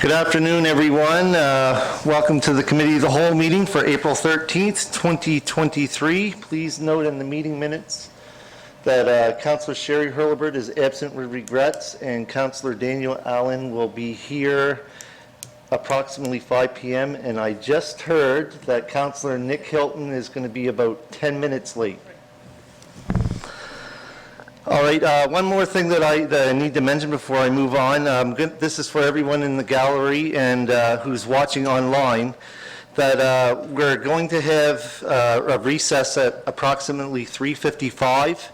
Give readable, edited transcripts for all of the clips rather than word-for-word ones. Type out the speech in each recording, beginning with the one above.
Good afternoon, everyone. Welcome to the Committee of the Whole meeting for April 13th, 2023. Please note in the meeting minutes that Councillor Sherry Hurlbert is absent with regrets, and Councillor Daniel Allen will be here approximately 5 p.m. And I just heard that Councillor Nick Hilton is going to be about 10 minutes late. All right, one more thing that I need to mention before I move on. This is for everyone in the gallery and who's watching online, that we're going to have a recess at approximately 3:55,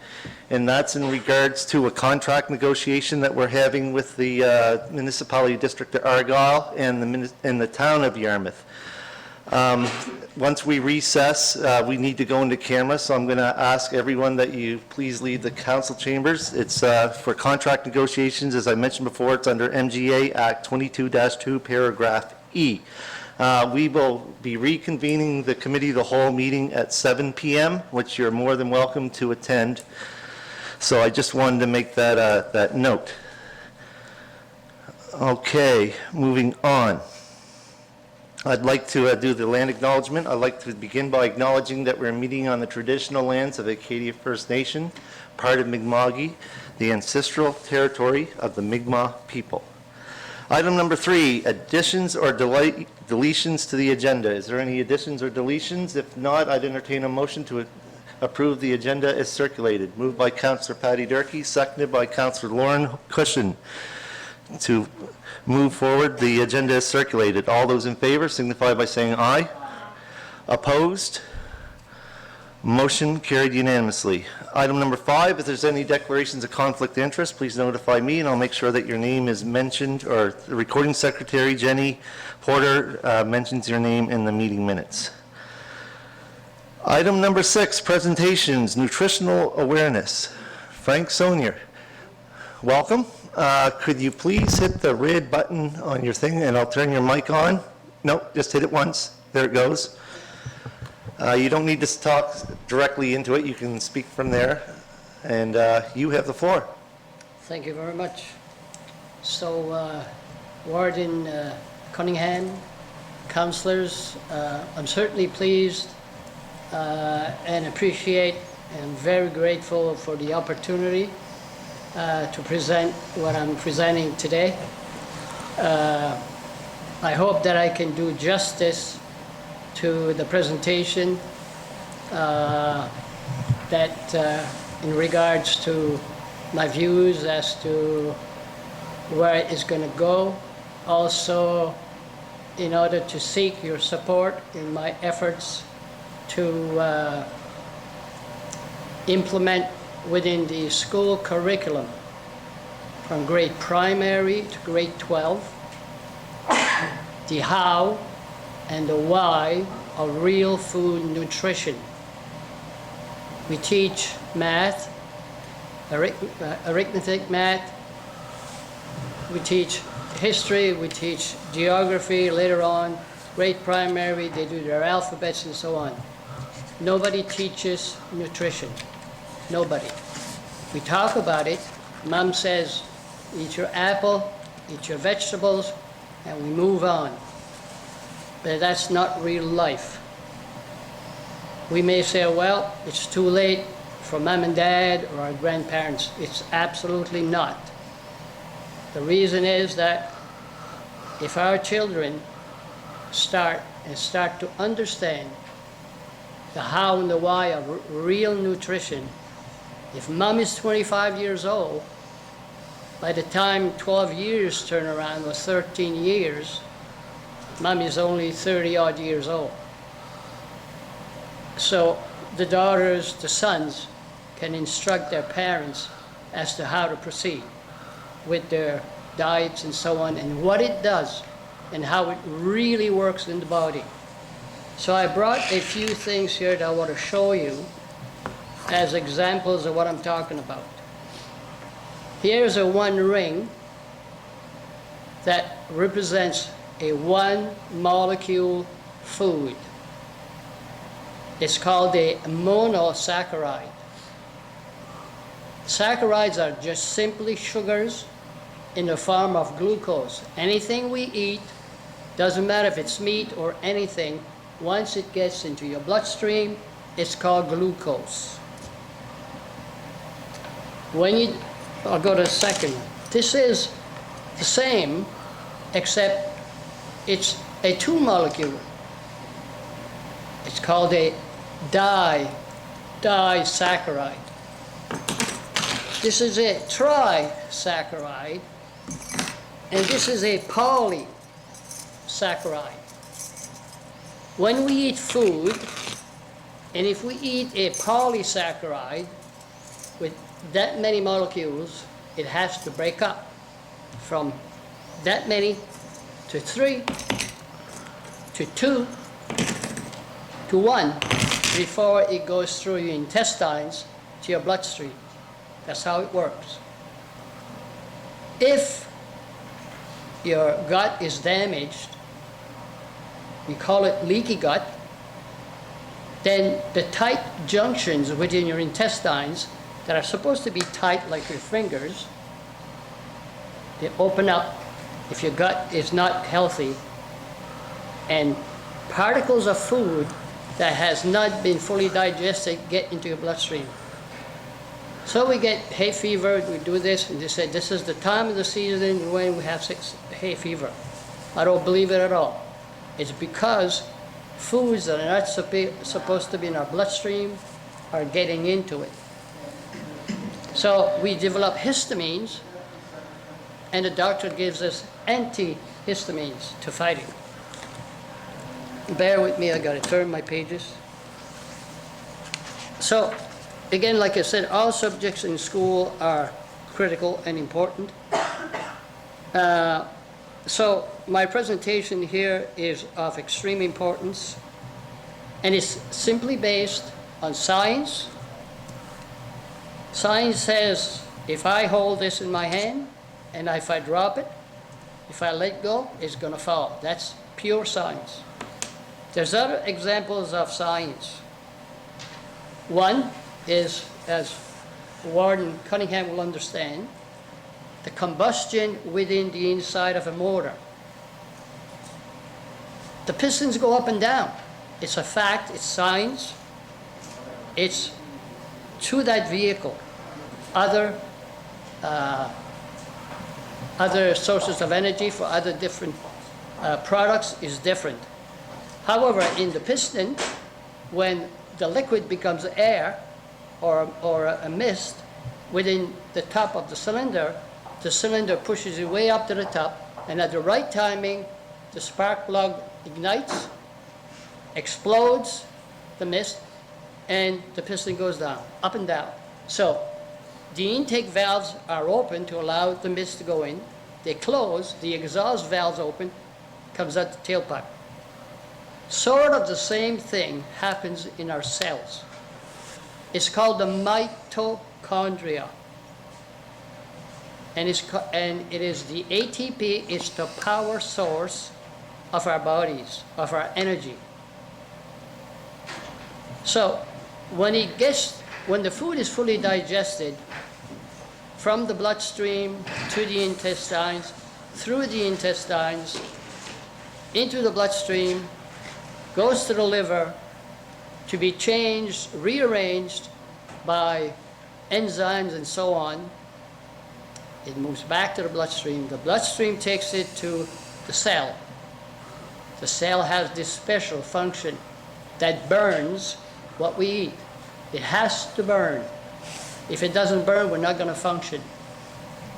and that's in regards to a contract negotiation that we're having with the Municipality District of Argyll and the town of Yarmouth. Once we recess, we need to go into camera, so I'm going to ask everyone that you please leave the council chambers. It's for contract negotiations. As I mentioned before, it's under MGA Act 22-2, paragraph E. We will be reconvening the Committee of the Whole meeting at 7 p.m., which you're more than welcome to attend. So I just wanted to make that, that note. Okay, moving on. I'd like to do the land acknowledgement. I'd like to begin by acknowledging that we're meeting on the traditional lands of Acadia First Nation, part of Mi'kma'ki, the ancestral territory of the Mi'kmaq people. Item number 3, additions or deletions to the agenda. Is there any additions or deletions? If not, I'd entertain a motion to approve the agenda as circulated. Moved by Councillor Patty Durkee, seconded by Councillor Lauren Cushion. To move forward, the agenda is circulated. All those in favor signify by saying aye. Opposed? Motion carried unanimously. Item number 5, if there's any declarations of conflict of interest, please notify me and I'll make sure that your name is mentioned, or the recording secretary, Jenny Porter, mentions your name in the meeting minutes. Item number 6, presentations, nutritional awareness. Frank Sonier, welcome. Could you please hit the red button on your thing and I'll turn your mic on? Nope, just hit it once. There it goes. You don't need to talk directly into it. You can speak from there. And you have the floor. Thank you very much. So, Warden Cunningham, councillors, I'm certainly pleased and appreciate and very grateful for the opportunity to present what I'm presenting today. I hope that I can do justice to the presentation that in regards to my views as to where it is going to go. Also, in order to seek your support in my efforts to implement within the school curriculum from grade primary to grade 12, the how and the why of real food nutrition. We teach math, arithmetic math, we teach history, we teach geography. Later on, grade primary, they do their alphabets and so on. Nobody teaches nutrition. Nobody. We talk about it. Mom says, eat your apple, eat your vegetables, and we move on. But that's not real life. We may say, well, it's too late for mom and dad or our grandparents. It's absolutely not. The reason is that if our children start to understand the how and the why of real nutrition, if mom is 25 years old, by the time 12 years turn around, or 13 years, mom is only 30 odd years old. So the daughters, the sons, can instruct their parents as to how to proceed with their diets and so on, and what it does, and how it really works in the body. So I brought a few things here that I want to show you as examples of what I'm talking about. Here's a one ring that represents a one molecule food. It's called a monosaccharide. Saccharides are just simply sugars in the form of glucose. Anything we eat, doesn't matter if it's meat or anything, once it gets into your bloodstream, it's called glucose. I'll go to the second one. This is the same, except it's a two molecule. It's called a disaccharide. This is a trisaccharide, and this is a polysaccharide. When we eat food, and if we eat a polysaccharide with that many molecules, it has to break up from that many to 3 to 2 to 1 before it goes through your intestines to your bloodstream. That's how it works. If your gut is damaged, we call it leaky gut, then the tight junctions within your intestines that are supposed to be tight like your fingers, they open up if your gut is not healthy, and particles of food that has not been fully digested get into your bloodstream. So we get hay fever, we do this, and they say this is the time of the season when we have hay fever. I don't believe it at all. It's because foods that are not supposed to be in our bloodstream are getting into it. So we develop histamines, and the doctor gives us antihistamines to fight it. Bear with me, I gotta turn my pages. So, again, like I said, all subjects in school are critical and important. So my presentation here is of extreme importance, and it's simply based on science. Science says if I hold this in my hand and if I drop it, if I let go, it's going to fall. That's pure science. There's other examples of science. One is, as Warden Cunningham will understand, the combustion within the inside of a motor. The pistons go up and down. It's a fact, it's science. It's to that vehicle. Other sources of energy for other different products is different. However, in the piston, when the liquid becomes air or a mist within the top of the cylinder pushes it way up to the top, and at the right timing, the spark plug ignites, explodes the mist, and the piston goes down, up and down. So the intake valves are open to allow the mist to go in. They close, the exhaust valves open, comes out the tailpipe. Sort of the same thing happens in our cells. It's called the mitochondria. And it is the ATP, it's the power source of our bodies, of our energy. So when the food is fully digested, from the bloodstream to the intestines, through the intestines, into the bloodstream, goes to the liver to be changed, rearranged by enzymes and so on. It moves back to the bloodstream. The bloodstream takes it to the cell. The cell has this special function that burns what we eat. It has to burn. If it doesn't burn, we're not going to function.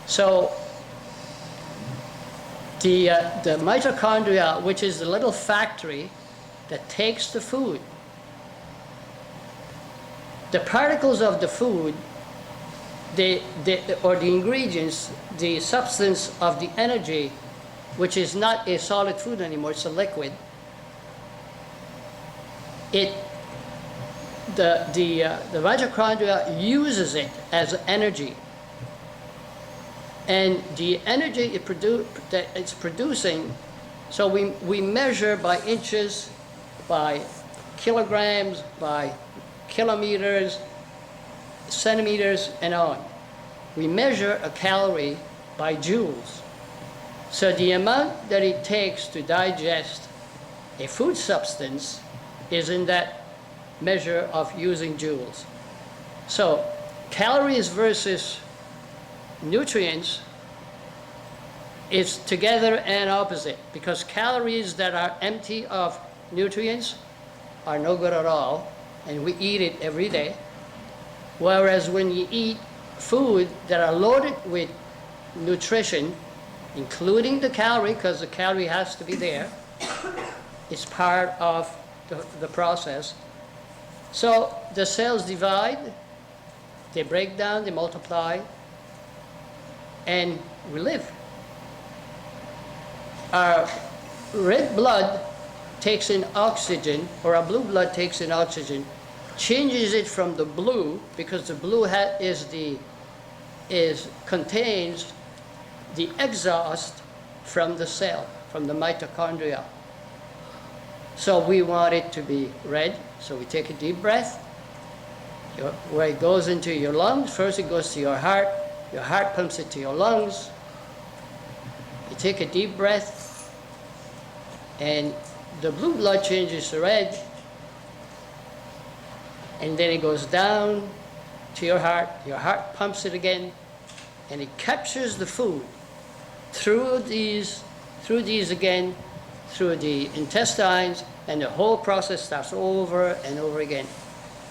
So the mitochondria, which is the little factory that takes the food, the particles of the food, or the ingredients, the substance of the energy, which is not a solid food anymore, it's a liquid. The mitochondria uses it as energy, and the energy that it's producing. So we measure by inches, by kilograms, by kilometers, centimeters, and on. We measure a calorie by joules. So the amount that it takes to digest a food substance is in that measure of using joules. So calories versus nutrients is together and opposite, because calories that are empty of nutrients are no good at all, and we eat it every day. Whereas when you eat food that are loaded with nutrition, including the calorie, because the calorie has to be there, it's part of the process. So the cells divide, they break down, they multiply, and we live. Our red blood takes in oxygen, or our blue blood takes in oxygen, changes it from the blue, because the blue contains the exhaust from the cell, from the mitochondria. So we want it to be red, so we take a deep breath. Where it goes into your lungs, first it goes to your heart pumps it to your lungs. You take a deep breath, and the blue blood changes to red, and then it goes down to your heart pumps it again, and it captures the food through these again, through the intestines, and the whole process starts over and over again.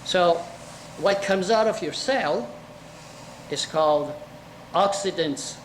So what comes out of your cell is called oxidants.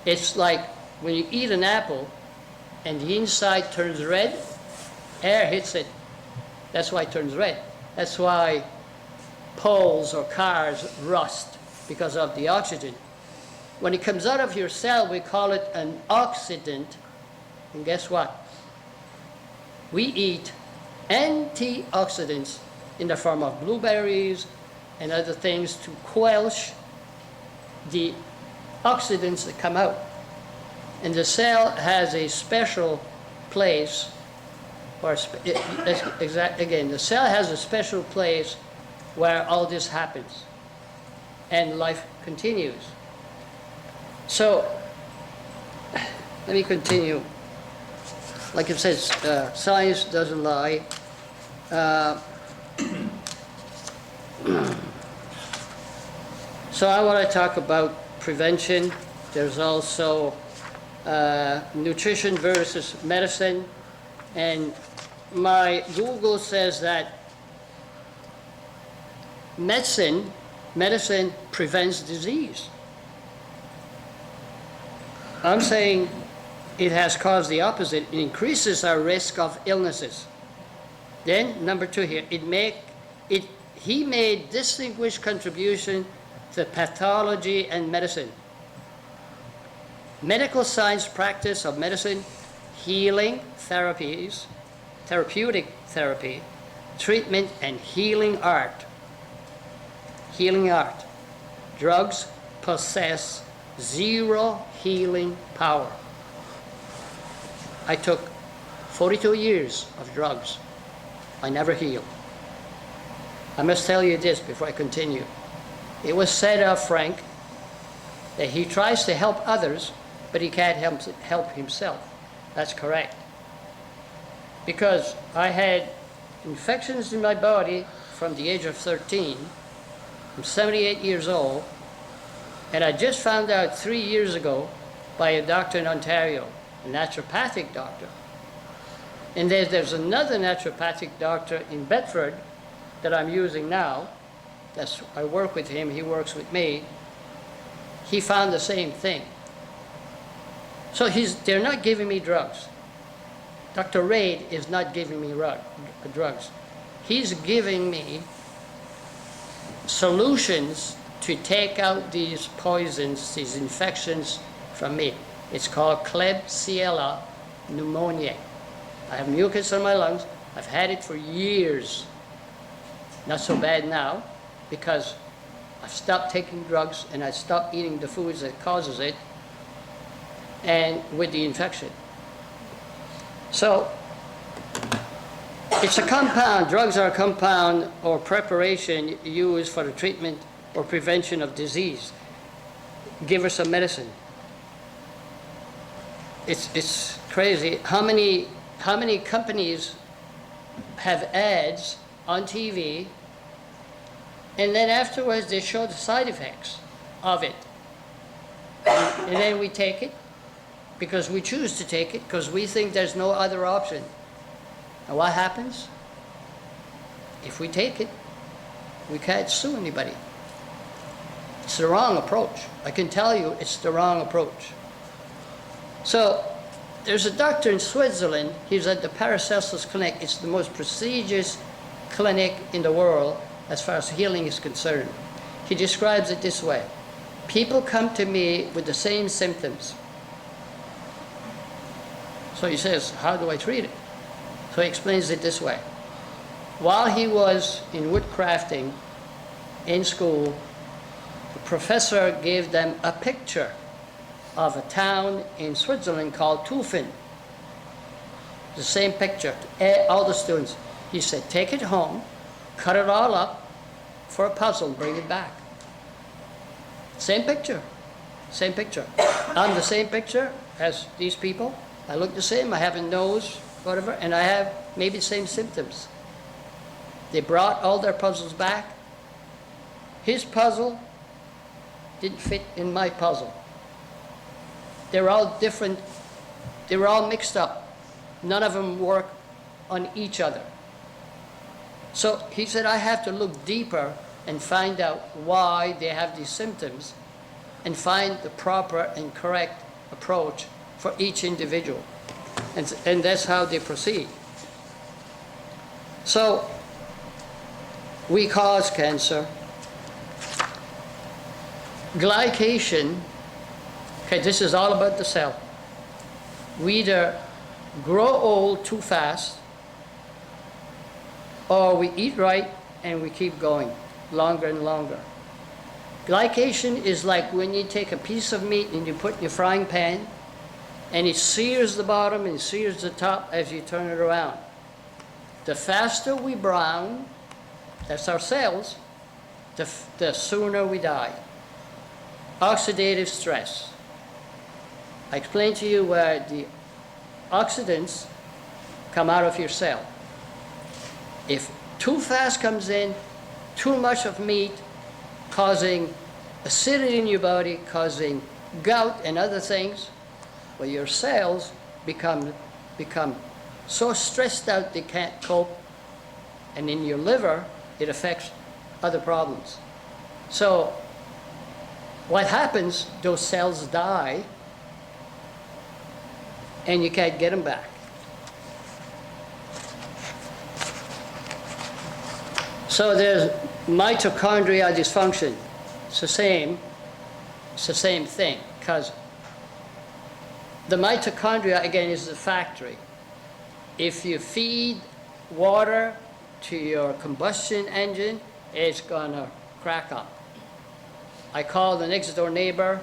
It's like when you eat an apple and the inside turns red, air hits it. That's why it turns red. That's why poles or cars rust, because of the oxygen. When it comes out of your cell, we call it an oxidant. And guess what? We eat antioxidants in the form of blueberries and other things to quench the oxidants that come out. And the cell has a special place, or again, the cell has a special place where all this happens and life continues. So, let me continue. Like it says, science doesn't lie. So I want to talk about prevention. There's also nutrition versus medicine. And my Google says that medicine prevents disease. I'm saying it has caused the opposite. It increases our risk of illnesses. Then, number 2 here, he made distinguished contribution to pathology and medicine. Medical science practice of medicine, healing therapies, therapeutic therapy, treatment, and healing art. Healing art. Drugs possess zero healing power. I took 42 years of drugs. I never healed. I must tell you this before I continue. It was said of Frank that he tries to help others, but he can't help himself. That's correct. Because I had infections in my body from the age of 13. I'm 78 years old, and I just found out 3 years ago by a doctor in Ontario, a naturopathic doctor. And there's another naturopathic doctor in Bedford that I'm using now. I work with him, he works with me. He found the same thing. So they're not giving me drugs. Dr. Raid is not giving me drugs. He's giving me solutions to take out these poisons, these infections from me. It's called Klebsiella pneumoniae. I have mucus in my lungs. I've had it for years. Not so bad now, because I've stopped taking drugs and I stopped eating the foods that causes it, and with the infection. So, it's a compound. Drugs are a compound or preparation used for the treatment or prevention of disease. Give her some medicine. It's crazy. How many companies have ads on TV, and then afterwards they show the side effects of it, and then we take it because we choose to take it because we think there's no other option. And what happens? If we take it, we can't sue anybody. It's the wrong approach. I can tell you it's the wrong approach. So there's a doctor in Switzerland. He's at the Paracelsus Clinic. It's the most prestigious clinic in the world as far as healing is concerned. He describes it this way. People come to me with the same symptoms. So he says, how do I treat it? So he explains it this way. While he was in woodcrafting in school, the professor gave them a picture of a town in Switzerland called Tufen. The same picture, all the students. He said, take it home, cut it all up for a puzzle, bring it back. Same picture, same picture. I'm the same picture as these people. I look the same, I have a nose, whatever, and I have maybe the same symptoms. They brought all their puzzles back. His puzzle didn't fit in my puzzle. They were all different, they were all mixed up. None of them work on each other. So he said, I have to look deeper and find out why they have these symptoms and find the proper and correct approach for each individual. And that's how they proceed. So we cause cancer. Glycation, okay, this is all about the cell. We either grow old too fast, or we eat right and we keep going longer and longer. Glycation is like when you take a piece of meat and you put in your frying pan, and it sears the bottom and sears the top as you turn it around. The faster we brown, that's our cells, the sooner we die. Oxidative stress. I explained to you where the oxidants come out of your cell. If too fast comes in, too much of meat, causing acidity in your body, causing gout and other things, well, your cells become so stressed out they can't cope, and in your liver, it affects other problems. So what happens, those cells die, and you can't get them back. So there's mitochondrial dysfunction. It's the same thing, because the mitochondria, again, is the factory. If you feed water to your combustion engine, it's gonna crack up. I called the next door neighbor,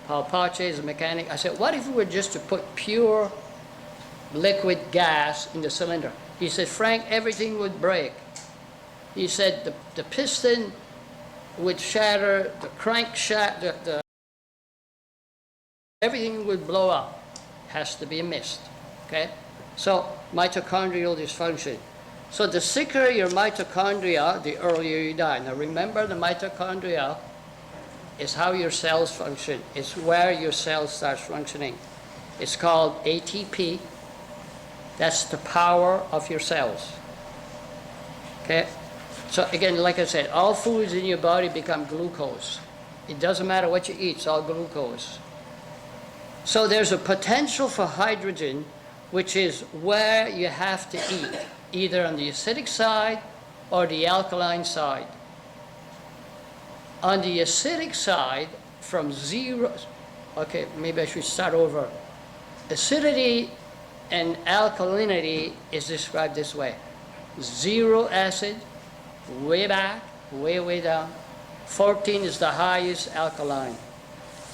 Paul Pache is a mechanic. I said, what if we were just to put pure liquid gas in the cylinder? He said, Frank, everything would break. He said the piston would shatter, the crankshaft, everything would blow up. Has to be a mist, okay? So mitochondrial dysfunction. So the sicker your mitochondria, the earlier you die. Now remember, the mitochondria is how your cells function. It's where your cells start functioning. It's called ATP. That's the power of your cells. Okay? So again, like I said, all foods in your body become glucose. It doesn't matter what you eat, it's all glucose. So there's a potential for hydrogen, which is where you have to eat, either on the acidic side or the alkaline side. On the acidic side, from zero, okay, maybe I should start over. Acidity and alkalinity is described this way. 0 acid, way back, way down. 14 is the highest alkaline.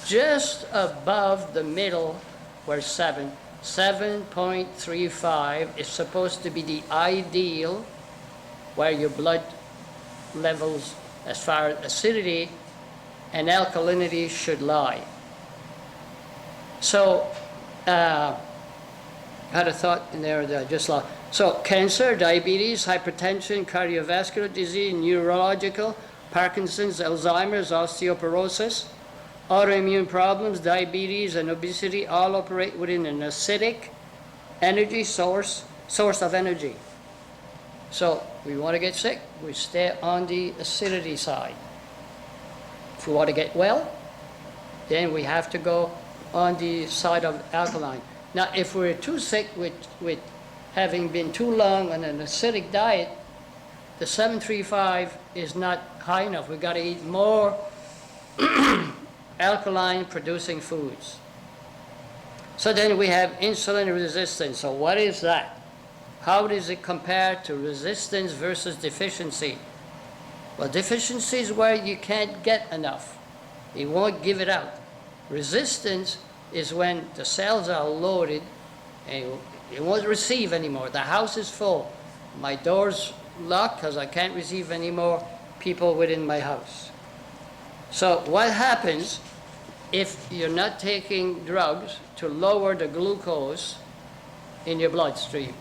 Just above the middle, where 7.35 is supposed to be the ideal, where your blood levels as far as acidity and alkalinity should lie. So, I had a thought in there that I just lost. So, cancer, diabetes, hypertension, cardiovascular disease, neurological, Parkinson's, Alzheimer's, osteoporosis, autoimmune problems, diabetes, and obesity all operate within an acidic energy source of energy. So we want to get sick, we stay on the acidity side. If we want to get well, then we have to go on the side of alkaline. Now, if we're too sick with having been too long on an acidic diet, the 735 is not high enough. We've got to eat more alkaline producing foods. So then we have insulin resistance. So what is that? How does it compare to resistance versus deficiency? Well, deficiency is where you can't get enough. It won't give it out. Resistance is when the cells are loaded and it won't receive anymore. The house is full. My door's locked because I can't receive any more people within my house. So what happens if you're not taking drugs to lower the glucose in your bloodstream?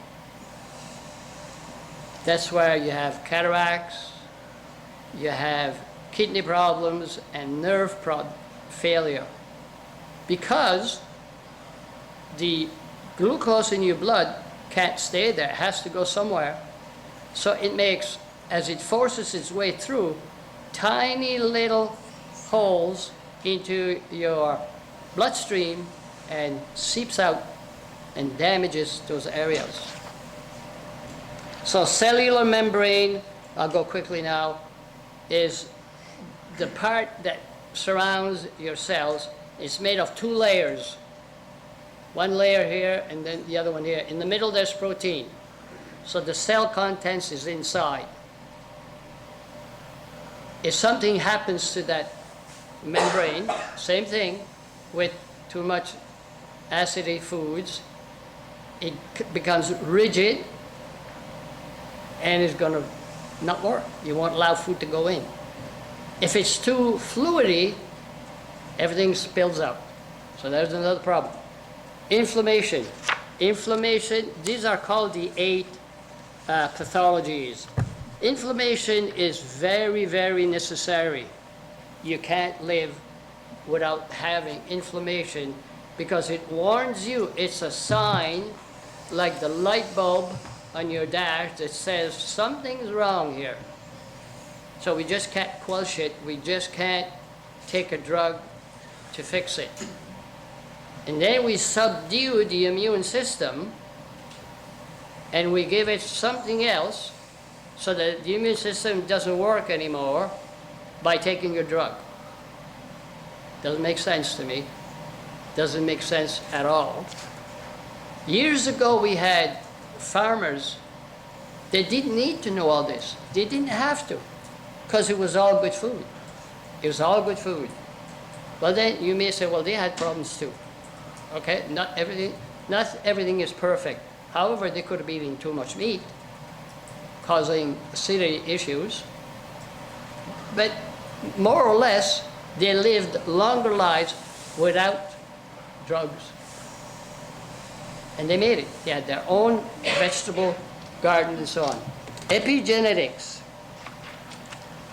That's where you have cataracts, you have kidney problems, and nerve failure. Because the glucose in your blood can't stay there, it has to go somewhere. So it makes, as it forces its way through, tiny little holes into your bloodstream, and seeps out and damages those areas. So cellular membrane, I'll go quickly now, is the part that surrounds your cells. It's made of two layers. One layer here and then the other one here. In the middle there's protein. So the cell contents is inside. If something happens to that membrane, same thing with too much acidic foods, it becomes rigid and it's going to not work. You won't allow food to go in. If it's too fluidy, everything spills out. So there's another problem. Inflammation. Inflammation, these are called the 8 pathologies. Inflammation is very, very necessary. You can't live without having inflammation because it warns you. It's a sign like the light bulb on your dash that says something's wrong here. So we just can't quench it. We just can't take a drug to fix it. And then we subdue the immune system and we give it something else so that the immune system doesn't work anymore by taking your drug. Doesn't make sense to me. Doesn't make sense at all. Years ago we had farmers, they didn't need to know all this. They didn't have to, because it was all good food. It was all good food. Well then you may say, well, they had problems too. Okay, not everything is perfect. However, they could have been eating too much meat, causing acidity issues. But more or less, they lived longer lives without drugs. And they made it. They had their own vegetable garden and so on. Epigenetics.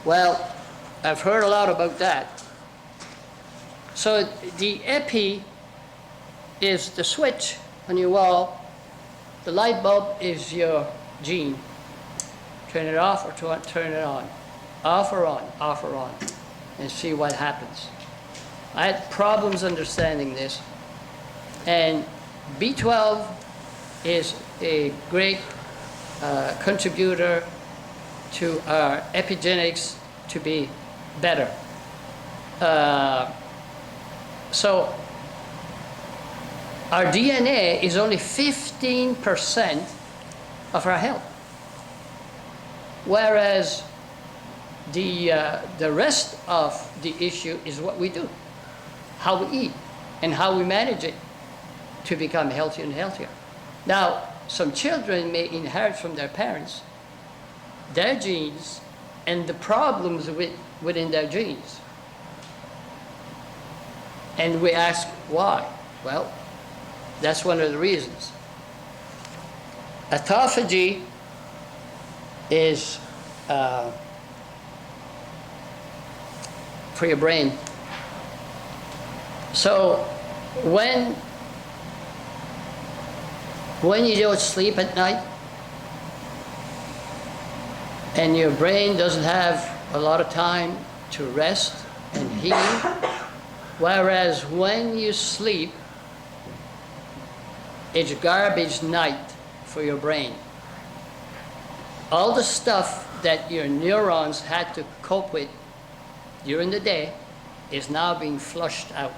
Well, I've heard a lot about that. So the epi is the switch on your wall. The light bulb is your gene. Turn it off or turn it on. Off or on, off or on. And see what happens. I had problems understanding this. And B12 is a great contributor to our epigenetics to be better. So our DNA is only 15% of our health, whereas the rest of the issue is what we do, how we eat, and how we manage it to become healthier and healthier. Now, some children may inherit from their parents their genes and the problems within their genes. And we ask why? Well, that's one of the reasons. Autophagy is for your brain. So when you don't sleep at night and your brain doesn't have a lot of time to rest and heal, whereas when you sleep, it's garbage night for your brain. All the stuff that your neurons had to cope with during the day is now being flushed out.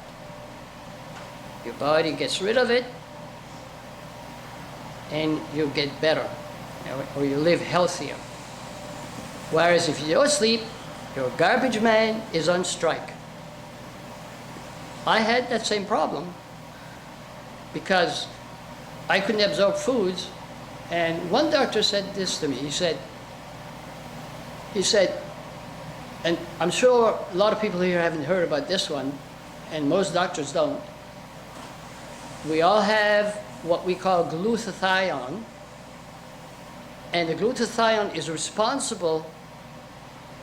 Your body gets rid of it and you get better, or you live healthier. Whereas if you don't sleep, your garbage man is on strike. I had that same problem because I couldn't absorb foods, and one doctor said this to me. He said, and I'm sure a lot of people here haven't heard about this one, and most doctors don't. We all have what we call glutathione, and the glutathione is responsible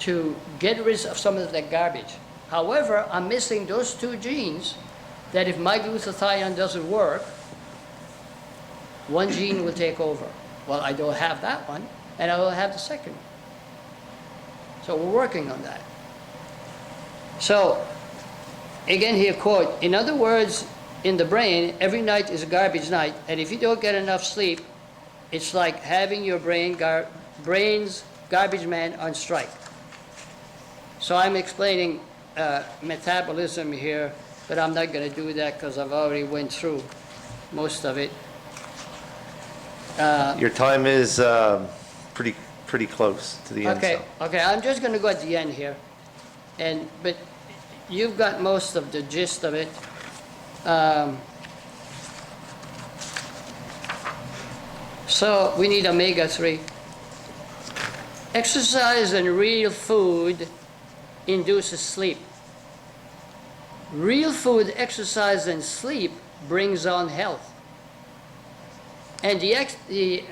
to get rid of some of that garbage. However, I'm missing those two genes that if my glutathione doesn't work, one gene will take over. Well, I don't have that one, and I will have the second one. So we're working on that. So, again here, quote, in other words, in the brain, every night is a garbage night, and if you don't get enough sleep, it's like having your brain's garbage man on strike. So I'm explaining metabolism here, but I'm not going to do that because I've already went through most of it. Your time is pretty close to the end. Okay, so. okay, I'm just going to go at the end here, but you've got most of the gist of it. So we need omega-3. Exercise and real food induces sleep. Real food, exercise, and sleep brings on health. And the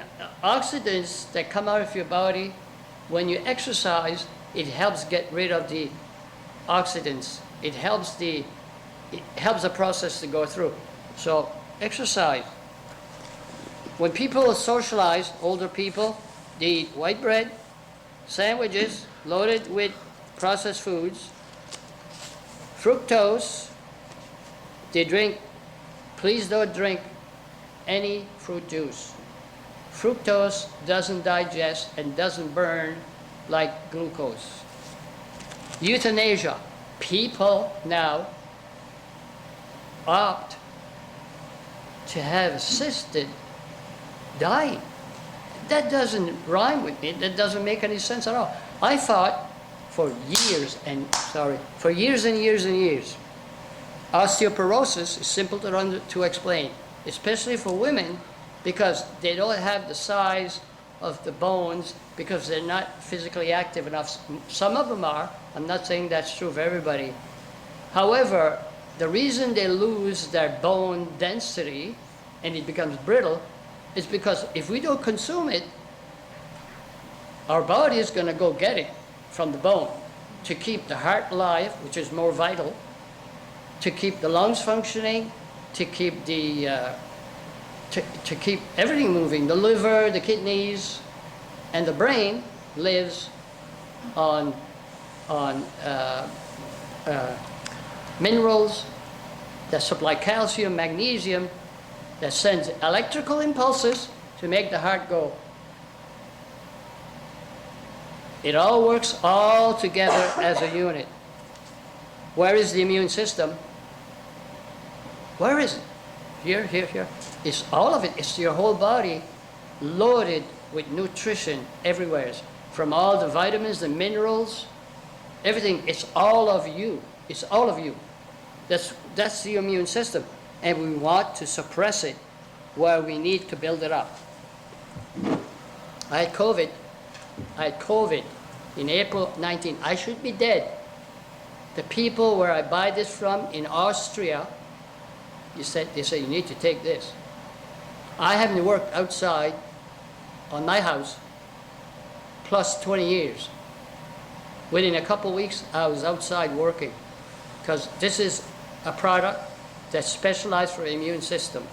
oxidants that come out of your body when you exercise, it helps get rid of the oxidants. It helps the process to go through. So exercise. When people socialize, older people, they eat white bread, sandwiches loaded with processed foods, fructose. They drink, please don't drink any fruit juice. Fructose doesn't digest and doesn't burn like glucose. Euthanasia. People now opt to have assisted dying. That doesn't rhyme with me. That doesn't make any sense at all. I thought for years and years, osteoporosis is simple to explain, especially for women, because they don't have the size of the bones because they're not physically active enough. Some of them are. I'm not saying that's true of everybody. However, the reason they lose their bone density and it becomes brittle is because if we don't consume it, our body is going to go get it from the bone to keep the heart alive, which is more vital, to keep the lungs functioning, to keep to keep everything moving. The liver, the kidneys, and the brain lives on minerals that supply calcium, magnesium, that sends electrical impulses to make the heart go. It all works all together as a unit. Where is the immune system? Where is it? Here, here, here. It's all of it. It's your whole body loaded with nutrition everywhere. From all the vitamins, the minerals, everything. It's all of you. It's all of you. That's the immune system. And we want to suppress it where we need to build it up. I had COVID in April 19. I should be dead. The people where I buy this from in Austria, they said you need to take this. I haven't worked outside on my house plus 20 years. Within a couple weeks, I was outside working because this is a product that's specialized for the immune system.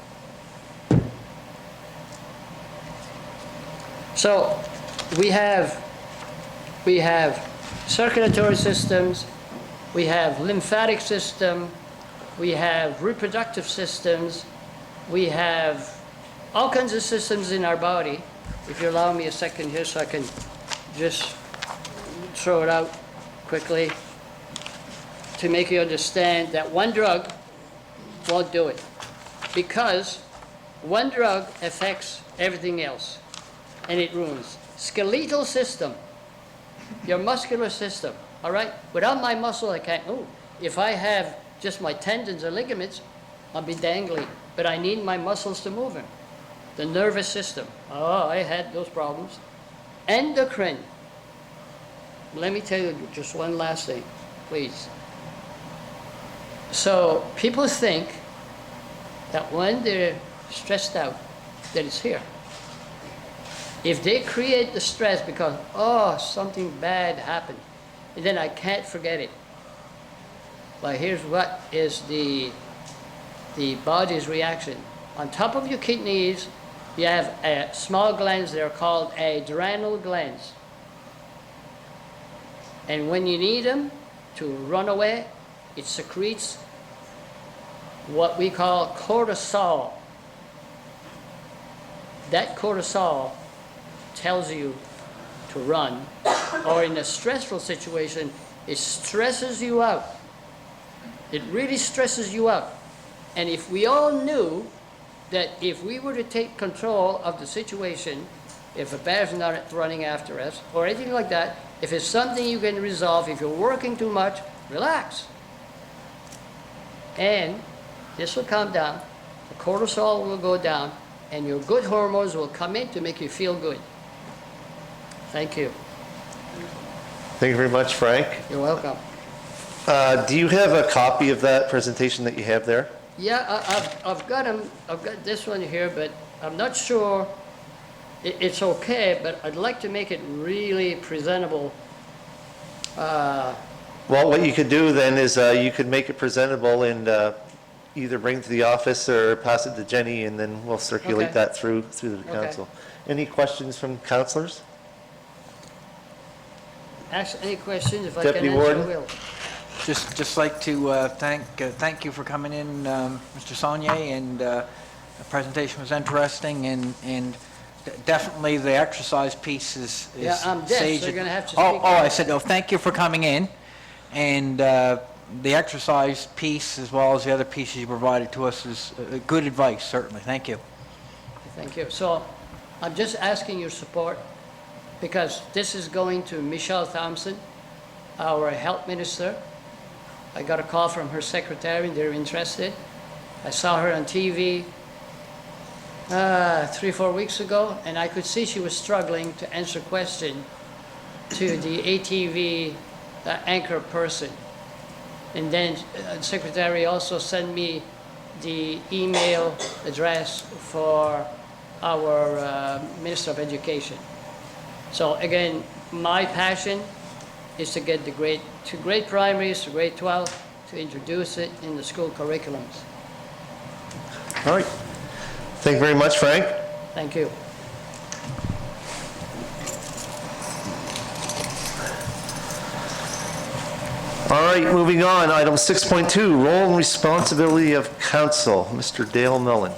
So we have circulatory systems, we have lymphatic system, we have reproductive systems, we have all kinds of systems in our body. If you allow me a second here so I can just throw it out quickly to make you understand that one drug won't do it, because one drug affects everything else and it ruins. Skeletal system, your muscular system, all right? Without my muscle, I can't move. If I have just my tendons and ligaments, I'll be dangling, but I need my muscles to move them. The nervous system, oh, I had those problems. Endocrine, let me tell you just one last thing, please. So people think that when they're stressed out, that it's here. If they create the stress because, oh, something bad happened, and then I can't forget it. Well, here's what is the body's reaction. On top of your kidneys, you have small glands. They're called adrenal glands. And when you need them to run away, it secretes what we call cortisol. That cortisol tells you to run, or in a stressful situation, it stresses you out. It really stresses you out. And if we all knew that if we were to take control of the situation, if a bear's not running after us, or anything like that, if it's something you can resolve, if you're working too much, relax. And this will calm down, the cortisol will go down, and your good hormones will come in to make you feel good. Thank you. Thank you very much, Frank. You're welcome. Do you have a copy of that presentation that you have there? Yeah, I've got 'em. I've got this one here, but I'm not sure. It's okay, but I'd like to make it really presentable. Well, what you could do then is you could make it presentable and either bring it to the office or pass it to Jenny, and then we'll circulate Okay. that through the Okay. council. Any questions from councilors? Ask any questions, if I Deputy can answer, I Warden? will. Just like to thank you for coming in, Mr. Saunier, and the presentation was interesting, and definitely the exercise piece is Yeah, I'm deaf, so sage. you're gonna have to Oh, speak I up. said, thank you for coming in, and the exercise piece, as well as the other pieces you provided to us, is good advice, certainly. Thank you. Thank you. So I'm just asking your support, because this is going to Michelle Thompson, our health minister. I got a call from her secretary, and they're interested. I saw her on TV 3-4 weeks ago, and I could see she was struggling to answer question to the ATV anchor person. And then secretary also sent me the email address for our Minister of Education. So again, my passion is to get to grade primaries, to grade 12, to introduce it in the school curriculums. All right. Thank you very much, Frank. Thank you. All right, moving on. Item 6.2, role and responsibility of council. Mr. Dale Millen.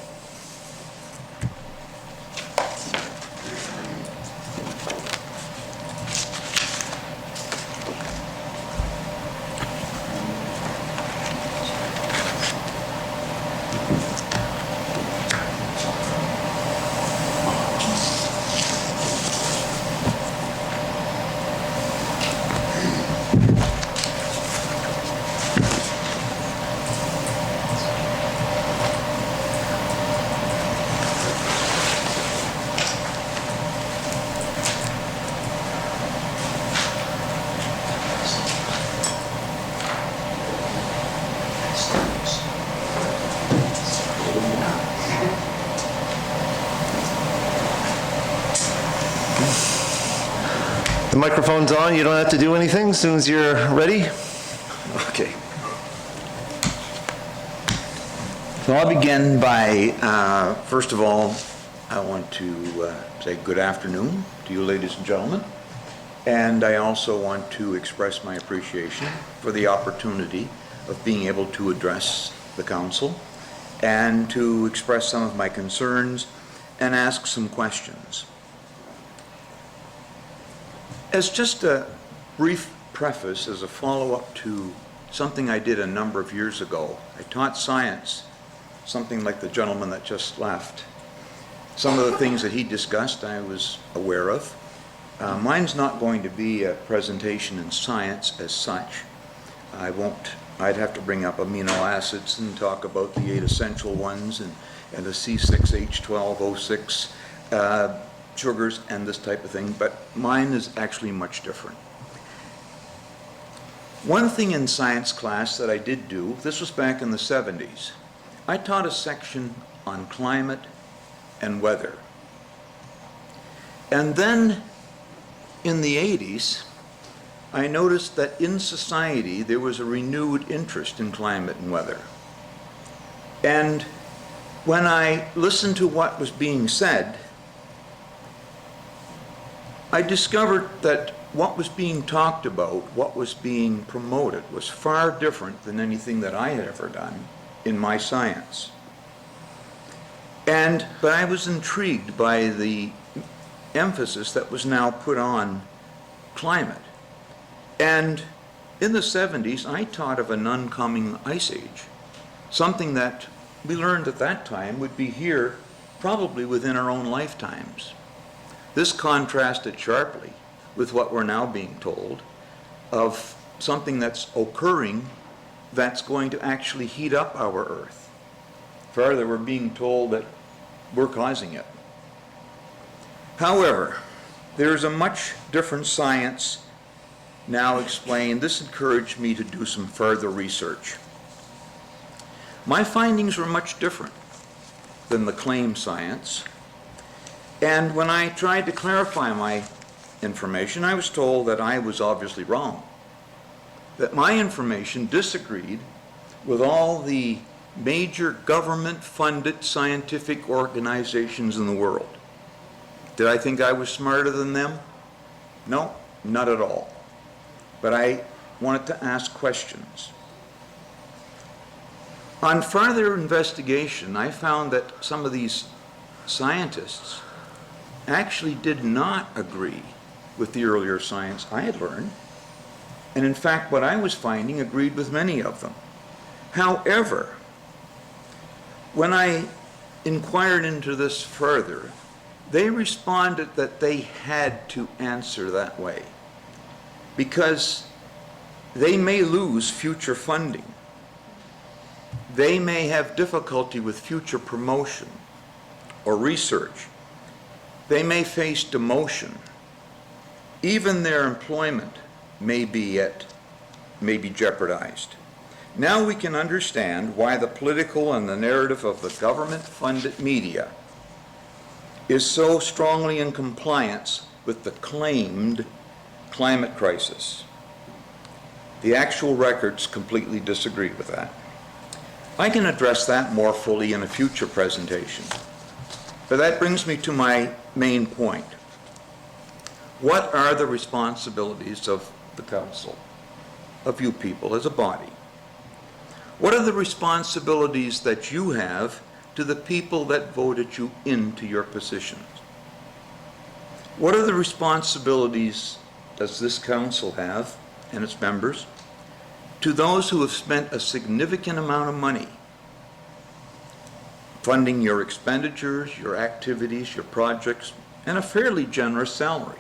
The microphone's on. You don't have to do anything as soon as you're ready. Okay. So I'll begin by, first of all, I want to say good afternoon to you, ladies and gentlemen. And I also want to express my appreciation for the opportunity of being able to address the council and to express some of my concerns and ask some questions. As just a brief preface, as a follow-up to something I did a number of years ago, I taught science, something like the gentleman that just left. Some of the things that he discussed I was aware of. Mine's not going to be a presentation in science as such. I'd have to bring up amino acids and talk about the 8 essential ones and the C6H12O6 sugars and this type of thing, but mine is actually much different. One thing in science class that I did do, this was back in the 70s, I taught a section on climate and weather. And then in the 80s, I noticed that in society there was a renewed interest in climate and weather. And when I listened to what was being said, I discovered that what was being talked about, what was being promoted, was far different than anything that I had ever done. in my science. But I was intrigued by the emphasis that was now put on climate. And in the 70s, I taught of an oncoming ice age, something that we learned at that time would be here probably within our own lifetimes. This contrasted sharply with what we're now being told of something that's occurring that's going to actually heat up our Earth. Further, we're being told that we're causing it. However, there's a much different science now explained. This encouraged me to do some further research. My findings were much different than the claim science. And when I tried to clarify my information, I was told that I was obviously wrong, that my information disagreed with all the major government-funded scientific organizations in the world. Did I think I was smarter than them? No, not at all. But I wanted to ask questions. On further investigation, I found that some of these scientists actually did not agree with the earlier science I had learned. And in fact, what I was finding agreed with many of them. However, when I inquired into this further, they responded that they had to answer that way because they may lose future funding. They may have difficulty with future promotion or research. They may face demotion. Even their employment may be jeopardized. Now we can understand why the political and the narrative of the government-funded media is so strongly in compliance with the claimed climate crisis. The actual records completely disagree with that. I can address that more fully in a future presentation. But that brings me to my main point. What are the responsibilities of the council, of you people as a body? What are the responsibilities that you have to the people that voted you into your positions? What are the responsibilities does this council have and its members to those who have spent a significant amount of money funding your expenditures, your activities, your projects, and a fairly generous salary?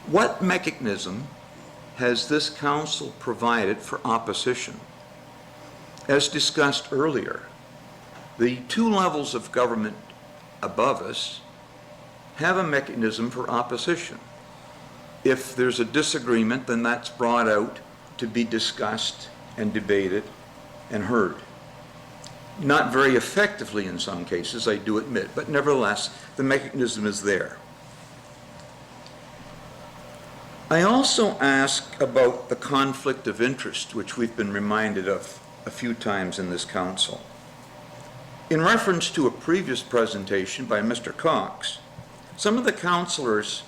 What mechanism has this council provided for opposition? As discussed earlier, the two levels of government above us have a mechanism for opposition. If there's a disagreement, then that's brought out to be discussed and debated and heard. Not very effectively in some cases, I do admit, but nevertheless, the mechanism is there. I also ask about the conflict of interest, which we've been reminded of a few times in this council. In reference to a previous presentation by Mr. Cox, some of the councillors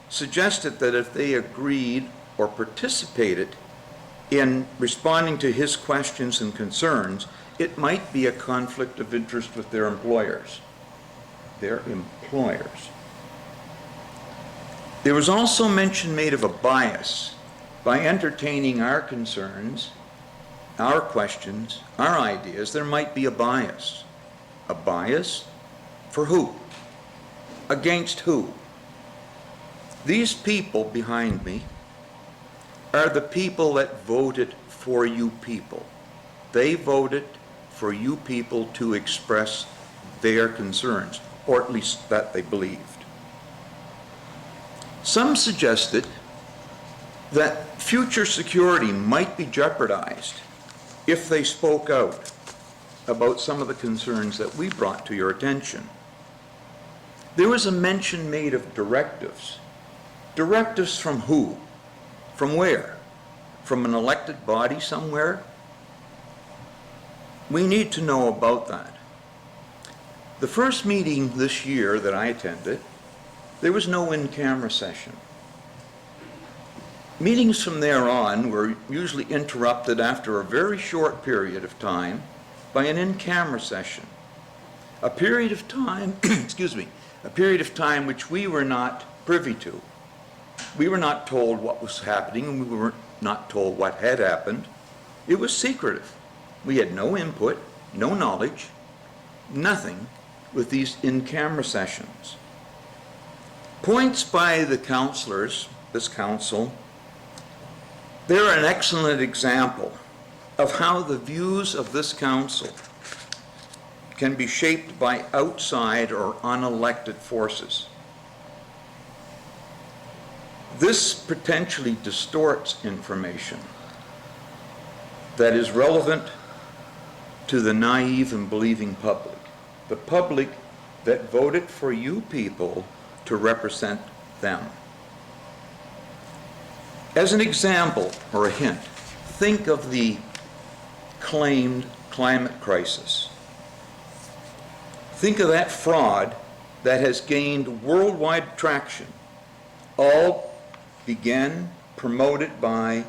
suggested that if they agreed or participated in responding to his questions and concerns, it might be a conflict of interest with their employers. There was also mention made of a bias. By entertaining our concerns, our questions, our ideas, there might be a bias. A bias for who? Against who? These people behind me are the people that voted for you people. They voted for you people to express their concerns, or at least that they believed. Some suggested that future security might be jeopardized if they spoke out about some of the concerns that we brought to your attention. There was a mention made of directives. Directives from who? From where? From an elected body somewhere? We need to know about that. The first meeting this year that I attended, there was no in-camera session. Meetings from there on were usually interrupted after a very short period of time by an in-camera session. A period of time, excuse me, a period of time which we were not privy to. We were not told what was happening, and we were not told what had happened. It was secretive. We had no input, no knowledge, nothing with these in-camera sessions. Points by the councillors, this council, they're an excellent example of how the views of this council can be shaped by outside or unelected forces. This potentially distorts information that is relevant to the naive and believing public, the public that voted for you people to represent them. As an example or a hint, think of the claimed climate crisis. Think of that fraud that has gained worldwide traction, all began, promoted by,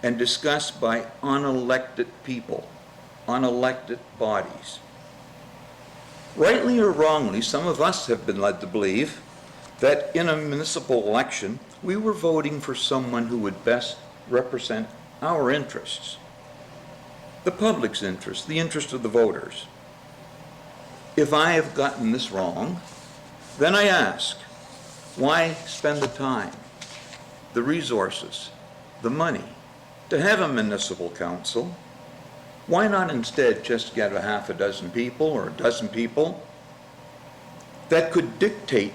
and discussed by unelected people, unelected bodies. Rightly or wrongly, some of us have been led to believe that in a municipal election, we were voting for someone who would best represent our interests, the public's interest, the interest of the voters. If I have gotten this wrong, then I ask, why spend the time, the resources, the money to have a municipal council? Why not instead just get a half a dozen people or a dozen people that could dictate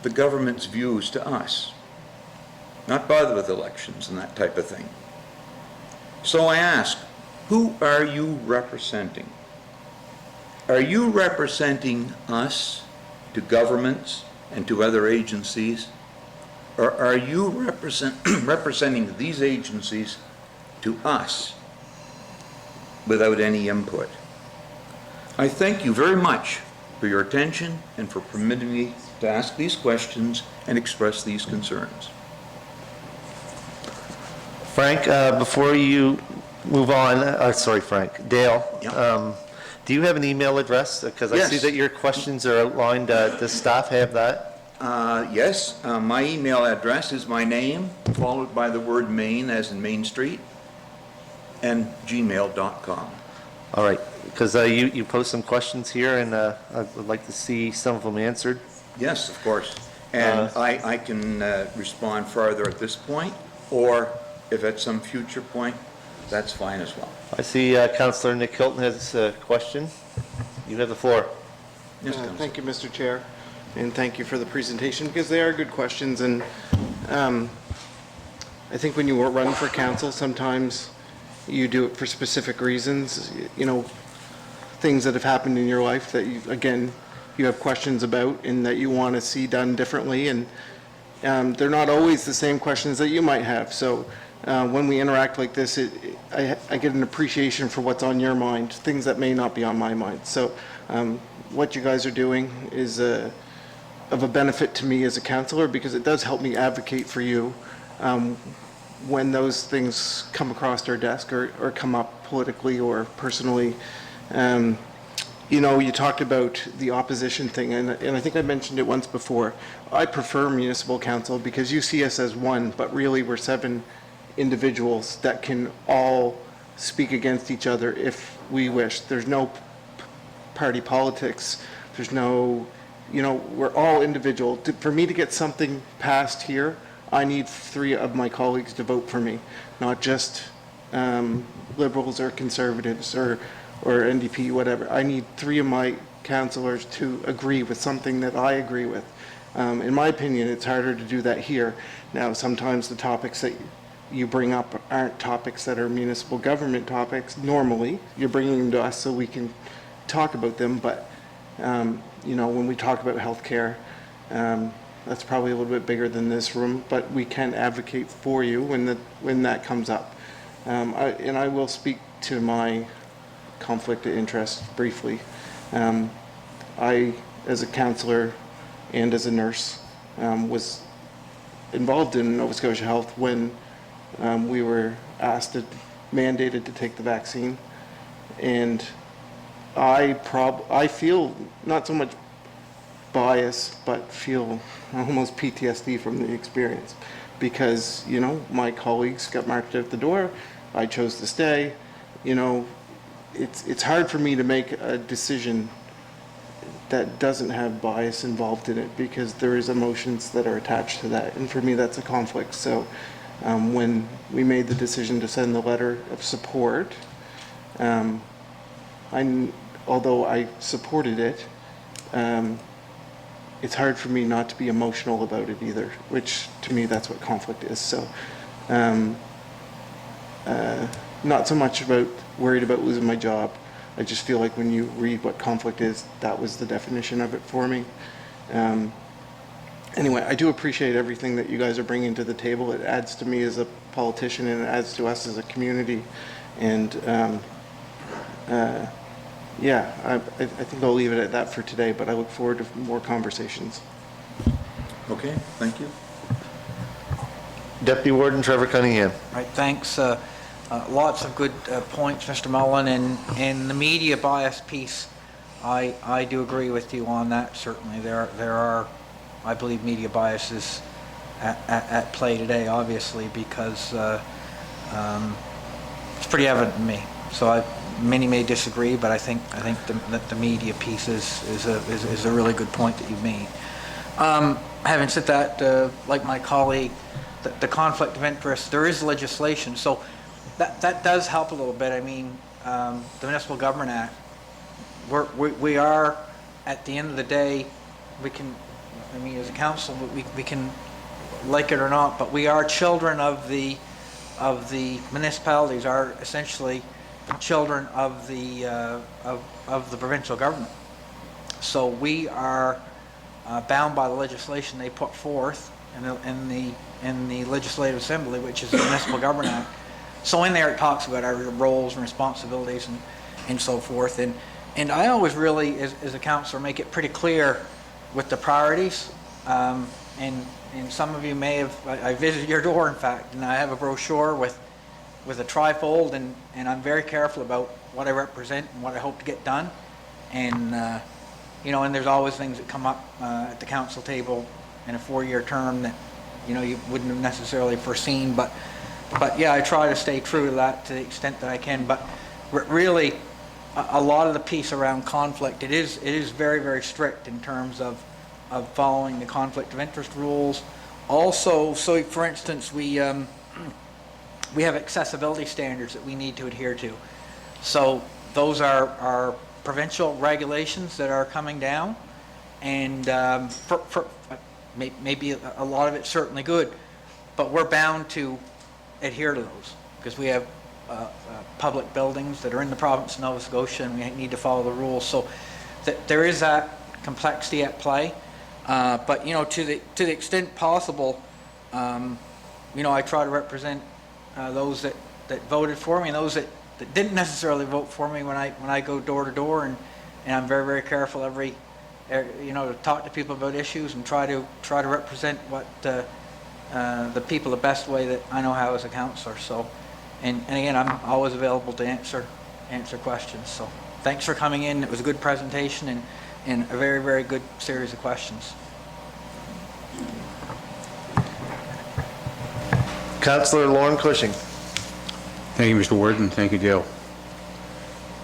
the government's views to us? Not bother with elections and that type of thing. So I ask, who are you representing? Are you representing us to governments and to other agencies? Or are you representing these agencies to us without any input? I thank you very much for your attention and for permitting me to ask these questions and express these concerns. Frank, before you move on, sorry, Frank, Dale, Yeah. do you have an email address? Because I see Yes. that your questions are outlined. Does staff have that? Yes, my email address is my name, followed by the word Main, as in Main Street, and gmail.com. All right, because you post some questions here, and I would like to see some of them answered. Yes, of course. And I can respond further at this point, or if at some future point, that's fine as well. I see Councillor Nick Hilton has a question. You have the floor. Yes, Councillor. Thank you, Mr. Chair, and thank you for the presentation, because they are good questions. And I think when you run for council, sometimes you do it for specific reasons, you know, things that have happened in your life that you, again, you have questions about and that you want to see done differently. And they're not always the same questions that you might have. So when we interact like this, I get an appreciation for what's on your mind, things that may not be on my mind. So what you guys are doing is of a benefit to me as a councillor, because it does help me advocate for you when those things come across our desk or come up politically or personally. You know, you talked about the opposition thing, and I think I mentioned it once before. I prefer municipal council because you see us as one, but really we're 7 individuals that can all speak against each other if we wish. There's no party politics. There's no, you know, we're all individual. For me to get something passed here, I need 3 of my colleagues to vote for me, not just Liberals or Conservatives or NDP, whatever. I need 3 of my councillors to agree with something that I agree with. In my opinion, it's harder to do that here. Now, sometimes the topics that you bring up aren't topics that are municipal government topics. Normally, you're bringing them to us so we can talk about them, but you know, when we talk about healthcare, that's probably a little bit bigger than this room, but we can advocate for you when that comes up. And I will speak to my conflict of interest briefly. I, as a councillor and as a nurse, was involved in Nova Scotia Health when we were mandated to take the vaccine. And I feel not so much bias, but feel almost PTSD from the experience. Because, you know, my colleagues got marked out the door, I chose to stay. You know, it's hard for me to make a decision that doesn't have bias involved in it, because there is emotions that are attached to that, and for me that's a conflict. So when we made the decision to send the letter of support, although I supported it, it's hard for me not to be emotional about it either, which to me that's what conflict is. So not so much worried about losing my job. I just feel like when you read what conflict is, that was the definition of it for me. Anyway, I do appreciate everything that you guys are bringing to the table. It adds to me as a politician, and it adds to us as a community. And yeah, I think I'll leave it at that for today, but I look forward to more conversations. Okay, thank you. Deputy Warden Trevor Cunningham. Right, thanks. Lots of good points, Mr. Mullen, and the media bias piece, I do agree with you on that, certainly. There are, I believe, media biases at play today, obviously, because it's pretty evident to me. So many may disagree, but I think that the media piece is a really good point that you've made. Having said that, like my colleague, the conflict of interest, there is legislation, so that does help a little bit. I mean, the Municipal Government Act, we are, at the end of the day, we can, I mean, as a council, we can like it or not, but we are children of the municipalities, are essentially children of the provincial government. So we are bound by the legislation they put forth in the Legislative Assembly, which is the Municipal Government Act. So in there it talks about our roles and responsibilities and so forth. And I always really, as a councillor, make it pretty clear with the priorities. And some of you may have, I visited your door, in fact, and I have a brochure with a trifold, and I'm very careful about what I represent and what I hope to get done. And, you know, and there's always things that come up at the council table in a 4-year term that, you know, you wouldn't have necessarily foreseen, but yeah, I try to stay true to that to the extent that I can. But really, a lot of the piece around conflict, it is very, very strict in terms of following the conflict of interest rules. Also, so for instance, we have accessibility standards that we need to adhere to. So those are provincial regulations that are coming down, and maybe a lot of it's certainly good, but we're bound to adhere to those because we have public buildings that are in the province of Nova Scotia, and we need to follow the rules. So there is that complexity at play, but you know, to the extent possible, you know, I try to represent those that voted for me and those that didn't necessarily vote for me when I go door to door, and I'm very, very careful you know, to talk to people about issues and try to represent what the people the best way that I know how as a councillor. So, and again, I'm always available to answer questions. So thanks for coming in. It was a good presentation and a very, very good series of questions. Councillor Lauren Cushing. Thank you, Mr. Warden. Thank you, Dale.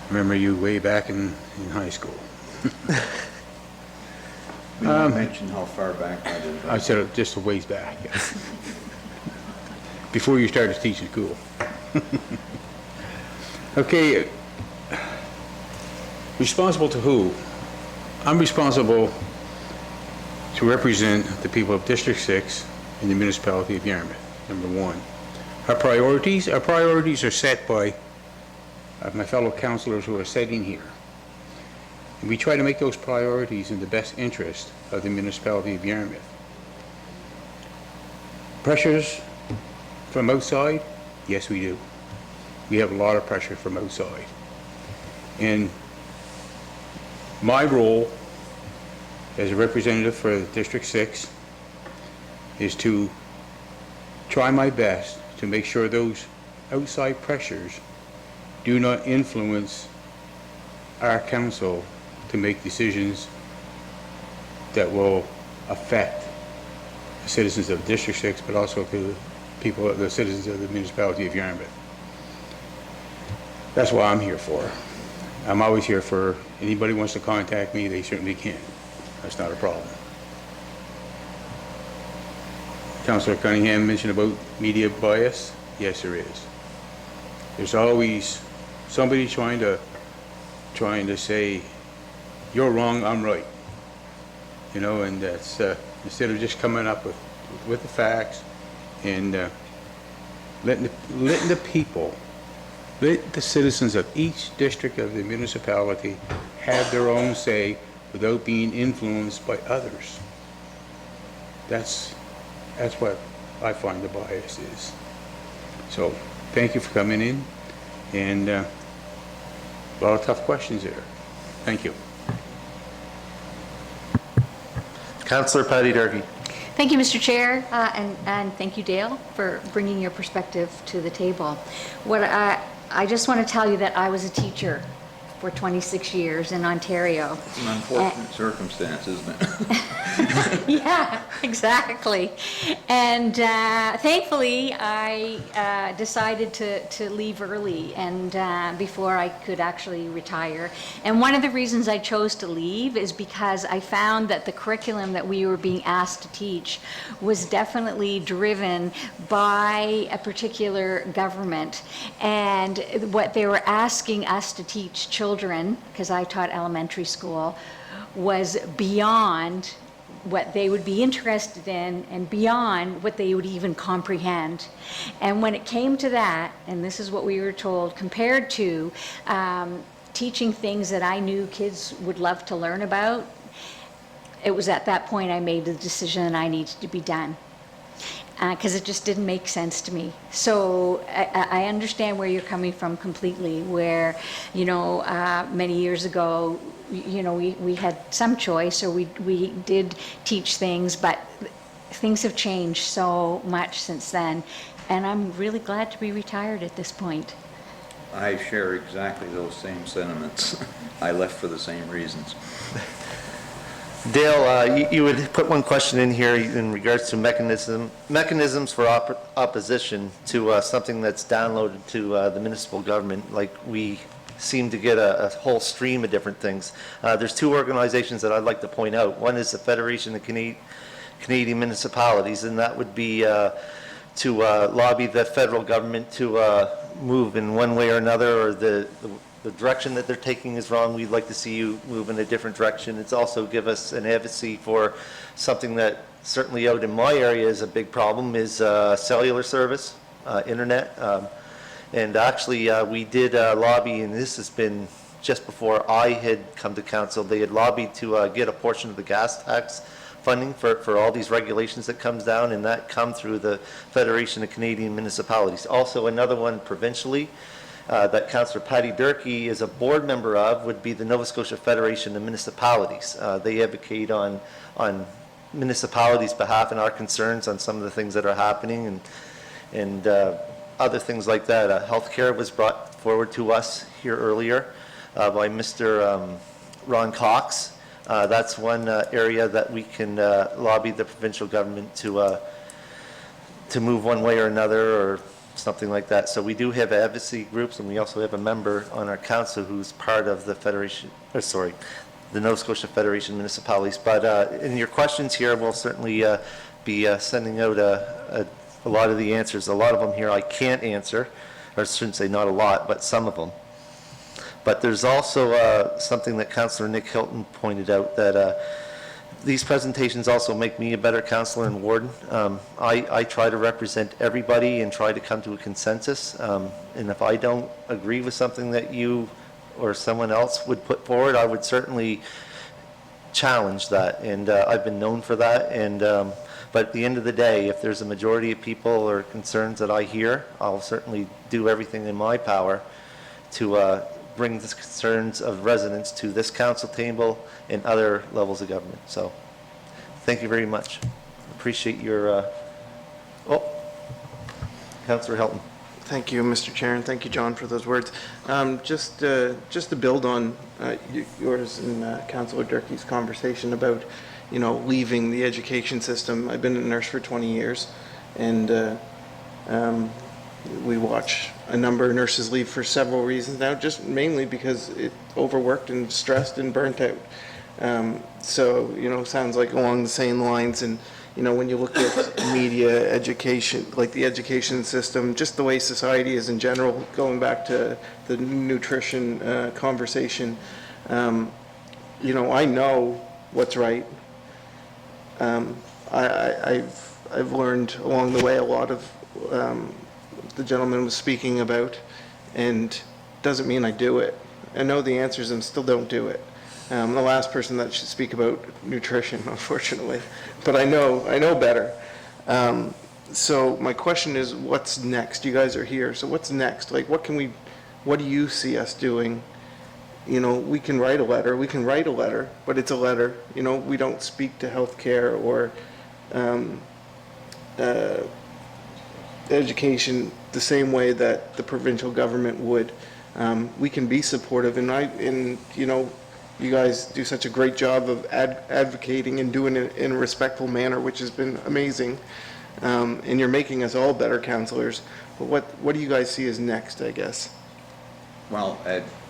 I remember you way back in high school. We won't mention how far back that is. I said it just a ways back. Yes. Before you started teaching school. Okay. Responsible to who? I'm responsible to represent the people of District 6 in the municipality of Yarmouth, number one. Our priorities are set by my fellow councillors who are sitting here. And we try to make those priorities in the best interest of the municipality of Yarmouth. Pressures from outside? Yes, we do. We have a lot of pressure from outside. And my role as a representative for District 6 is to try my best to make sure those outside pressures do not influence our council to make decisions that will affect the citizens of District 6, but also to the people, the citizens of the municipality of Yarmouth. That's what I'm here for. I'm always here for, anybody wants to contact me, they certainly can. That's not a problem. Councillor Cunningham mentioned about media bias. Yes, there is. There's always somebody trying to say, you're wrong, I'm right. You know, and that's, instead of just coming up with the facts and letting the people, let the citizens of each district of the municipality have their own say without being influenced by others. That's what I find the bias is. So, thank you for coming in, and a lot of tough questions there. Thank you. Councillor Patty Durkee. Thank you, Mr. Chair, and thank you, Dale, for bringing your perspective to the table. What I just want to tell you that I was a teacher for 26 years in Ontario. It's an unfortunate circumstance, isn't it? Yeah, exactly. And thankfully, I decided to leave early and before I could actually retire. And one of the reasons I chose to leave is because I found that the curriculum that we were being asked to teach was definitely driven by a particular government. And what they were asking us to teach children, because I taught elementary school, was beyond what they would be interested in and beyond what they would even comprehend. And when it came to that, and this is what we were told, compared to teaching things that I knew kids would love to learn about, it was at that point I made the decision that I needed to be done. Because it just didn't make sense to me. So I understand where you're coming from completely, where, you know, many years ago, you know, we had some choice, or we did teach things, but things have changed so much since then. And I'm really glad to be retired at this point. I share exactly those same sentiments. I left for the same reasons. Dale, you would put one question in here in regards to mechanisms for opposition to something that's downloaded to the municipal government. Like, we seem to get a whole stream of different things. There's two organizations that I'd like to point out. One is the Federation of Canadian Municipalities, and that would be to lobby the federal government to move in one way or another, or the direction that they're taking is wrong. We'd like to see you move in a different direction. It's also give us an advocacy for something that certainly out in my area is a big problem, is cellular service, internet. And actually, we did lobby, and this has been just before I had come to council. They had lobbied to get a portion of the gas tax funding for all these regulations that comes down, and that come through the Federation of Canadian Municipalities. Also, another one provincially, that Councillor Patty Durkee is a board member of, would be the Nova Scotia Federation of Municipalities. They advocate on municipalities' behalf and our concerns on some of the things that are happening, and other things like that. Healthcare was brought forward to us here earlier by Mr. Ron Cox. That's one area that we can lobby the provincial government to move one way or another, or something like that. So we do have advocacy groups, and we also have a member on our council who's part of the Federation, the Nova Scotia Federation of Municipalities. But in your questions here, we'll certainly be sending out a lot of the answers. A lot of them here I can't answer, or I shouldn't say not a lot, but some of them. But there's also something that Councillor Nick Hilton pointed out, that these presentations also make me a better councillor and warden. I try to represent everybody and try to come to a consensus. And if I don't agree with something that you or someone else would put forward, I would certainly challenge that. And I've been known for that. And but at the end of the day, if there's a majority of people or concerns that I hear, I'll certainly do everything in my power to bring the concerns of residents to this council table and other levels of government. So, thank you very much. Appreciate your, Councillor Helton. Thank you, Mr. Chair, and thank you, John, for those words. Just to build on yours and Councillor Durkee's conversation about, leaving the education system. I've been a nurse for 20 years, and we watch a number of nurses leave for several reasons now, just mainly because it overworked and stressed and burnt out. So, sounds like along the same lines. And, when you look at media, education, like the education system, just the way society is in general, going back to the nutrition conversation, I know what's right. I've learned along the way a lot of the gentleman was speaking about, and doesn't mean I do it. I know the answers and still don't do it. I'm the last person that should speak about nutrition, unfortunately, but I know better. So my question is, what's next? You guys are here, so what's next? Like, what do you see us doing? We can write a letter, but it's a letter. We don't speak to healthcare or education the same way that the provincial government would. We can be supportive, and you guys do such a great job of advocating and doing it in a respectful manner, which has been amazing. And you're making us all better counselors. But what do you guys see as next, I guess? Well,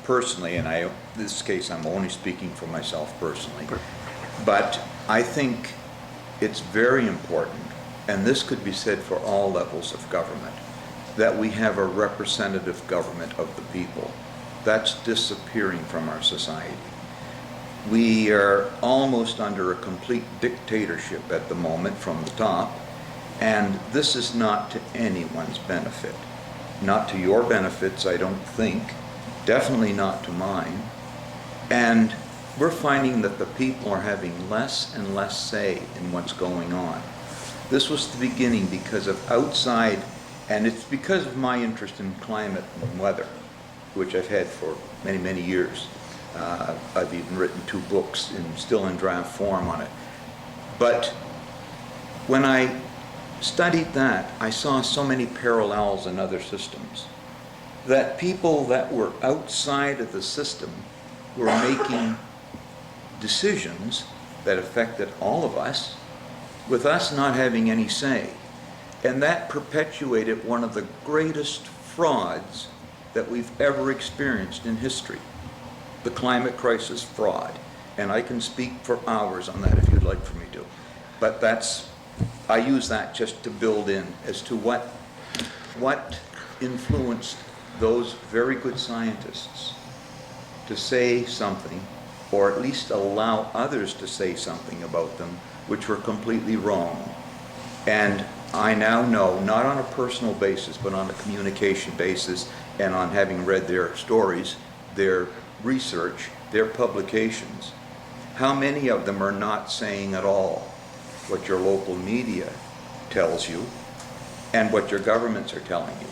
personally, and in this case, I'm only speaking for myself personally, but I think it's very important, and this could be said for all levels of government, that we have a representative government of the people. That's disappearing from our society. We are almost under a complete dictatorship at the moment from the top, and this is not to anyone's benefit. Not to your benefits, I don't think. Definitely not to mine. And we're finding that the people are having less and less say in what's going on. This was the beginning because of outside, and it's because of my interest in climate and weather, which I've had for many, many years. I've even written 2 books still in draft form on it. But when I studied that, I saw so many parallels in other systems, that people that were outside of the system were making decisions that affected all of us, with us not having any say. And that perpetuated one of the greatest frauds that we've ever experienced in history, the climate crisis fraud. And I can speak for hours on that if you'd like for me to. But I use that just to build in as to what influenced those very good scientists to say something, or at least allow others to say something about them, which were completely wrong. And I now know, not on a personal basis, but on a communication basis, and on having read their stories, their research, their publications, how many of them are not saying at all what your local media tells you and what your governments are telling you.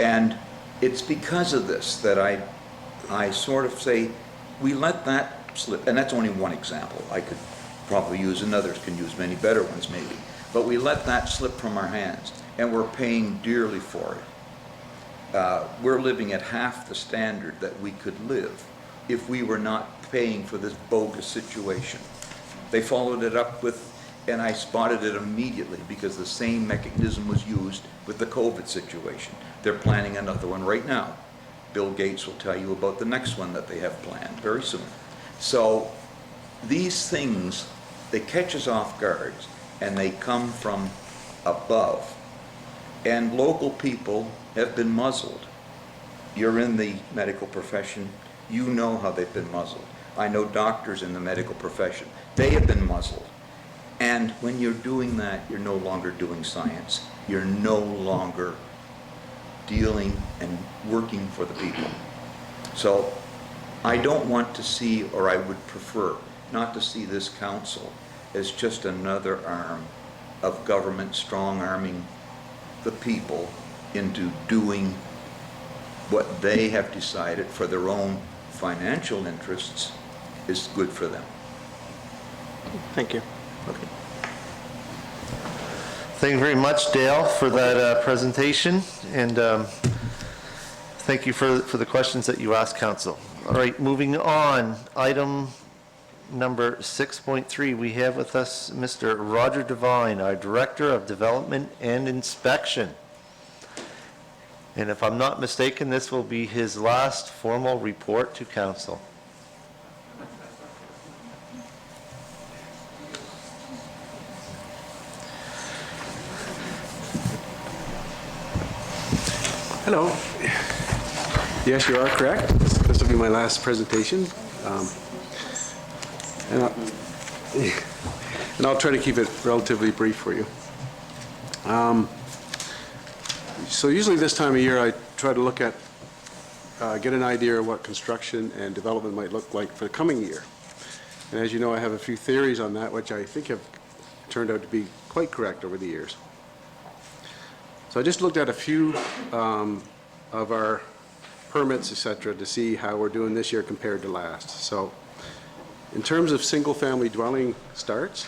And it's because of this that I sort of say, we let that slip, and that's only one example. I could probably use, and others can use many better ones maybe, but we let that slip from our hands, and we're paying dearly for it. We're living at half the standard that we could live if we were not paying for this bogus situation. They followed it up with, and I spotted it immediately because the same mechanism was used with the COVID situation. They're planning another one right now. Bill Gates will tell you about the next one that they have planned very soon. So these things, they catch us off guard, and they come from above. And local people have been muzzled. You're in the medical profession, you know how they've been muzzled. I know doctors in the medical profession, they have been muzzled. And when you're doing that, you're no longer doing science. You're no longer dealing and working for the people. So I don't want to see, or I would prefer not to see this council as just another arm of government strong-arming the people into doing what they have decided for their own financial interests is good for them. Thank you. Okay. Thank you very much, Dale, for that presentation, and thank you for the questions that you asked, Council. All right, moving on, item number 6.3, we have with us Mr. Roger Devine, our Director of Development and Inspection. And if I'm not mistaken, this will be his last formal report to Council. Hello. Yes, you are correct. This will be my last presentation. And I'll try to keep it relatively brief for you. So usually this time of year, I try to look at, get an idea of what construction and development might look like for the coming year. And as you know, I have a few theories on that, which I think have turned out to be quite correct over the years. So I just looked at a few of our permits, et cetera, to see how we're doing this year compared to last. So in terms of single-family dwelling starts,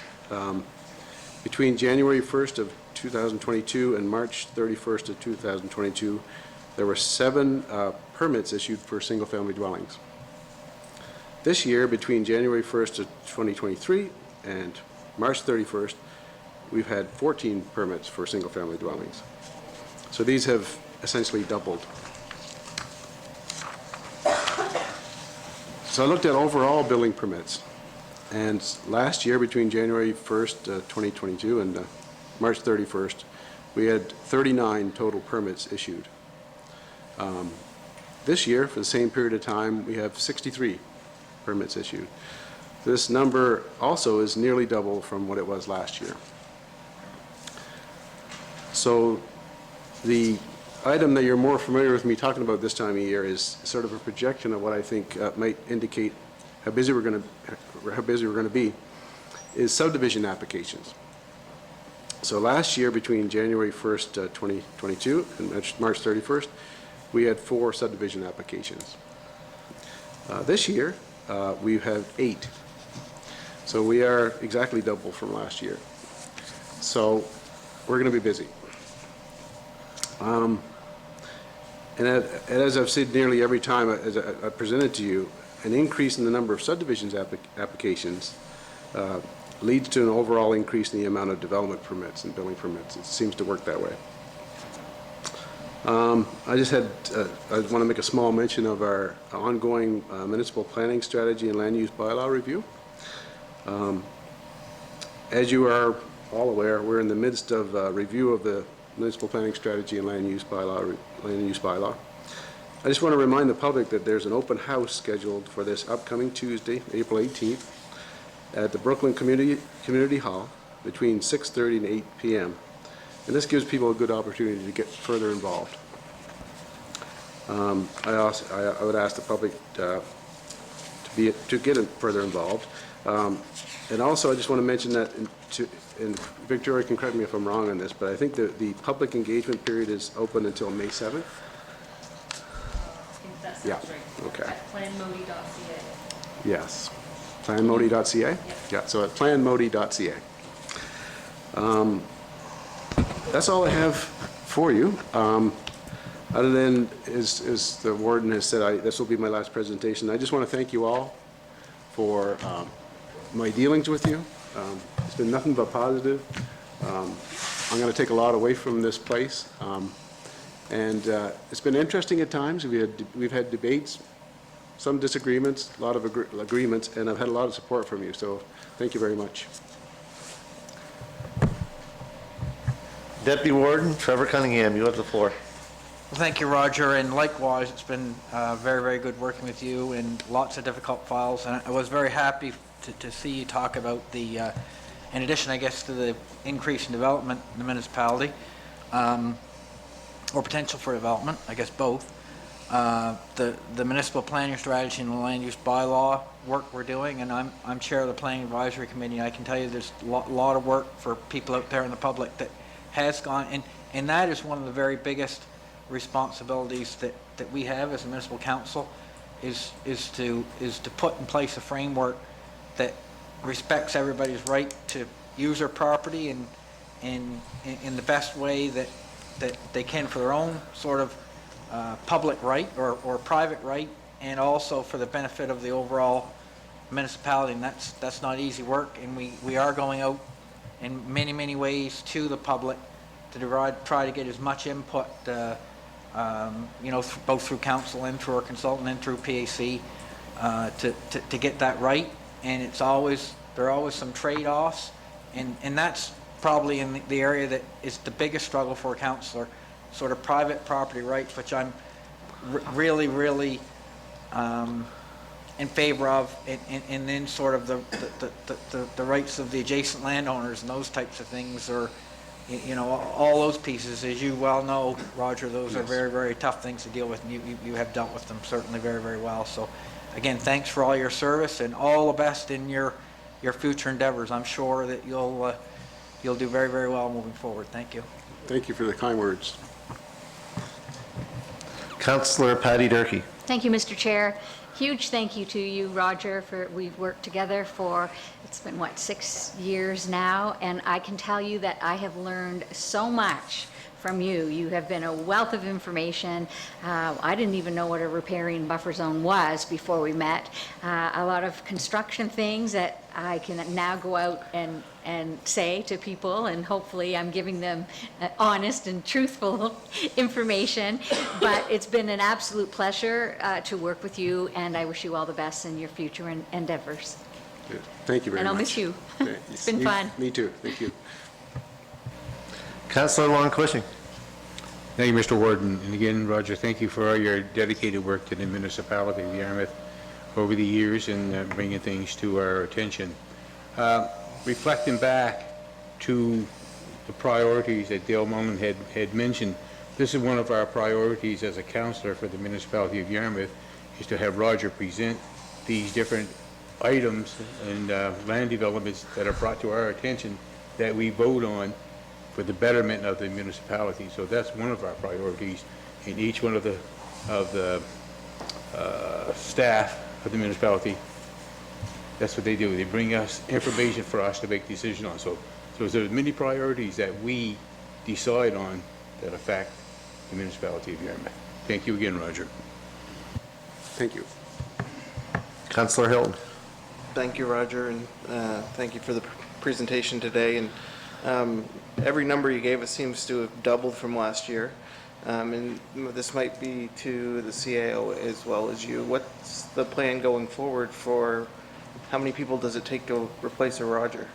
between January 1st of 2022 and March 31st of 2022, there were 7 permits issued for single-family dwellings. This year, between January 1st of 2023 and March 31st, we've had 14 permits for single-family dwellings. So these have essentially doubled. So I looked at overall building permits, and last year, between January 1st, 2022 and March 31st, we had 39 total permits issued. This year, for the same period of time, we have 63 permits issued. This number also is nearly double from what it was last year. So the item that you're more familiar with me talking about this time of year is sort of a projection of what I think might indicate how busy we're going to be, is subdivision applications. So last year, between January 1st, 2022 and March 31st, we had 4 subdivision applications. This year, we have 8. So we are exactly double from last year. So we're going to be busy. And as I've said nearly every time as I presented to you, an increase in the number of subdivisions applications leads to an overall increase in the amount of development permits and building permits. It seems to work that way. I want to make a small mention of our ongoing municipal planning strategy and land use bylaw review. As you are all aware, we're in the midst of a review of the municipal planning strategy and land use bylaw. I just want to remind the public that there's an open house scheduled for this upcoming Tuesday, April 18th, at the Brooklyn Community Hall between 6:30 and 8 p.m. And this gives people a good opportunity to get further involved. I would ask the public to get further involved. And also, I just want to mention that, and Victoria can correct me if I'm wrong on this, but I think that the public engagement period is open until May 7th? That sounds Yeah, right. okay. At planmodi.ca. Yes. Planmodi.ca? Yeah, so at planmodi.ca. That's all I have for you. Other than, as the warden has said, this will be my last presentation. I just want to thank you all for my dealings with you. It's been nothing but positive. I'm going to take a lot away from this place. And it's been interesting at times. We've had debates, some disagreements, a lot of agreements, and I've had a lot of support from you. So thank you very much. Deputy Warden Trevor Cunningham, you have the floor. Well, thank you, Roger, and likewise, it's been very, very good working with you and lots of difficult files, and I was very happy to see you talk about the, in addition, I guess, to the increase in development in the municipality, or potential for development, I guess both, the municipal planning strategy and the land use bylaw work we're doing, and I'm chair of the planning advisory committee, and I can tell you there's a lot of work for people out there in the public that has gone, and that is one of the very biggest responsibilities that we have as a municipal council is to put in place a framework that respects everybody's right to use their property in the best way that they can for their own sort of public right or private right, and also for the benefit of the overall municipality, and that's not easy work, and we are going out in many, many ways to the public to try to get as much input, both through council and through our consultant and through PAC, to get that right. And there are always some trade-offs, and that's probably in the area that is the biggest struggle for a councillor, sort of private property rights, which I'm really, really in favor of, and then sort of the rights of the adjacent landowners and those types of things, or all those pieces, as you well know, Roger, those are very, very tough things to deal with, and you have dealt with them certainly very, very well. So again, thanks for all your service, and all the best in your future endeavors. I'm sure that you'll do very, very well moving forward. Thank you. Thank you for the kind words. Councillor Patty Durkee. Thank you, Mr. Chair. Huge thank you to you, Roger, we've worked together for, it's been, 6 years now, and I can tell you that I have learned so much from you. You have been a wealth of information. I didn't even know what a riparian buffer zone was before we met. A lot of construction things that I can now go out and say to people, and hopefully I'm giving them honest and truthful information. But it's been an absolute pleasure to work with you, and I wish you all the best in your future endeavors. Good. Thank you very much. And I'll miss you. Okay. It's been fun. Me too. Thank you. Councillor Lon Cushing. Thank you, Mr. Warden. And again, Roger, thank you for all your dedicated work to the municipality of Yarmouth over the years and bringing things to our attention. Reflecting back to the priorities that Dale Mullen had mentioned, this is one of our priorities as a councillor for the municipality of Yarmouth, is to have Roger present these different items and land developments that are brought to our attention that we vote on for the betterment of the municipality. So that's one of our priorities, in each one of the staff of the municipality. That's what they do. They bring us information for us to make decisions on. So there's many priorities that we decide on that affect the municipality of Yarmouth. Thank you again, Roger. Thank you. Councillor Hilton. Thank you, Roger, and thank you for the presentation today. And every number you gave us seems to have doubled from last year. And this might be to the CAO as well as you. What's the plan going forward for how many people does it take to replace a Roger?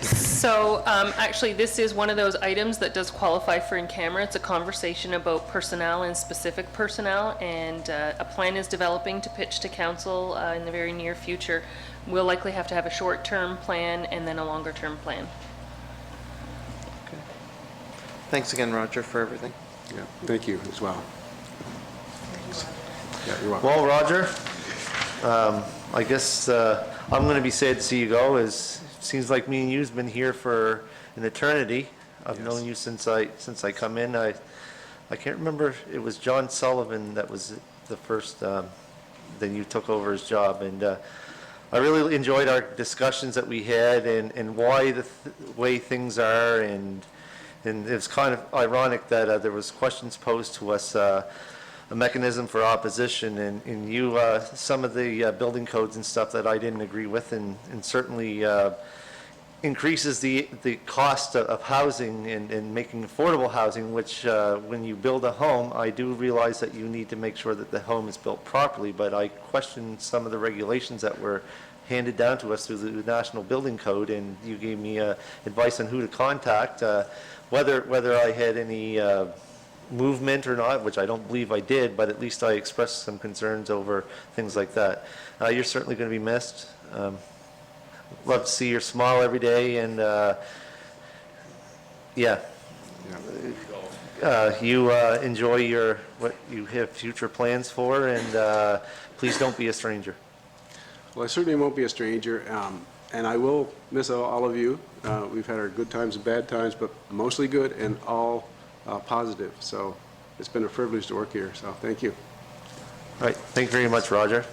So actually, this is one of those items that does qualify for in camera. It's a conversation about personnel and specific personnel, and a plan is developing to pitch to council in the very near future. We'll likely have to have a short-term plan and then a longer-term plan. Okay. Thanks again, Roger, for everything. Yeah, thank you as well. Yeah, you're welcome. Well, Roger, I guess I'm going to be sad to see you go. Seems like me and you've been here for an eternity. I've known you since I come in. I can't remember. It was John Sullivan that was the first. Then you took over his job, and I really enjoyed our discussions that we had and why the way things are, and it's kind of ironic that there was questions posed to us. A mechanism for opposition, and you, some of the building codes and stuff that I didn't agree with, and certainly increases the cost of housing and making affordable housing, which when you build a home, I do realize that you need to make sure that the home is built properly, but I question some of the regulations that were handed down to us through the National Building Code, and you gave me advice on who to contact, whether I had any movement or not, which I don't believe I did, but at least I expressed some concerns over things like that. You're certainly going to be missed. Love to see your smile every day, and you enjoy what you have future plans for, and please don't be a stranger. Well, I certainly won't be a stranger, and I will miss all of you. We've had our good times and bad times, but mostly good and all positive. So it's been a privilege to work here, so thank you. All right, thank you very much, Roger.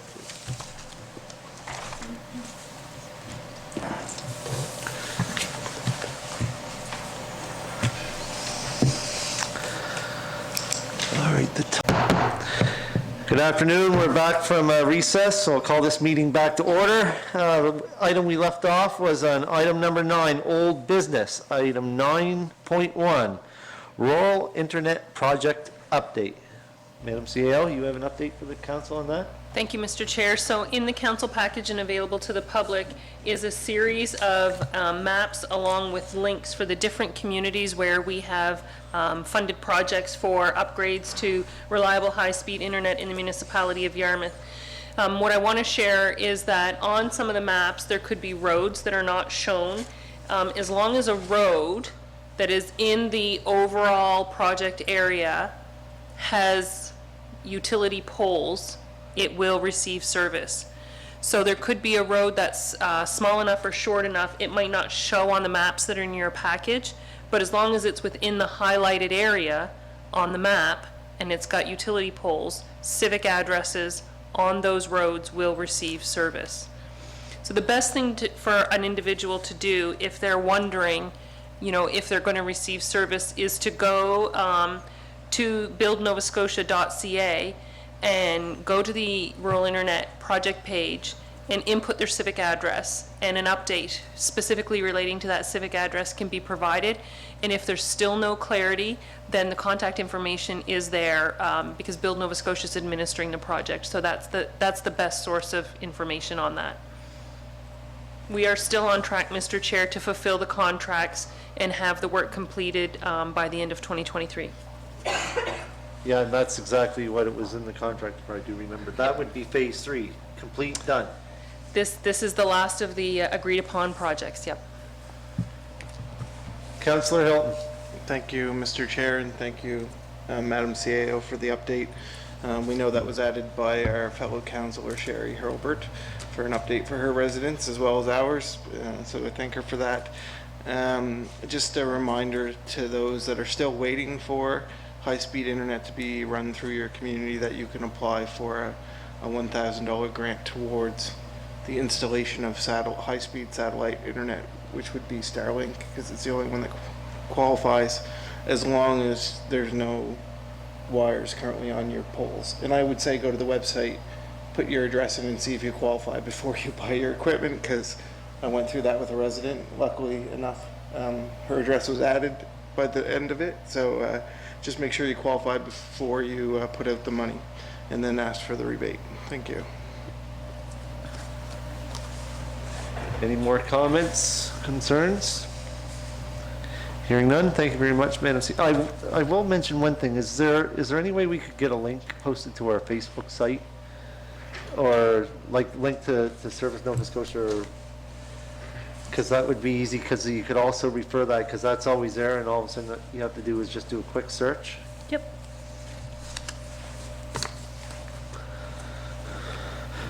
Good afternoon. We're back from recess, so I'll call this meeting back to order. The item we left off was on item number 9, old business. Item 9.1, rural internet project update. Madam CAO, you have an update for the council on that? Thank you, Mr. Chair. So in the council package and available to the public is a series of maps along with links for the different communities where we have funded projects for upgrades to reliable high-speed internet in the municipality of Yarmouth. What I want to share is that on some of the maps, there could be roads that are not shown. As long as a road that is in the overall project area has utility poles, it will receive service. So there could be a road that's small enough or short enough, it might not show on the maps that are in your package, but as long as it's within the highlighted area on the map and it's got utility poles, civic addresses on those roads will receive service. So the best thing for an individual to do if they're wondering, you know, if they're going to receive service is to go to buildnovascotia.ca and go to the rural internet project page and input their civic address, and an update specifically relating to that civic address can be provided. And if there's still no clarity, then the contact information is there because Build Nova Scotia is administering the project. So that's the best source of information on that. We are still on track, Mr. Chair, to fulfill the contracts and have the work completed by the end of 2023. Yeah, and that's exactly what it was in the contract, if I do remember. That would be phase 3, complete, done. This is the last of the agreed upon projects, yep. Councillor Hilton. Thank you, Mr. Chair, and thank you, Madam CAO, for the update. We know that was added by our fellow councillor, Sherry Hurlbert, for an update for her residents as well as ours, so I thank her for that. Just a reminder to those that are still waiting for high-speed internet to be run through your community that you can apply for a $1,000 grant towards the installation of high-speed satellite internet, which would be Starlink, because it's the only one that qualifies, as long as there's no wires currently on your poles. And I would say go to the website, put your address in and see if you qualify before you buy your equipment, because I went through that with a resident. Luckily enough, her address was added by the end of it, so just make sure you qualify before you put out the money, and then ask for the rebate. Thank you. Any more comments, concerns? Hearing none, thank you very much, Madam C. I will mention one thing. Is there any way we could get a link posted to our Facebook site? Or like link to Service Nova Scotia, or because that would be easy, because you could also refer that, because that's always there, and all of a sudden what you have to do is just do a quick search. Yep.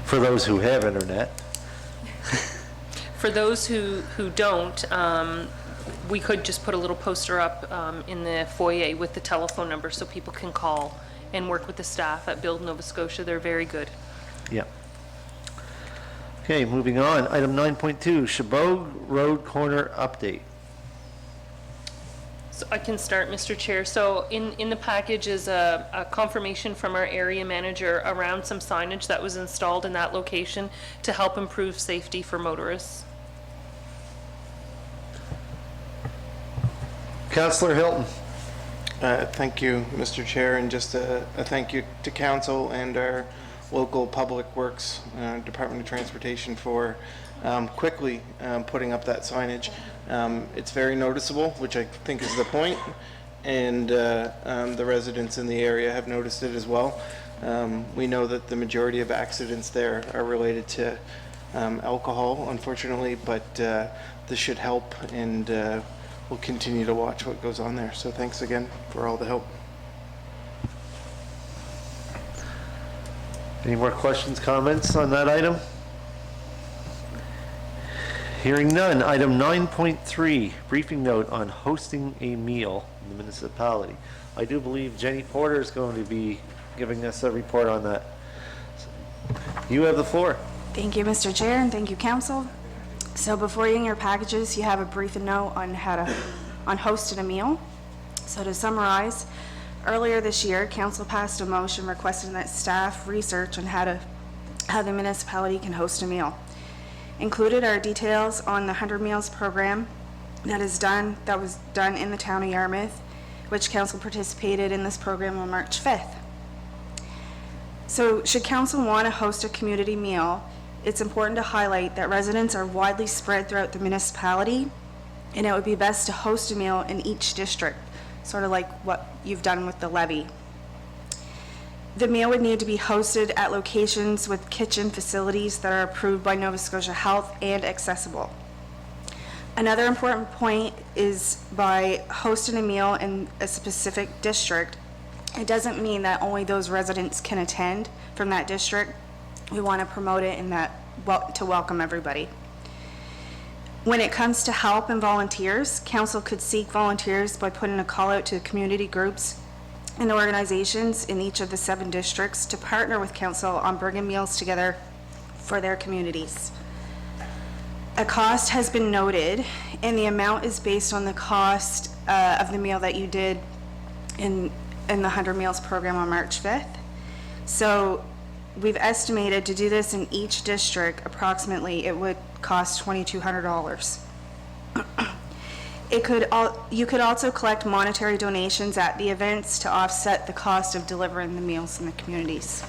For those who have internet. For those who don't, we could just put a little poster up in the foyer with the telephone number so people can call and work with the staff at Build Nova Scotia. They're very good. Yeah. Okay, moving on. Item 9.2, Chabot Road Corner update. So I can start, Mr. Chair. So in the package is a confirmation from our area manager around some signage that was installed in that location to help improve safety for motorists. Councillor Hilton. Thank you, Mr. Chair, and just a thank you to council and our local Public Works Department of Transportation for quickly putting up that signage. It's very noticeable, which I think is the point, and the residents in the area have noticed it as well. We know that the majority of accidents there are related to alcohol, unfortunately, but this should help, and we'll continue to watch what goes on there. So thanks again for all the help. Any more questions, comments on that item? Hearing none. Item 9.3, briefing note on hosting a meal in the municipality. I do believe Jenny Porter is going to be giving us a report on that. You have the floor. Thank you, Mr. Chair, and thank you, Council. So before you in your packages, you have a briefing note on hosting a meal. So to summarize, Earlier this year, council passed a motion requesting that staff research on how the municipality can host a meal. Included are details on the 100 Meals program that was done in the town of Yarmouth, which council participated in this program on March 5th. So should council want to host a community meal, it's important to highlight that residents are widely spread throughout the municipality, and it would be best to host a meal in each district, sort of like what you've done with the levy. The meal would need to be hosted at locations with kitchen facilities that are approved by Nova Scotia Health and accessible. Another important point is by hosting a meal in a specific district, it doesn't mean that only those residents can attend from that district. We want to promote it to welcome everybody. When it comes to help and volunteers, council could seek volunteers by putting a call out to community groups and organizations in each of the 7 districts to partner with council on bringing meals together for their communities. A cost has been noted, and the amount is based on the cost of the meal that you did in the 100 Meals program on March 5th. So we've estimated to do this in each district, approximately it would cost $2,200. You could also collect monetary donations at the events to offset the cost of delivering the meals in the communities.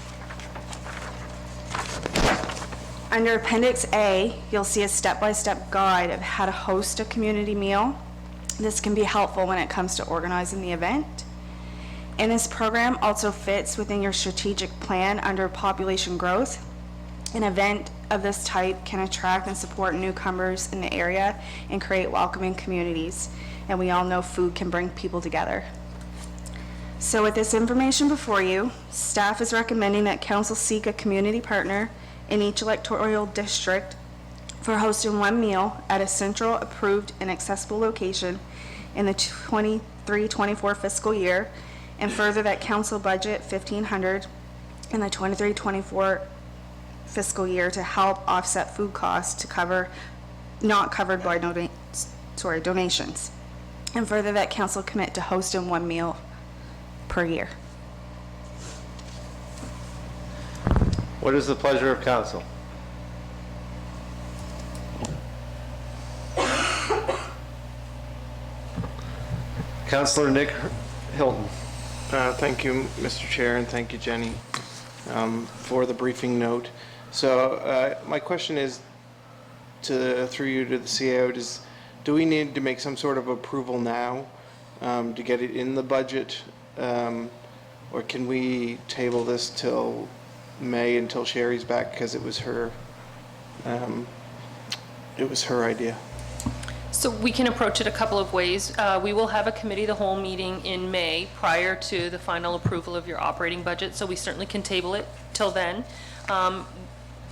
Under Appendix A, you'll see a step-by-step guide of how to host a community meal. This can be helpful when it comes to organizing the event. And this program also fits within your strategic plan under population growth. An event of this type can attract and support newcomers in the area and create welcoming communities. And we all know food can bring people together. So with this information before you, staff is recommending that council seek a community partner in each electoral district for hosting one meal at a central, approved, and accessible location in the 23-24 fiscal year, and further that council budget $1,500 in the 23-24 fiscal year to help offset food costs not covered by donations, and further that council commit to hosting one meal per year. What is the pleasure of council? Councillor Nick Hilton. Thank you, Mr. Chair, and thank you, Jenny, for the briefing note. So my question is, through you to the CAO, do we need to make some sort of approval now to get it in the budget, or can we table this till May until Sherry's back, because it was her idea? So we can approach it a couple of ways. We will have a committee of the whole meeting in May prior to the final approval of your operating budget, so we certainly can table it till then.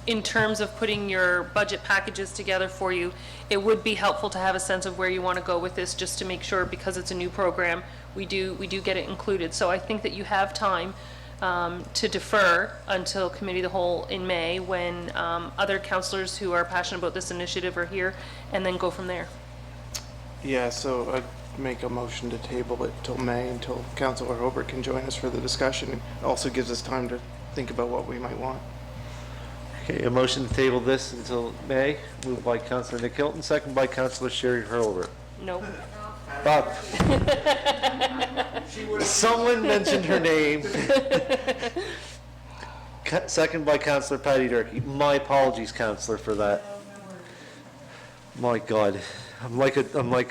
In terms of putting your budget packages together for you, it would be helpful to have a sense of where you want to go with this, just to make sure, because it's a new program, we do get it included. So I think that you have time to defer until committee of the whole in May, when other councillors who are passionate about this initiative are here, and then go from there. Yeah, so I'd make a motion to table it till May, until Councillor Hobart can join us for the discussion. It also gives us time to think about what we might want. Okay, a motion to table this until May, moved by Councillor Nick Hilton, second by Councillor Sherry Hurlbert. No. Bob. Someone mentioned her name. Second by Councillor Patty Durkee. My apologies, Councillor, for that. My God, I'm like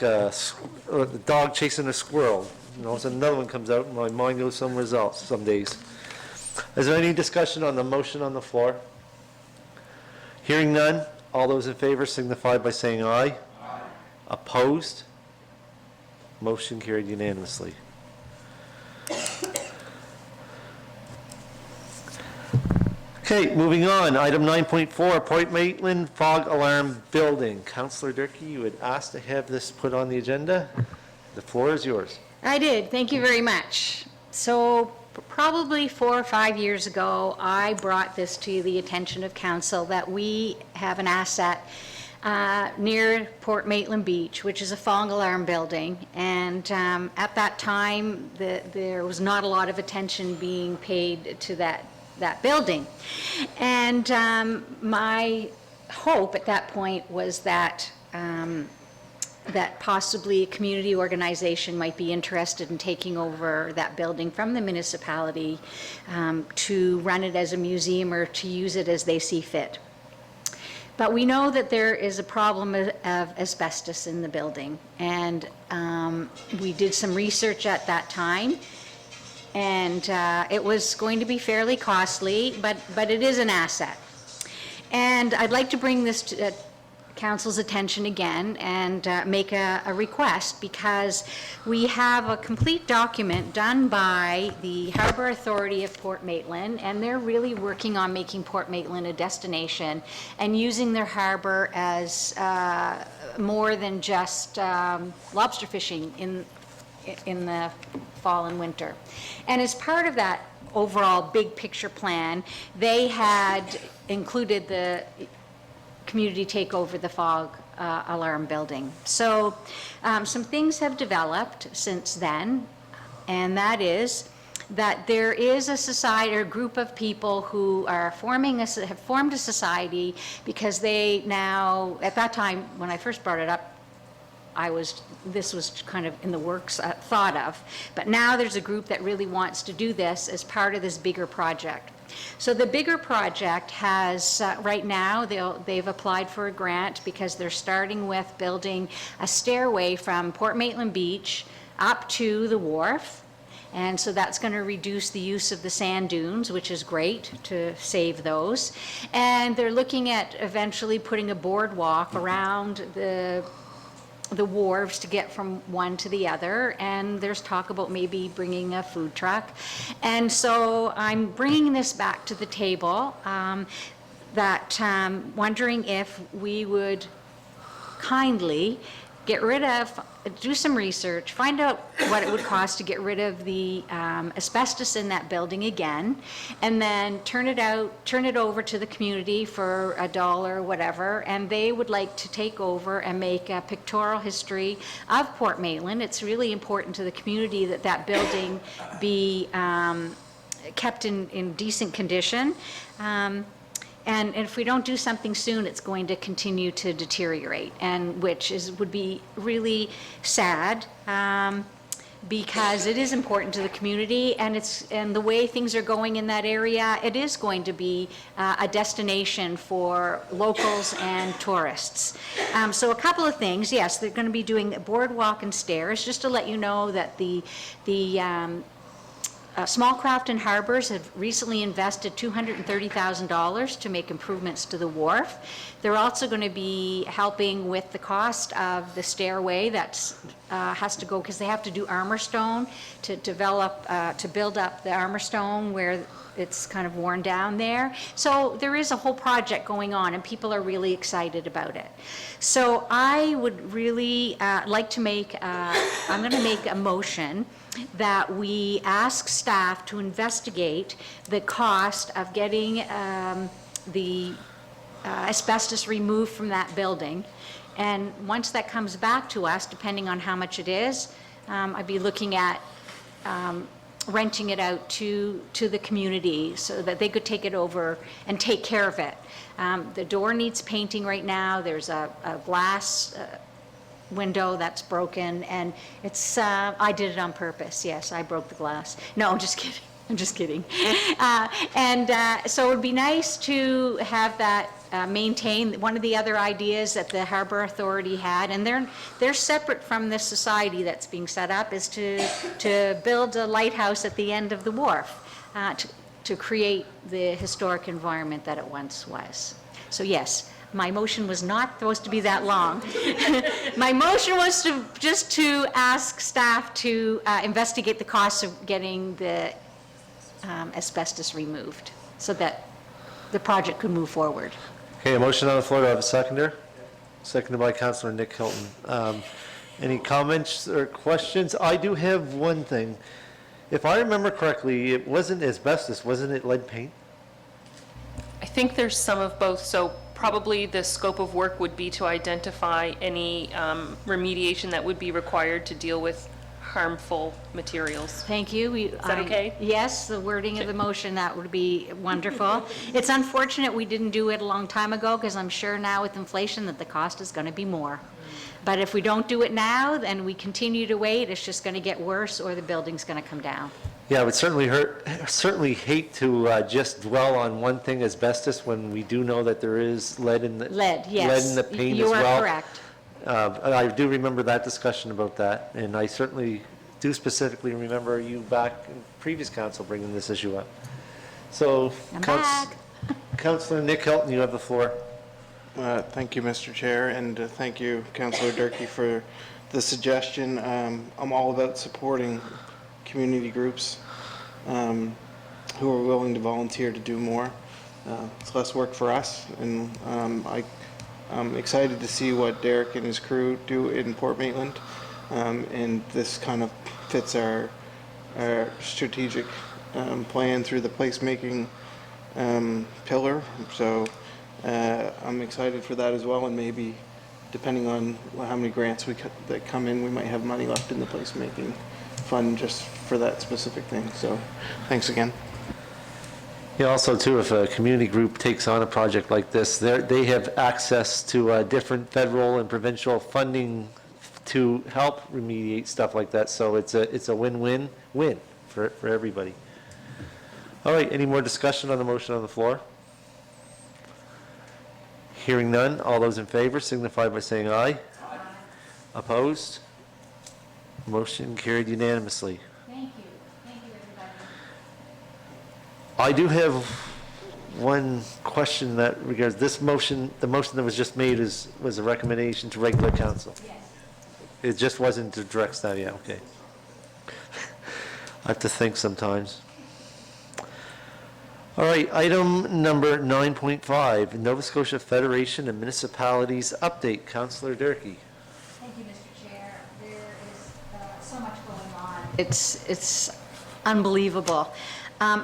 a dog chasing a squirrel. You know, so another one comes out and my mind goes somewhere else some days. Is there any discussion on the motion on the floor? Hearing none, all those in favor signify by saying aye. Aye. Opposed? Motion carried unanimously. Okay, moving on. Item 9.4, Point Maitland Fog Alarm Building. Councillor Durkee, you had asked to have this put on the agenda. The floor is yours. I did, thank you very much. So probably 4 or 5 years ago, I brought this to the attention of council that we have an asset near Port Maitland Beach, which is a false alarm building. And at that time, there was not a lot of attention being paid to that building. And my hope at that point was that that possibly a community organization might be interested in taking over that building from the municipality to run it as a museum or to use it as they see fit. But we know that there is a problem of asbestos in the building, and we did some research at that time, and it was going to be fairly costly, but it is an asset. And I'd like to bring this to Council's attention again and make a request, because we have a complete document done by the Harbour Authority of Port Maitland, and they're really working on making Port Maitland a destination and using their harbour as more than just lobster fishing in the fall and winter. And as part of that overall big picture plan, they had included the community take over the fog alarm building. So some things have developed since then, and that is that there is a society or a group of people who are have formed a society, because they now, at that time when I first brought it up, this was kind of in the works, thought of, but now there's a group that really wants to do this as part of this bigger project. So the bigger project has, right now, they've applied for a grant because they're starting with building a stairway from Port Maitland Beach up to the wharf. And so that's going to reduce the use of the sand dunes, which is great to save those. And they're looking at eventually putting a boardwalk around the wharves to get from one to the other, and there's talk about maybe bringing a food truck. And so I'm bringing this back to the table, wondering if we would kindly do some research, find out what it would cost to get rid of the asbestos in that building again, and then turn it over to the community for $1, whatever, and they would like to take over and make a pictorial history of Port Maitland. It's really important to the community that that building be kept in decent condition. And if we don't do something soon, it's going to continue to deteriorate, and would be really sad, because it is important to the community, and the way things are going in that area, it is going to be a destination for locals and tourists. So a couple of things. Yes, they're going to be doing a boardwalk and stairs. Just to let you know that the Small Craft and Harbors have recently invested $230,000 to make improvements to the wharf. They're also going to be helping with the cost of the stairway that has to go, because they have to do armor stone to build up the armor stone where it's kind of worn down there. So there is a whole project going on, and people are really excited about it. So I would really like to I'm going to make a motion that we ask staff to investigate the cost of getting the asbestos removed from that building. And once that comes back to us, depending on how much it is, I'd be looking at renting it out to the community so that they could take it over and take care of it. The door needs painting right now. There's a glass window that's broken, and it's I did it on purpose. Yes, I broke the glass. No, I'm just kidding. I'm just kidding. So it would be nice to have that maintained. One of the other ideas that the Harbour Authority had, and they're separate from this society that's being set up, is to build a lighthouse at the end of the wharf to create the historic environment that it once was. So yes. My motion was not supposed to be that long. My motion was to ask staff to investigate the costs of getting the asbestos removed so that the project could move forward. Okay, a motion on the floor. Do I have a seconder? Seconded by Councillor Nick Hilton. Any comments or questions? I do have one thing. If I remember correctly, it wasn't asbestos, wasn't it lead paint? I think there's some of both. So probably the scope of work would be to identify any remediation that would be required to deal with harmful materials. Thank you. Is that okay? Yes, the wording of the motion, that would be wonderful. It's unfortunate we didn't do it a long time ago, because I'm sure now with inflation that the cost is going to be more. But if we don't do it now, then we continue to wait, it's just going to get worse, or the building's going to come down. Yeah, it would certainly hate to just dwell on one thing, asbestos, when we do know that there is lead in the... Lead, yes. Lead in the paint as well. You are correct. I do remember that discussion about that, and I certainly do specifically remember you back in previous council bringing this issue up. So, I'm back. Councillor Nick Hilton, you have the floor. Thank you, Mr. Chair, and thank you, Councillor Durkee, for the suggestion. I'm all about supporting community groups who are willing to volunteer to do more. It's less work for us, and I'm excited to see what Derek and his crew do in Port Maitland, and this kind of fits our strategic plan through the placemaking pillar. So I'm excited for that as well, and maybe depending on how many grants that come in, we might have money left in the placemaking fund just for that specific thing. So thanks again. Yeah, also too, if a community group takes on a project like this, they have access to different federal and provincial funding to help remediate stuff like that. So it's a win-win-win for everybody. All right, any more discussion on the motion on the floor? Hearing none, all those in favor signify by saying aye. Aye. Opposed? Motion carried unanimously. Thank you. Thank you, everybody. I do have one question that regards this motion. The motion that was just made was a recommendation to regular council. Yes. It just wasn't to direct staff. Yeah, okay. I have to think sometimes. All right, item number 9.5, Nova Scotia Federation of Municipalities update. Councillor Durkee. Thank you, Mr. Chair. There is so much going on. It's unbelievable.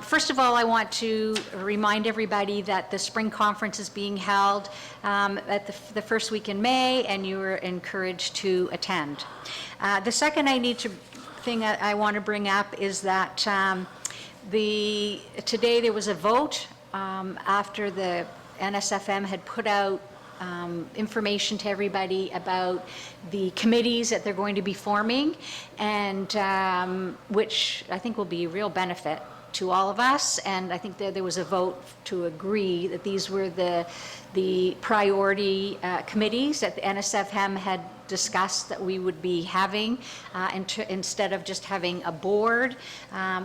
First of all, I want to remind everybody that the spring conference is being held at the first week in May, and you are encouraged to attend. The second thing I want to bring up is that today there was a vote after the NSFM had put out information to everybody about the committees that they're going to be forming, and which I think will be a real benefit to all of us. And I think there was a vote to agree that these were the priority committees that the NSFM had discussed that we would be having, instead of just having a board.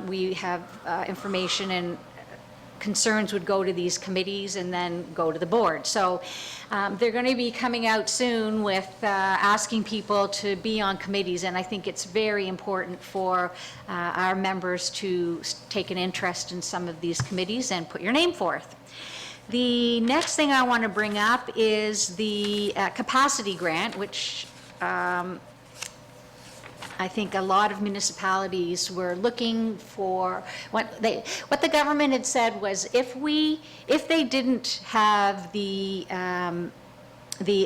We have information and concerns would go to these committees and then go to the board. So they're going to be coming out soon with asking people to be on committees, and I think it's very important for our members to take an interest in some of these committees and put your name forth. The next thing I want to bring up is the capacity grant, which I think a lot of municipalities were looking for. What the government had said was, if they didn't have the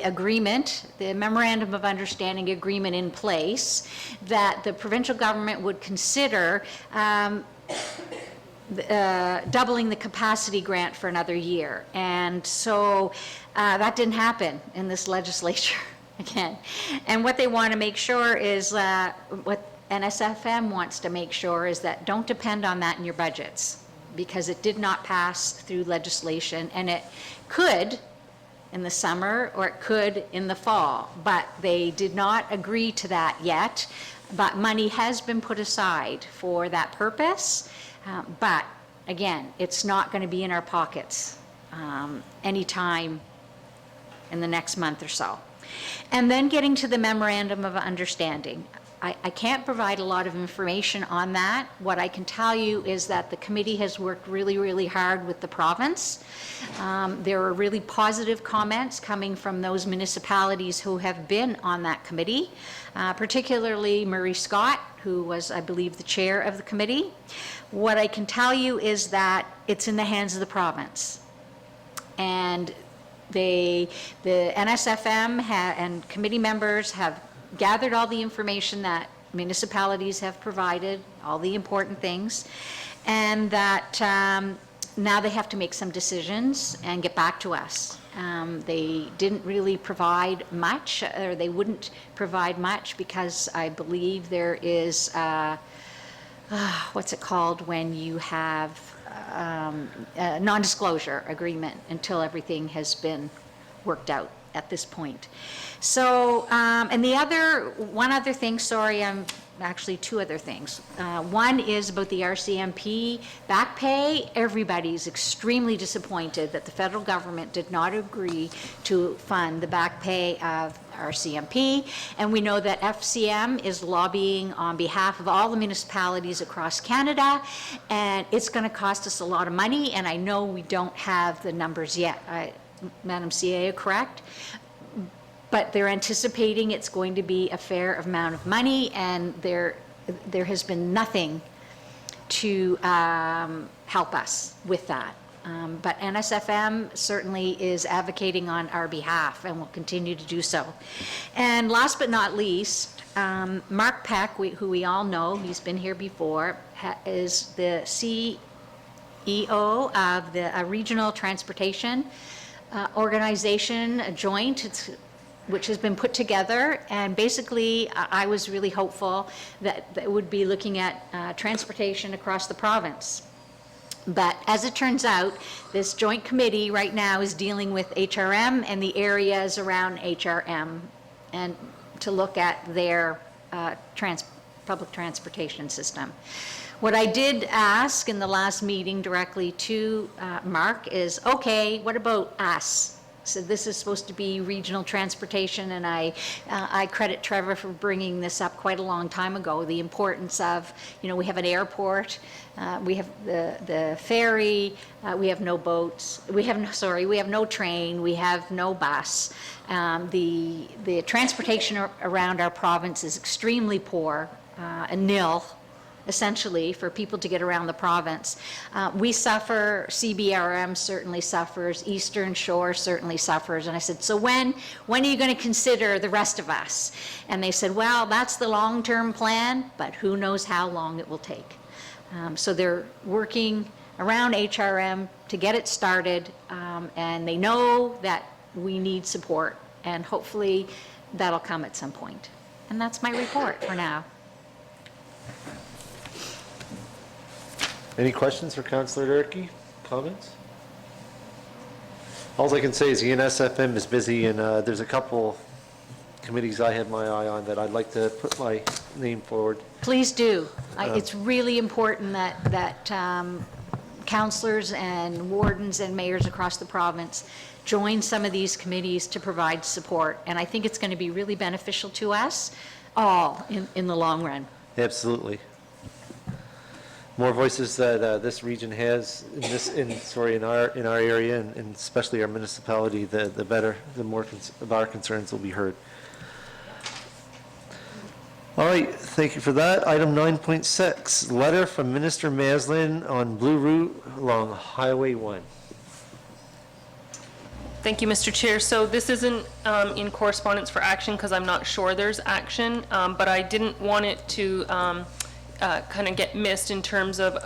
agreement, the memorandum of understanding agreement in place, that the provincial government would consider doubling the capacity grant for another year. And so that didn't happen in this legislature. Again, and what they want to make sure is, what NSFM wants to make sure is that don't depend on that in your budgets, because it did not pass through legislation, and it could in the summer or it could in the fall, but they did not agree to that yet. But money has been put aside for that purpose, but again, it's not going to be in our pockets anytime in the next month or so. And then getting to the memorandum of understanding. I can't provide a lot of information on that. What I can tell you is that the committee has worked really, really hard with the province. There are really positive comments coming from those municipalities who have been on that committee, particularly Murray Scott, who was, I believe, the chair of the committee. What I can tell you is that it's in the hands of the province. And the NSFM and committee members have gathered all the information that municipalities have provided, all the important things, and that now they have to make some decisions and get back to us. They didn't really provide much, or they wouldn't provide much, because I believe there is, what's it called when you have a non-disclosure agreement until everything has been worked out at this point. So, and one other thing, sorry, actually two other things. One is about the RCMP back pay. Everybody's extremely disappointed that the federal government did not agree to fund the back pay of RCMP. And we know that FCM is lobbying on behalf of all the municipalities across Canada, and it's going to cost us a lot of money, and I know we don't have the numbers yet. Madam CA, correct? But they're anticipating it's going to be a fair amount of money, and there has been nothing to help us with that. But NSFM certainly is advocating on our behalf and will continue to do so. And last but not least, Mark Peck, who we all know, he's been here before, is the CEO of the Regional Transportation Organization, a joint, which has been put together, and basically I was really hopeful that it would be looking at transportation across the province. But as it turns out, this joint committee right now is dealing with HRM and the areas around HRM, and to look at their public transportation system. What I did ask in the last meeting directly to Mark is, okay, what about us? So this is supposed to be regional transportation, and I credit Trevor for bringing this up quite a long time ago, the importance of, we have an airport, we have the ferry, we have no boats, we have no train, we have no bus. The transportation around our province is extremely poor and nil, essentially, for people to get around the province. We suffer, CBRM certainly suffers, Eastern Shore certainly suffers, and I said, so when are you going to consider the rest of us? And they said, well, that's the long-term plan, but who knows how long it will take. So they're working around HRM to get it started, and they know that we need support, and hopefully that'll come at some point. And that's my report for now. Any questions for Councillor Durkee? Comments? All I can say is the NSFM is busy, and there's a couple committees I had my eye on that I'd like to put my name forward. Please do. It's really important that councillors and wardens and mayors across the province join some of these committees to provide support. And I think it's going to be really beneficial to us all in the long run. Absolutely. More voices that this region has in our area, and especially our municipality, the better, the more of our concerns will be heard. All right, thank you for that. Item 9.6, letter from Minister Maslin on Blue Route along Highway 1. Thank you, Mr. Chair. So this isn't in correspondence for action because I'm not sure there's action, but I didn't want it to kind of get missed in terms of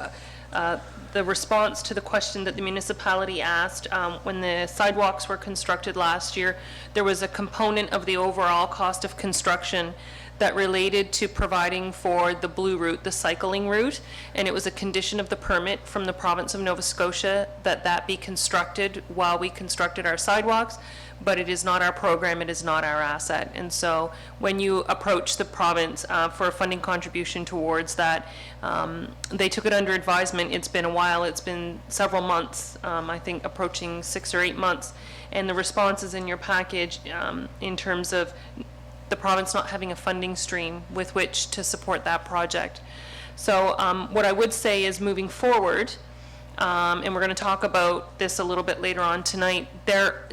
the response to the question that the municipality asked. When the sidewalks were constructed last year, there was a component of the overall cost of construction that related to providing for the Blue Route, the cycling route, and it was a condition of the permit from the province of Nova Scotia that be constructed while we constructed our sidewalks, but it is not our program, it is not our asset. And so when you approach the province for a funding contribution towards that, they took it under advisement. It's been a while, it's been several months, I think approaching 6 or 8 months, and the response is in your package in terms of the province not having a funding stream with which to support that project. So what I would say is moving forward, and we're going to talk about this a little bit later on tonight, there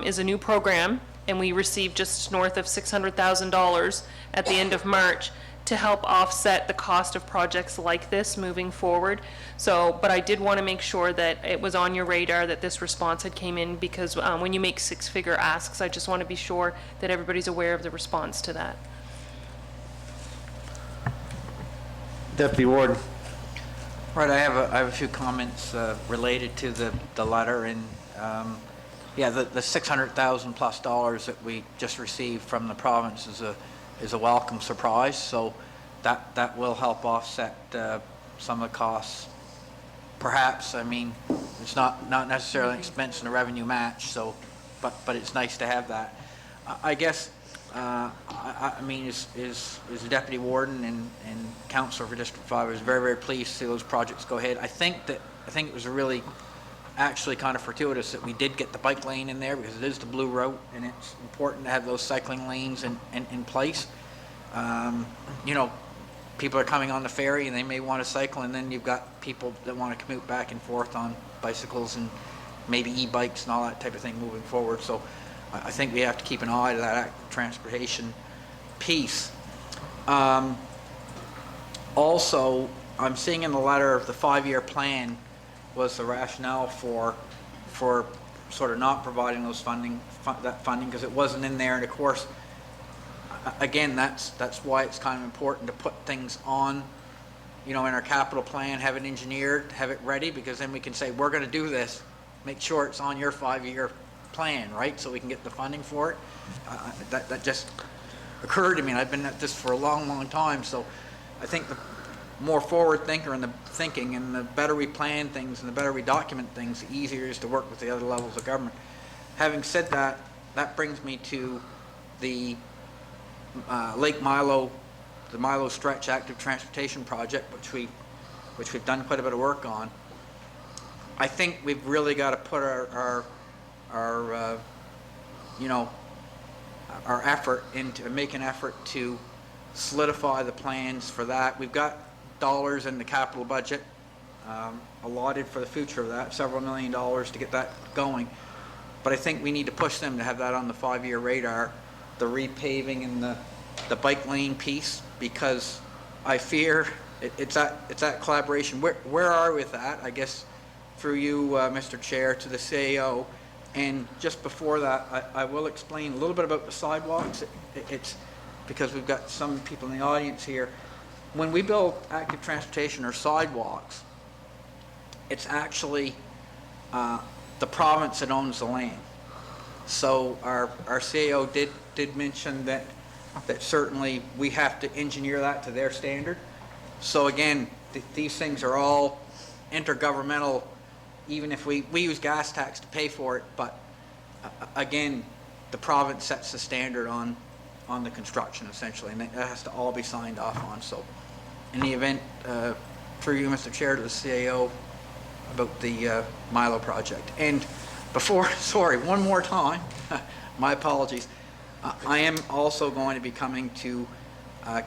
is a new program, and we received just north of $600,000 at the end of March to help offset the cost of projects like this moving forward. So, but I did want to make sure that it was on your radar that this response had came in, because when you make six-figure asks, I just want to be sure that everybody's aware of the response to that. Deputy Warden. Right, I have a few comments related to the letter, and yeah, the $600,000 plus that we just received from the province is a welcome surprise. So that will help offset some of the costs. Perhaps, I mean, it's not necessarily an expense and a revenue match. So, but it's nice to have that. I guess. I mean, as the Deputy Warden and Councillor for District 5, I was very, very pleased to see those projects go ahead. I think it was really actually kind of fortuitous that we did get the bike lane in there, because it is the blue route, and it's important to have those cycling lanes in place. You know, people are coming on the ferry and they may want to cycle, and then you've got people that want to commute back and forth on bicycles and maybe e-bikes and all that type of thing moving forward. So I think we have to keep an eye to that active transportation piece. Also, I'm seeing in the letter the 5-year plan was the rationale for sort of not providing those that funding, because it wasn't in there. And of course, again, that's why it's kind of important to put things on, you know, in our capital plan, have it engineered, have it ready, because then we can say, we're going to do this, make sure it's on your 5-year plan, right? So we can get the funding for it. That just occurred to me, and I've been at this for a long, long time. So I think the more forward thinker and the thinking, and the better we plan things and the better we document things, the easier it is to work with the other levels of government. Having said that, that brings me to the Lake Milo, the Milo Stretch Active Transportation Project, which we've done quite a bit of work on. I think we've really got to put our you know, our effort into make an effort to solidify the plans for that. We've got dollars in the capital budget allotted for the future of that, several $1 million to get that going. But I think we need to push them to have that on the 5-year radar, the repaving and the bike lane piece, because I fear it's that collaboration. Where are we with that? I guess through you, Mr. Chair, to the CAO. And just before that, I will explain a little bit about the sidewalks. It's because we've got some people in the audience here. When we build active transportation or sidewalks, it's actually the province that owns the land. So our CAO did mention that certainly we have to engineer that to their standard. So again, these things are all intergovernmental. Even if we use gas tax to pay for it, but again, the province sets the standard on the construction essentially, and that has to all be signed off on. So in the event, through you, Mr. Chair, to the CAO about the Milo project. And before, sorry, one more time, my apologies. I am also going to be coming to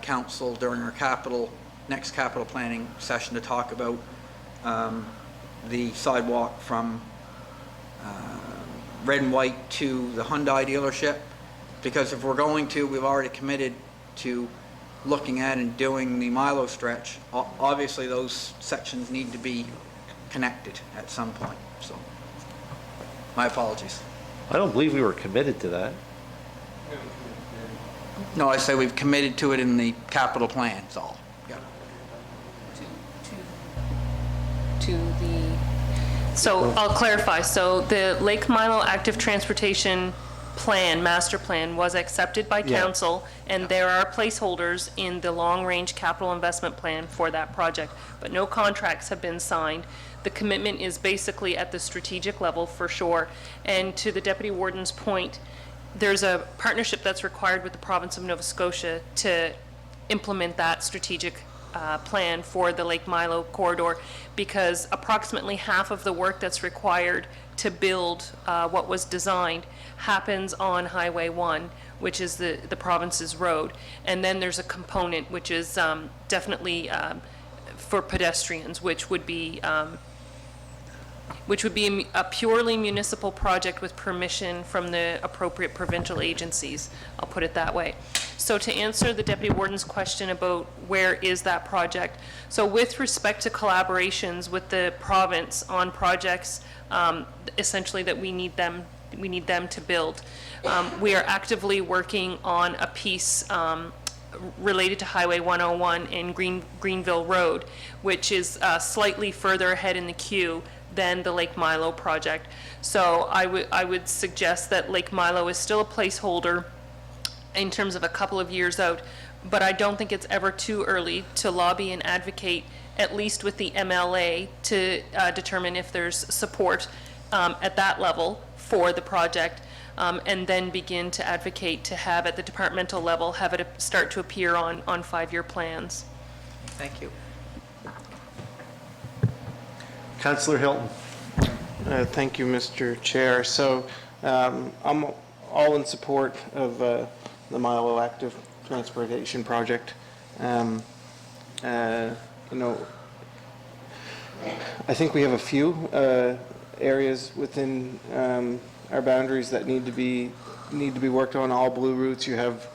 council during our next capital planning session to talk about the sidewalk from Red and White to the Hyundai dealership, because if we're going to, we've already committed to looking at and doing the Milo stretch. Obviously those sections need to be connected at some point, so my apologies. I don't believe we were committed to that. No, I say we've committed to it in the capital plan, that's all. Yeah. To the, so I'll clarify. So the Lake Milo Active Transportation Plan, Master Plan, was accepted by Yeah. council, and there are placeholders in the long-range capital investment plan for that project, but no contracts have been signed. The commitment is basically at the strategic level for sure. And to the Deputy Warden's point, there's a partnership that's required with the province of Nova Scotia to implement that strategic plan for the Lake Milo corridor, because approximately half of the work that's required to build what was designed happens on Highway 1, which is the province's road. And then there's a component which is definitely for pedestrians, which would be a purely municipal project with permission from the appropriate provincial agencies. I'll put it that way. So to answer the Deputy Warden's question about where is that project, so with respect to collaborations with the province on projects, essentially that we need them to build, we are actively working on a piece related to Highway 101 in Greenville Road, which is slightly further ahead in the queue than the Lake Milo project. So I would suggest that Lake Milo is still a placeholder in terms of a couple of years out, but I don't think it's ever too early to lobby and advocate, at least with the MLA, to determine if there's support at that level for the project, and then begin to advocate to have at the departmental level, have it start to appear on 5-year plans. Thank you. Councillor Hilton. Thank you, Mr. Chair. So I'm all in support of the Milo Active Transportation Project. You know, I think we have a few areas within our boundaries that need to be worked on. All blue routes. You have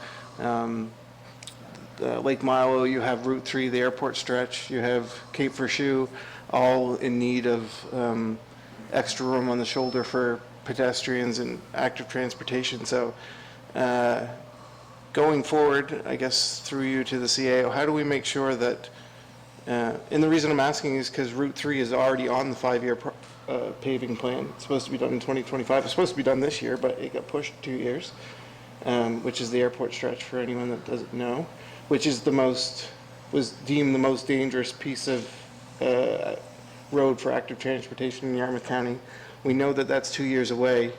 Lake Milo. You have Route 3, the airport stretch. You have Cape Verschoux, all in need of extra room on the shoulder for pedestrians and active transportation. So going forward, I guess through you to the CAO, how do we make sure that, and the reason I'm asking is because Route 3 is already on the 5-year paving plan. It's supposed to be done in 2025. It's supposed to be done this year, but it got pushed 2 years, which is the airport stretch for anyone that doesn't know, which is was deemed the most dangerous piece of road for active transportation in Yarmouth County. We know that that's 2 years away.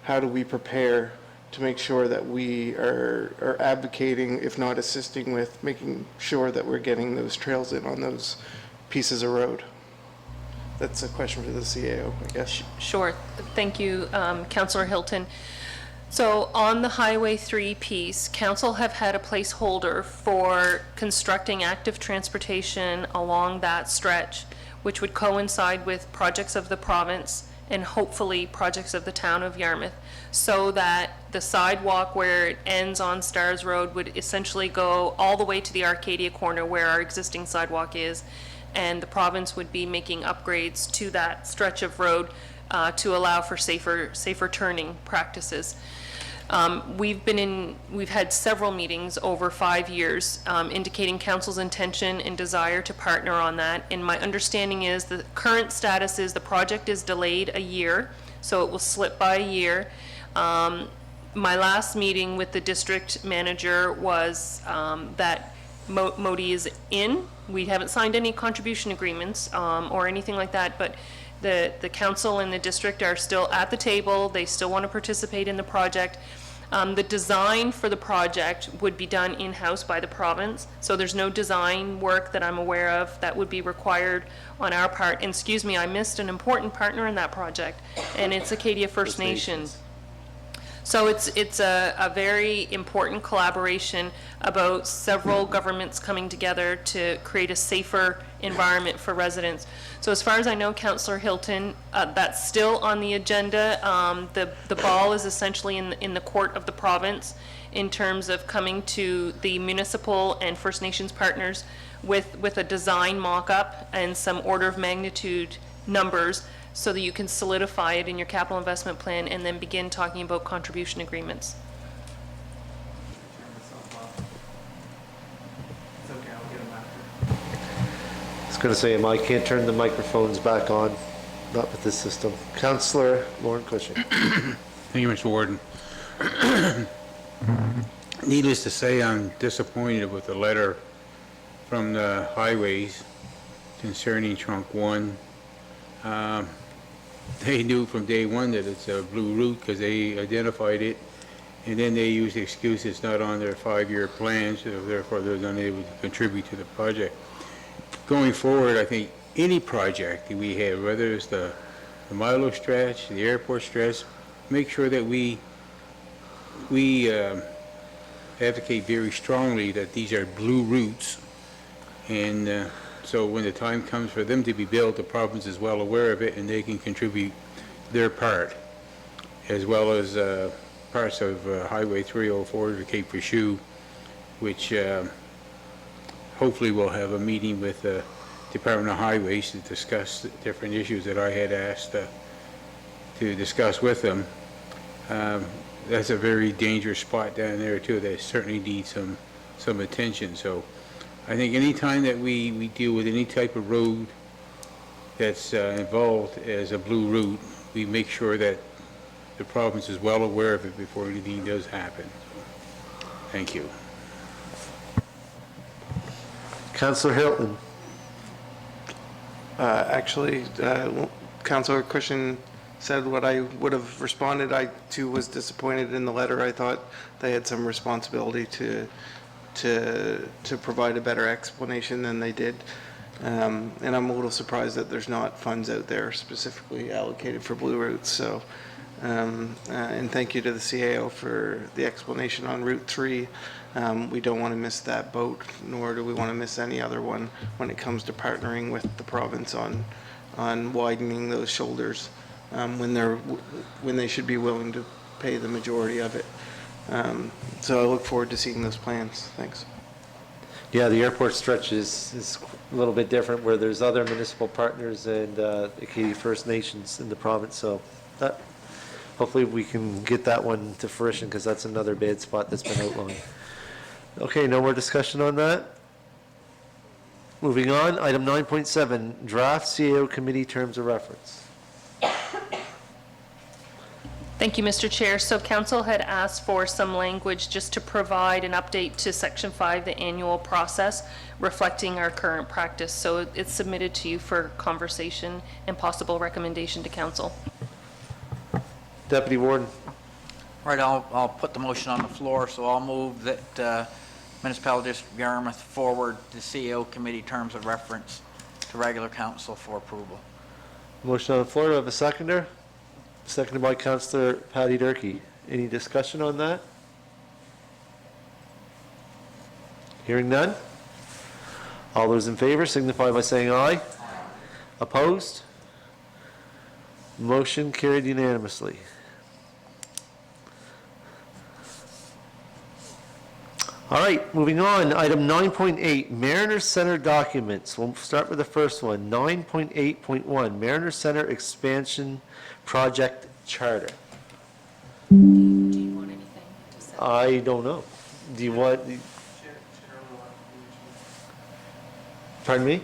How do we prepare to make sure that we are advocating, if not assisting with, making sure that we're getting those trails in on those pieces of road? That's a question for the CAO, I guess. Sure. Thank you, Councillor Hilton. So on the Highway 3 piece, council have had a placeholder for constructing active transportation along that stretch, which would coincide with projects of the province and hopefully projects of the town of Yarmouth, so that the sidewalk where it ends on Stars Road would essentially go all the way to the Arcadia corner where our existing sidewalk is, and the province would be making upgrades to that stretch of road to allow for safer turning practices. We've had several meetings over 5 years indicating council's intention and desire to partner on that. And my understanding is the current status is the project is delayed a year, so it will slip by a year. My last meeting with the district manager was that Modi is in. We haven't signed any contribution agreements or anything like that, but the council and the district are still at the table. They still want to participate in the project. The design for the project would be done in-house by the province, so there's no design work that I'm aware of that would be required on our part. And excuse me, I missed an important partner in that project, and it's Acadia First Nations. So it's a very important collaboration about several governments coming together to create a safer environment for residents. So as far as I know, Councillor Hilton, that's still on the agenda. The ball is essentially in the court of the province in terms of coming to the municipal and First Nations partners with a design mock-up and some order of magnitude numbers, so that you can solidify it in your capital investment plan and then begin talking about contribution agreements. I was going to say, I can't turn the microphones back on, not with this system. Councillor Lauren Cushing. Thank you, Mr. Warden. Needless to say, I'm disappointed with the letter from the highways concerning Trunk 1. They knew from day one that it's a blue route because they identified it, and then they used the excuse it's not on their 5-year plan, so therefore they're unable to contribute to the project. Going forward, I think any project that we have, whether it's the Milo stretch, the airport stretch, make sure that we advocate very strongly that these are blue routes, and so when the time comes for them to be built, the province is well aware of it and they can contribute their part, as well as parts of Highway 304 to Cape Verschoux which hopefully we'll have a meeting with the Department of Highways to discuss the different issues that I had asked to discuss with them. That's a very dangerous spot down there too, that certainly needs some attention. So I think anytime that we deal with any type of road that's involved as a blue route, we make sure that the province is well aware of it before anything does happen. Thank you. Councillor Hilton. Actually, Councillor Christian said what I would have responded. I too was disappointed in the letter. I thought they had some responsibility to provide a better explanation than they did. And I'm a little surprised that there's not funds out there specifically allocated for blue routes. So, and thank you to the CAO for the explanation on Route 3. We don't want to miss that boat, nor do we want to miss any other one when it comes to partnering with the province on widening those shoulders when they should be willing to pay the majority of it. So I look forward to seeing those plans. Thanks. Yeah, the airport stretch is a little bit different, where there's other municipal partners and Acadia First Nations in the province, so hopefully we can get that one to fruition, because that's another bad spot that's been outlined. Okay, no more discussion on that? Moving on, item 9.7, draft CAO committee terms of reference. Thank you, Mr. Chair. So council had asked for some language just to provide an update to Section 5, the annual process, reflecting our current practice. So it's submitted to you for conversation and possible recommendation to council. Deputy Warden. Right, I'll put the motion on the floor, so I'll move that Municipality District of Yarmouth forward the CEO committee terms of reference to regular council for approval. Motion on the floor, do I have a seconder? Seconded by Councillor Patty Durkee. Any discussion on that? Hearing none? All those in favor signify by saying aye. Opposed? Motion carried unanimously. All right, moving on. Item 9.8, Mariner Center documents. We'll start with the first one. 9.8.1, Mariner Center Expansion Project Charter. Do you want anything to say? I don't know. Do you want? Pardon me?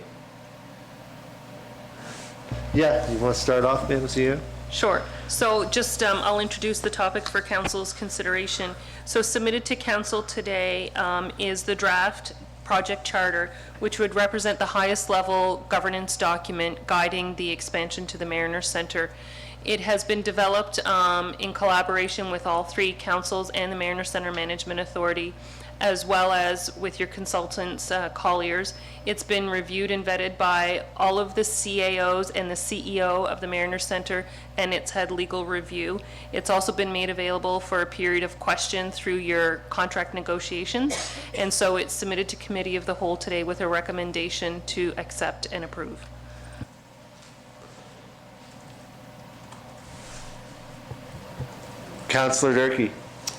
Yeah, you want to start off, Madam CEO? Sure. So just, I'll introduce the topic for council's consideration. So submitted to council today is the draft project charter, which would represent the highest level governance document guiding the expansion to the Mariner Center. It has been developed in collaboration with all three councils and the Mariner Center Management Authority, as well as with your consultants, Colliers. It's been reviewed and vetted by all of the CAOs and the CEO of the Mariner Center, and it's had legal review. It's also been made available for a period of question through your contract negotiations, and so it's submitted to Committee of the Whole today with a recommendation to accept and approve. Councillor Durkee.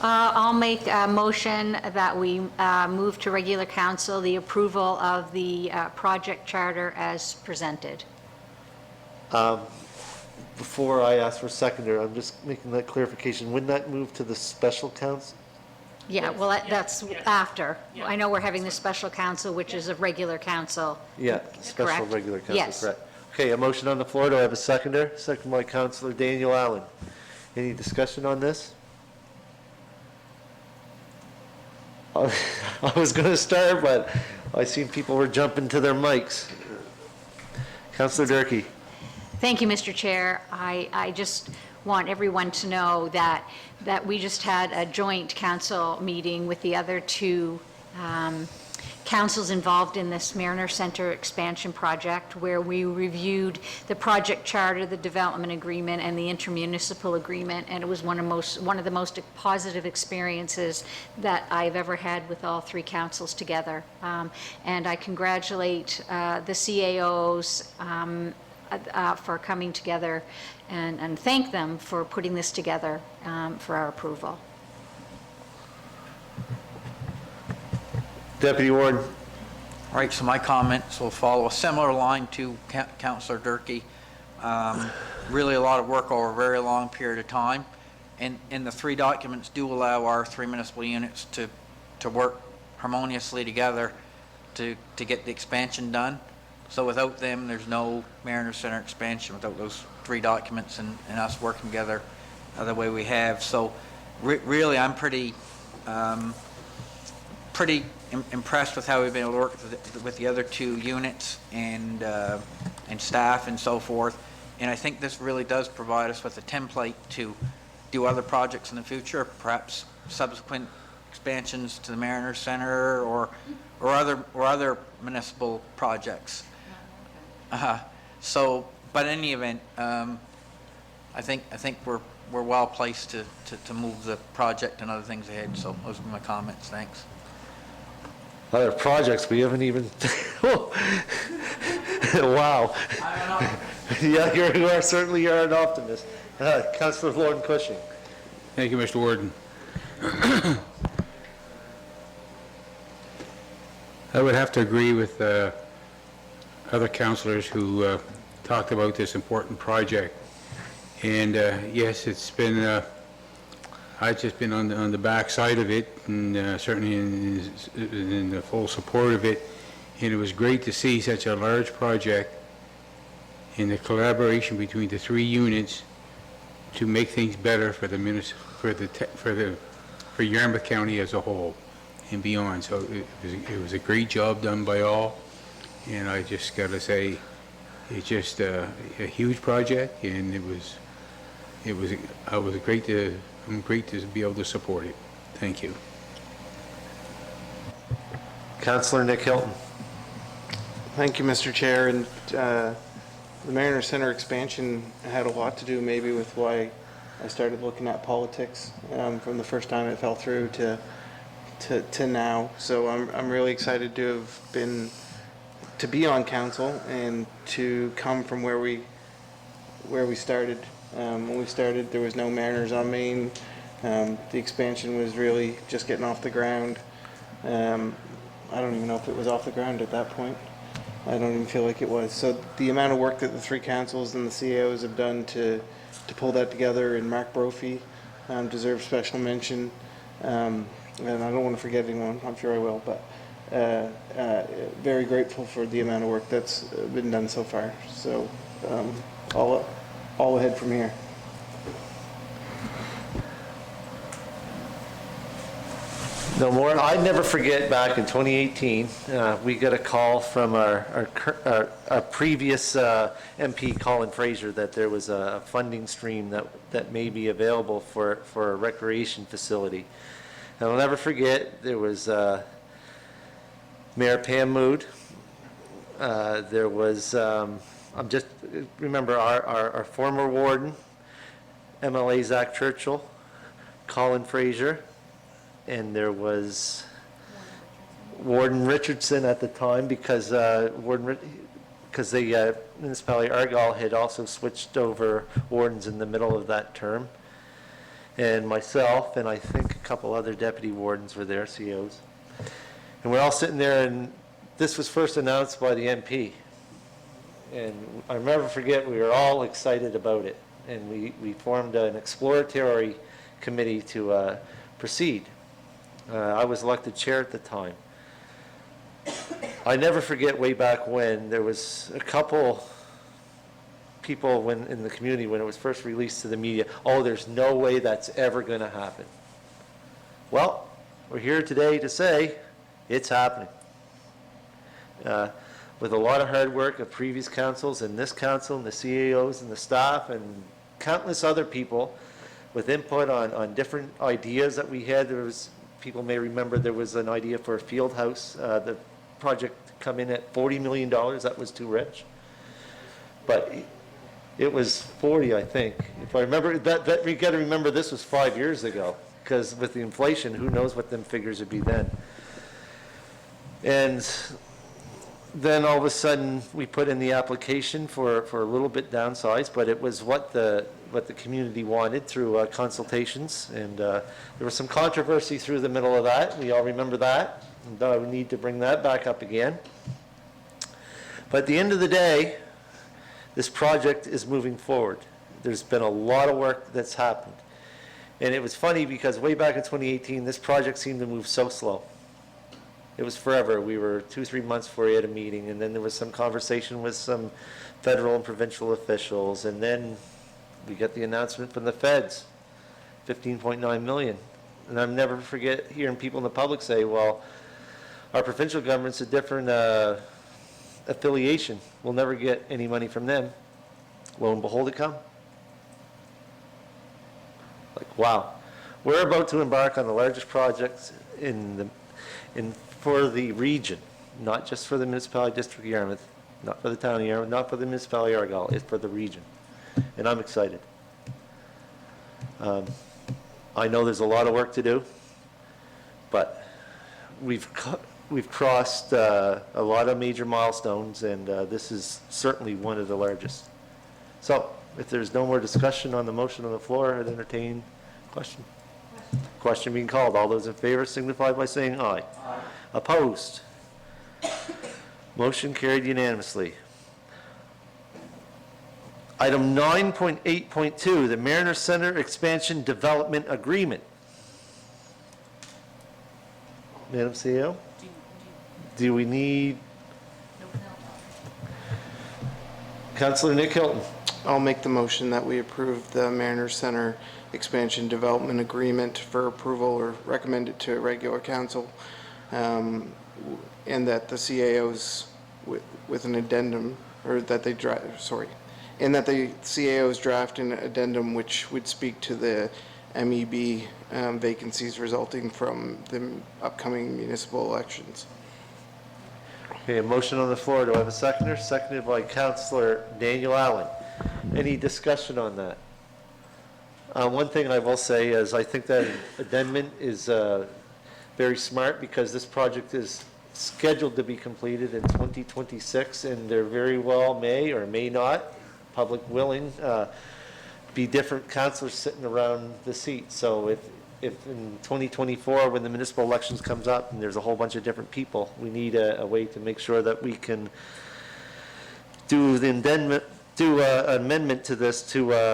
I'll make a motion that we move to regular council the approval of the project charter as presented. Before I ask for seconder, I'm just making that clarification. Wouldn't that move to the special council? Yeah, well, that's after. I know we're having the special council, which is a regular council. Yeah, special Correct. regular council, Yes. correct. Okay, a motion on the floor. Do I have a seconder? Second by Councillor Daniel Allen. Any discussion on this? I was going to start, but I seen people were jumping to their mics. Councillor Durkee. Thank you, Mr. Chair. I just want everyone to know that we just had a joint council meeting with the other two councils involved in this Mariner Center expansion project, where we reviewed the project charter, the development agreement, and the intermunicipal agreement, and it was one of the most positive experiences that I've ever had with all three councils together. And I congratulate the CAOs for coming together and thank them for putting this together for our approval. Deputy Warden. All right, so my comments will follow a similar line to Councillor Durkee. Really a lot of work over a very long period of time. And the three documents do allow our three municipal units to work harmoniously together to get the expansion done. So without them, there's no Mariner Center expansion without those three documents and us working together the way we have. So really, I'm pretty impressed with how we've been able to work with the other two units and staff and so forth. And I think this really does provide us with a template to do other projects in the future, perhaps subsequent expansions to the Mariner Center or other municipal projects. So, but in any event, I think we're well placed to move the project and other things ahead. So those are my comments. Thanks. Other projects we haven't even, wow. Yeah, you are certainly an optimist. Councillor Lord Cushing. Thank you, Mr. Warden. I would have to agree with other councillors who talked about this important project. And yes, it's been, I've just been on the back side of it, and certainly in the full support of it. And it was great to see such a large project in the collaboration between the three units to make things better for the for Yarmouth County as a whole and beyond. So it was a great job done by all, and I just got to say, it's just a huge project, and I'm great to be able to support it. Thank you. Councillor Nick Hilton. Thank you, Mr. Chair. And the Mariner Center expansion had a lot to do maybe with why I started looking at politics from the first time it fell through to now. So I'm really excited to be on council and to come from where we started. When we started, there was no Mariners on Main. The expansion was really just getting off the ground. I don't even know if it was off the ground at that point. I don't even feel like it was. So the amount of work that the three councils and the CAOs have done to pull that together, and Mark Brophy deserves special mention. And I don't want to forget anyone, I'm sure I will, but very grateful for the amount of work that's been done so far. So all ahead from here. No more. I never forget back in 2018, we got a call from our previous MP, Colin Fraser, that there was a funding stream that may be available for a recreation facility. And I'll never forget, there was Mayor Pam Mood. There was, remember our former warden, MLA Zach Churchill, Colin Fraser, and there was Warden Richardson at the time, because the municipality Argyle had also switched over wardens in the middle of that term, and myself and I think a couple other deputy wardens were there, COs, and we're all sitting there, and this was first announced by the MP, and I never forget, we were all excited about it, and we formed an exploratory committee to proceed. I was elected chair at the time. I never forget way back when there was a couple people in the community when it was first released to the media, oh, there's no way that's ever going to happen. Well, we're here today to say it's happening. With a lot of hard work of previous councils and this council and the CAOs and the staff and countless other people with input on different ideas that we had. There was, people may remember, there was an idea for a field house. The project come in at $40 million. That was too rich. But it was 40, I think. If I remember, that we got to remember this was 5 years ago, because with the inflation, who knows what them figures would be then. And then all of a sudden, we put in the application for a little bit downsized, but it was what the community wanted through consultations. And there was some controversy through the middle of that. We all remember that. And we need to bring that back up again. But at the end of the day, this project is moving forward. There's been a lot of work that's happened. And it was funny because way back in 2018, this project seemed to move so slow. It was forever. We were 2-3 months before we had a meeting, and then there was some conversation with some federal and provincial officials, and then we get the announcement from the feds, 15.9 million. And I'll never forget hearing people in the public say, well, our provincial government's a different affiliation. We'll never get any money from them. Lo and behold, it come. Like, wow. We're about to embark on the largest project for the region, not just for the municipality district of Yarmouth, not for the town of Yarmouth, not for the municipality of Argyle, it's for the region. And I'm excited. I know there's a lot of work to do, but we've crossed a lot of major milestones, and this is certainly one of the largest. So, if there's no more discussion on the motion on the floor, I'd entertain question. Question being called. All those in favor signify by saying aye. Aye. Opposed? Motion carried unanimously. Item 9.8.2, the Mariner Center Expansion Development Agreement. Madam CEO? Do we need? Councillor Nick Hilton. I'll make the motion that we approve the Mariner Center Expansion Development Agreement for approval or recommend it to regular council, and that the CAOs with an addendum, or that they and that the CAOs draft an addendum which would speak to the MEB vacancies resulting from the upcoming municipal elections. Okay, a motion on the floor. Do I have a seconder? Seconded by Councillor Daniel Allen. Any discussion on that? One thing I will say is I think that addendum is very smart because this project is scheduled to be completed in 2026, and there very well may or may not, public willing, be different councillors sitting around the seat. So if in 2024, when the municipal elections comes up and there's a whole bunch of different people, we need a way to make sure that we can do the addendum, do an amendment to this to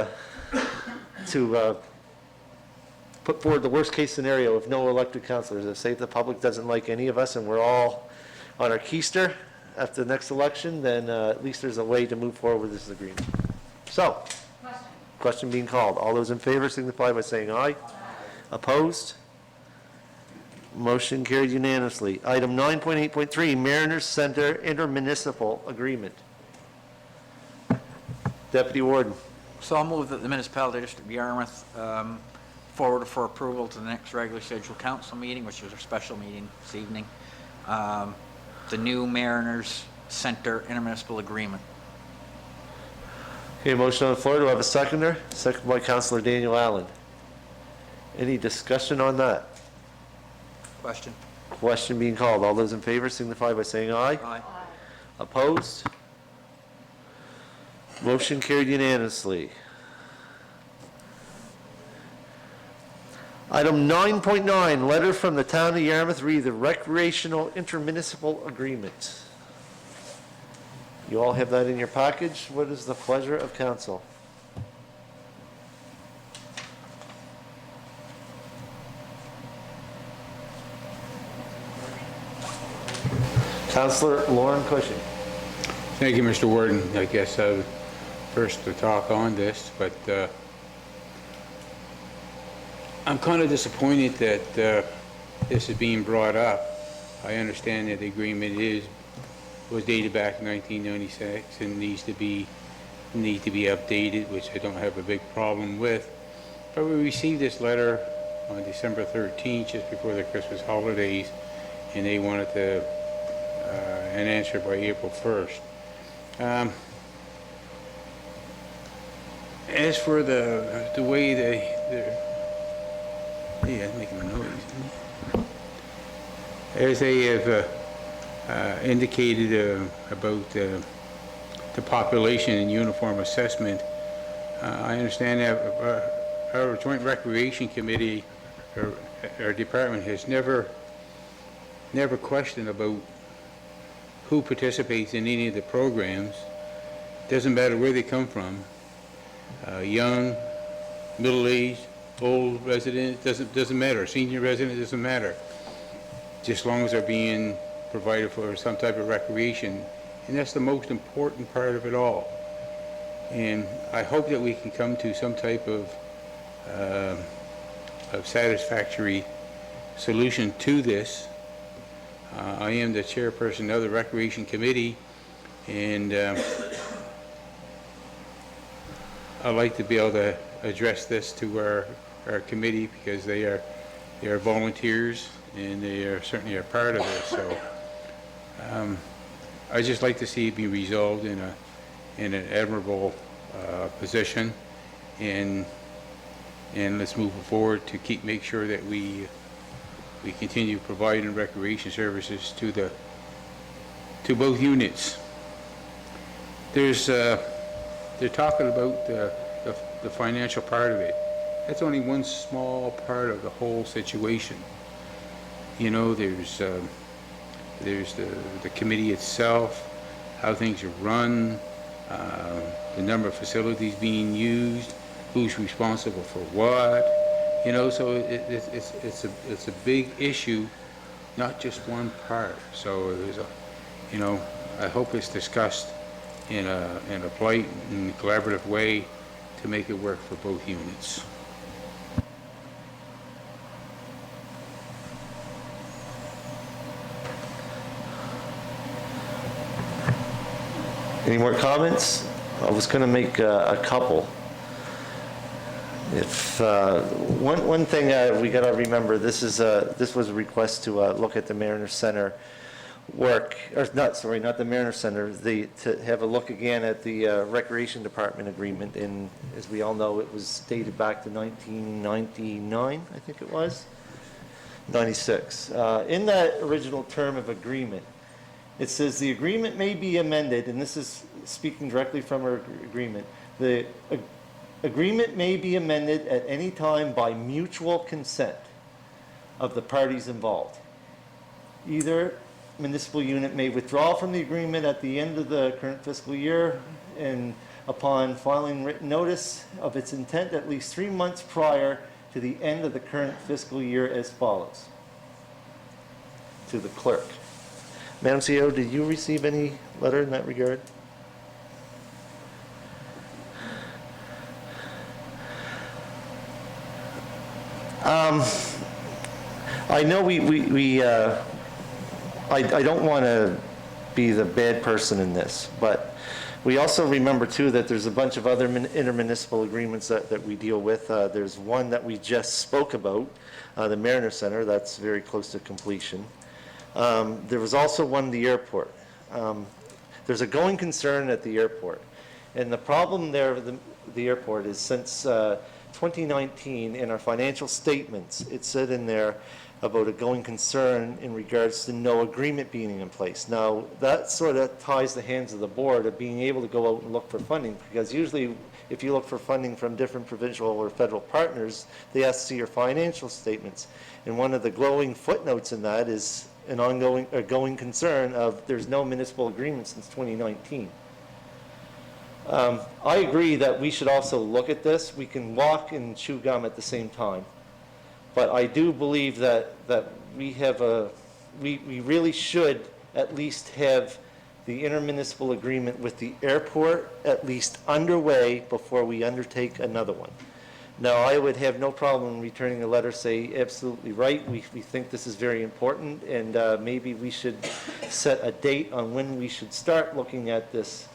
put forward the worst case scenario of no elected councillors. If say if the public doesn't like any of us and we're all on our keister after the next election, then at least there's a way to move forward with this agreement. So, question being called. All those in favor signify by saying aye. Opposed? Motion carried unanimously. Item 9.8.3, Mariners Center Intermunicipal Agreement. Deputy Warden. So I'll move that the municipality district of Yarmouth forward for approval to the next regularly scheduled council meeting, which is our special meeting this evening, the new Mariners Center Intermunicipal Agreement. Okay, motion on the floor. Do I have a seconder? Seconded by Councillor Daniel Allen. Any discussion on that? Question? Question being called. All those in favor signify by saying aye. Aye. Opposed? Motion carried unanimously. Item 9.9, letter from the town of Yarmouth re the recreational intermunicipal agreement. You all have that in your package. What is the pleasure of council? Councillor Lauren Cushing. Thank you, Mr. Warden. I guess I was first to talk on this, but I'm kind of disappointed that this is being brought up. I understand that the agreement was dated back in 1996 and needs to be updated, which I don't have a big problem with. But we received this letter on December 13th, just before the Christmas holidays, and they wanted to an answer by April 1st. As for the way they're making a noise. As they have indicated about the population and uniform assessment. I understand that our Joint Recreation Committee, our department has never questioned about who participates in any of the programs. Doesn't matter where they come from, young, middle-aged, old resident, doesn't matter, senior resident, doesn't matter. Just as long as they're being provided for some type of recreation. And that's the most important part of it all. And I hope that we can come to some type of satisfactory solution to this. I am the chairperson of the Recreation Committee, and I'd like to be able to address this to our committee, because they are volunteers and they are certainly a part of this. So I just like to see it be resolved in an admirable position, and let's move forward to make sure that we continue providing recreation services to both units. They're talking about the financial part of it. That's only one small part of the whole situation. You know, there's the committee itself, how things are run, the number of facilities being used, who's responsible for what. You know, so it's a big issue, not just one part. So I hope it's discussed in a polite and collaborative way to make it work for both units. Any more comments? I was going to make a couple. If one thing we got to remember, this was a request to look at the Mariner Center work, or not the Mariner Center, to have a look again at the Recreation Department agreement. And as we all know, it was dated back to 1999, I think it was, 96. In that original term of agreement, it says the agreement may be amended, and this is speaking directly from our agreement. The agreement may be amended at any time by mutual consent of the parties involved. Either municipal unit may withdraw from the agreement at the end of the current fiscal year, and upon filing written notice of its intent at least 3 months prior to the end of the current fiscal year, as follows. To the clerk. Madam CEO, did you receive any letter in that regard? I know I don't want to be the bad person in this, but we also remember too that there's a bunch of other intermunicipal agreements that we deal with. There's one that we just spoke about, the Mariner Center, that's very close to completion. There was also one at the airport. There's a going concern at the airport. And the problem there with the airport is since 2019, in our financial statements, it said in there about a going concern in regards to no agreement being in place. Now, that sort of ties the hands of the board of being able to go out and look for funding, because usually if you look for funding from different provincial or federal partners, they ask to see your financial statements. And one of the glowing footnotes in that is an going concern of there's no municipal agreement since 2019. I agree that we should also look at this. We can walk and chew gum at the same time. But I do believe that we really should at least have the intermunicipal agreement with the airport at least underway before we undertake another one. Now, I would have no problem returning a letter, say, absolutely right, we think this is very important, and maybe we should set a date on when we should start looking at this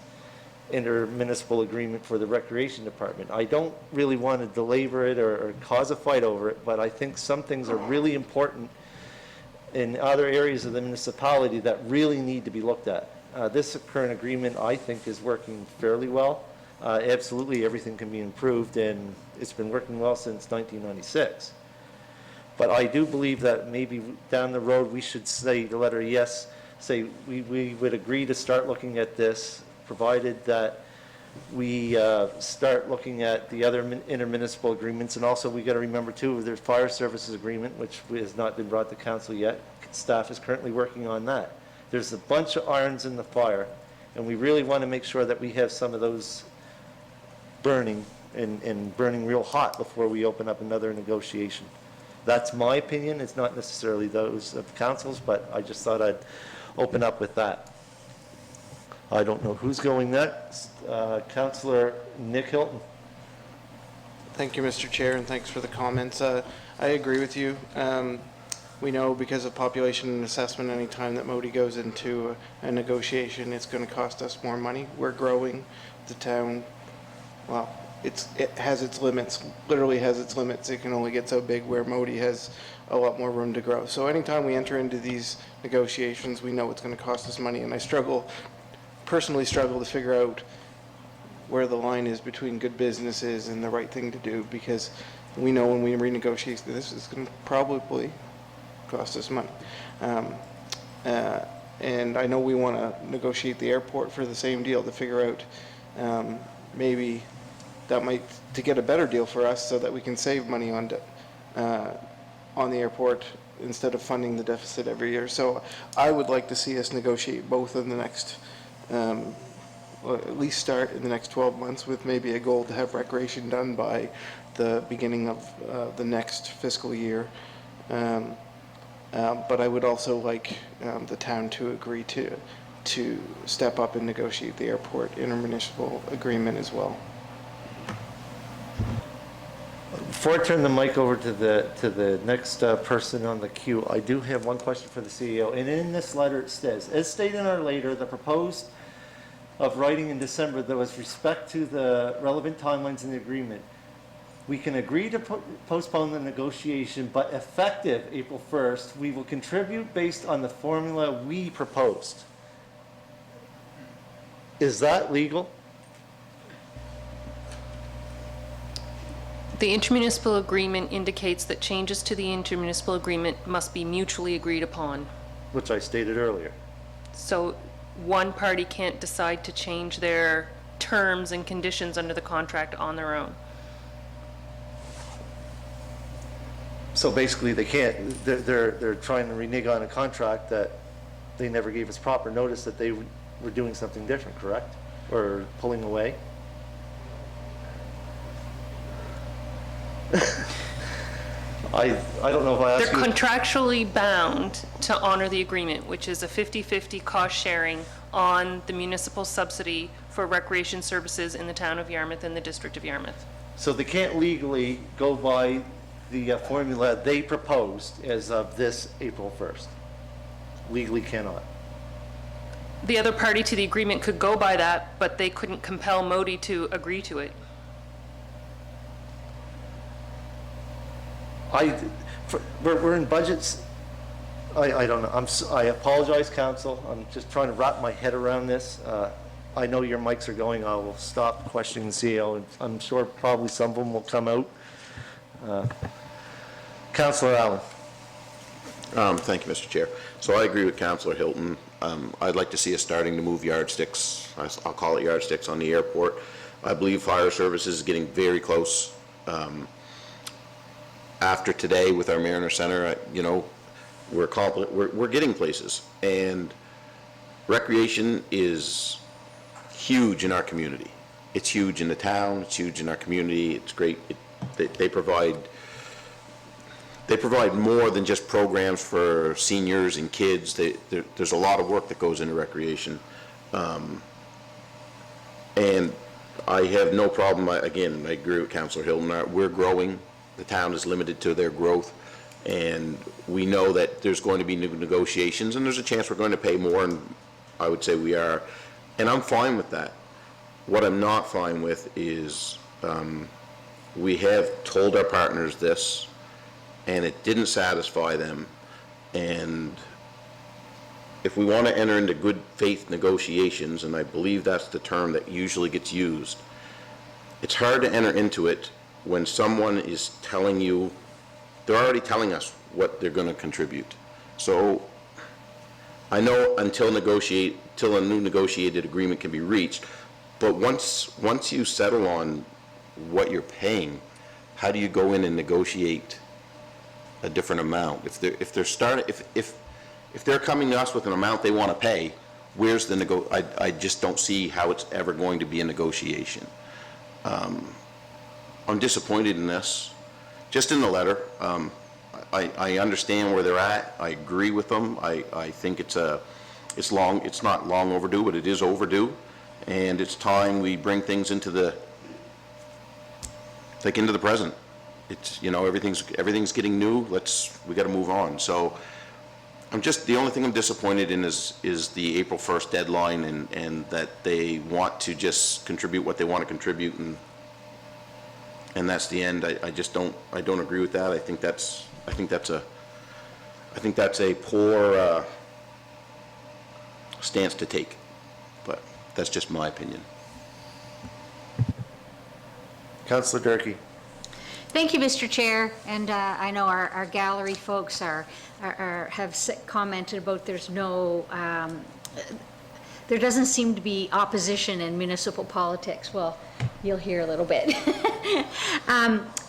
intermunicipal agreement for the Recreation Department. I don't really want to belabor it or cause a fight over it, but I think some things are really important in other areas of the municipality that really need to be looked at. This current agreement, I think, is working fairly well. Absolutely, everything can be improved, and it's been working well since 1996. But I do believe that maybe down the road we should say the letter yes, say we would agree to start looking at this, provided that we start looking at the other intermunicipal agreements. And also, we got to remember too, there's fire services agreement, which has not been brought to council yet. Staff is currently working on that. There's a bunch of irons in the fire, and we really want to make sure that we have some of those burning and burning real hot before we open up another negotiation. That's my opinion. It's not necessarily those of councils, but I just thought I'd open up with that. I don't know who's going next. Councillor Nick Hilton. Thank you, Mr. Chair, and thanks for the comments. I agree with you. We know because of population and assessment, any time that Modi goes into a negotiation, it's going to cost us more money. We're growing. The town, well, it has its limits, literally has its limits. It can only get so big, where Modi has a lot more room to grow. So anytime we enter into these negotiations, we know it's going to cost us money, and I personally struggle to figure out where the line is between good businesses and the right thing to do, because we know when we renegotiate this, it's going to probably cost us money. And I know we want to negotiate the airport for the same deal, to figure out maybe that might, to get a better deal for us so that we can save money on the airport instead of funding the deficit every year. So I would like to see us negotiate both in the next, well, at least start in the next 12 months with maybe a goal to have recreation done by the beginning of the next fiscal year. But I would also like the town to agree to step up and negotiate the airport intermunicipal agreement as well. Before I turn the mic over to the next person on the queue, I do have one question for the CEO. And in this letter it says, as stated in our letter, the proposed of writing in December that was respect to the relevant timelines in the agreement, we can agree to postpone the negotiation, but effective April 1st, we will contribute based on the formula we proposed. Is that legal? The intermunicipal agreement indicates that changes to the intermunicipal agreement must be mutually agreed upon. Which I stated earlier. So one party can't decide to change their terms and conditions under the contract on their own. So basically, they can't, they're trying to renege on a contract that they never gave us proper notice that they were doing something different, correct? Or pulling away? I don't know if I asked They're you. contractually bound to honor the agreement, which is a 50-50 cost sharing on the municipal subsidy for recreation services in the town of Yarmouth and the district of Yarmouth. So they can't legally go by the formula they proposed as of this April 1st. Legally cannot. The other party to the agreement could go by that, but they couldn't compel Modi to agree to it. We're in budgets. I don't know. I apologize, council. I'm just trying to wrap my head around this. I know your mics are going. I will stop questioning the CEO, and I'm sure probably some of them will come out. Councillor Allen. Thank you, Mr. Chair. So I agree with Councillor Hilton. I'd like to see us starting to move yardsticks. I'll call it yardsticks on the airport. I believe fire services is getting very close. After today with our Mariner Center, we're getting places, and recreation is huge in our community. It's huge in the town. It's huge in our community. It's great. They provide more than just programs for seniors and kids. There's a lot of work that goes into recreation, and I have no problem. I agree with Councillor Hilton. We're growing. The town is limited to their growth, and we know that there's going to be new negotiations, and there's a chance we're going to pay more, and I would say we are, and I'm fine with that. What I'm not fine with is we have told our partners this, and it didn't satisfy them, and if we want to enter into good faith negotiations, and I believe that's the term that usually gets used, it's hard to enter into it when someone is telling you, they're already telling us what they're going to contribute. So I know till a new negotiated agreement can be reached, but once you settle on what you're paying, how do you go in and negotiate a different amount? If they're coming to us with an amount they want to pay, where's the I just don't see how it's ever going to be a negotiation. I'm disappointed in this. Just in the letter, I understand where they're at. I agree with them. I think it's not long overdue, but it is overdue. And it's time we bring things into the present. It's, everything's getting new. We got to move on. So the only thing I'm disappointed in is the April 1st deadline and that they want to just contribute what they want to contribute and that's the end. I don't agree with that. I think that's a poor stance to take, but that's just my opinion. Councillor Durkee. Thank you, Mr. Chair, and I know our gallery folks have commented about there doesn't seem to be opposition in municipal politics. Well, you'll hear a little bit.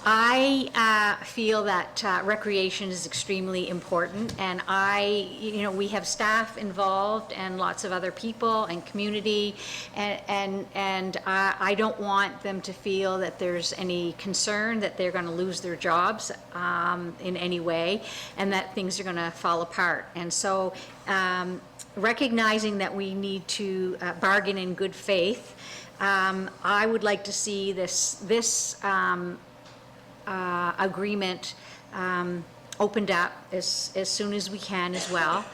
I feel that recreation is extremely important, and we have staff involved and lots of other people and community, and I don't want them to feel that there's any concern that they're going to lose their jobs in any way, and that things are going to fall apart. And so, recognizing that we need to bargain in good faith, I would like to see this agreement opened up as soon as we can as well.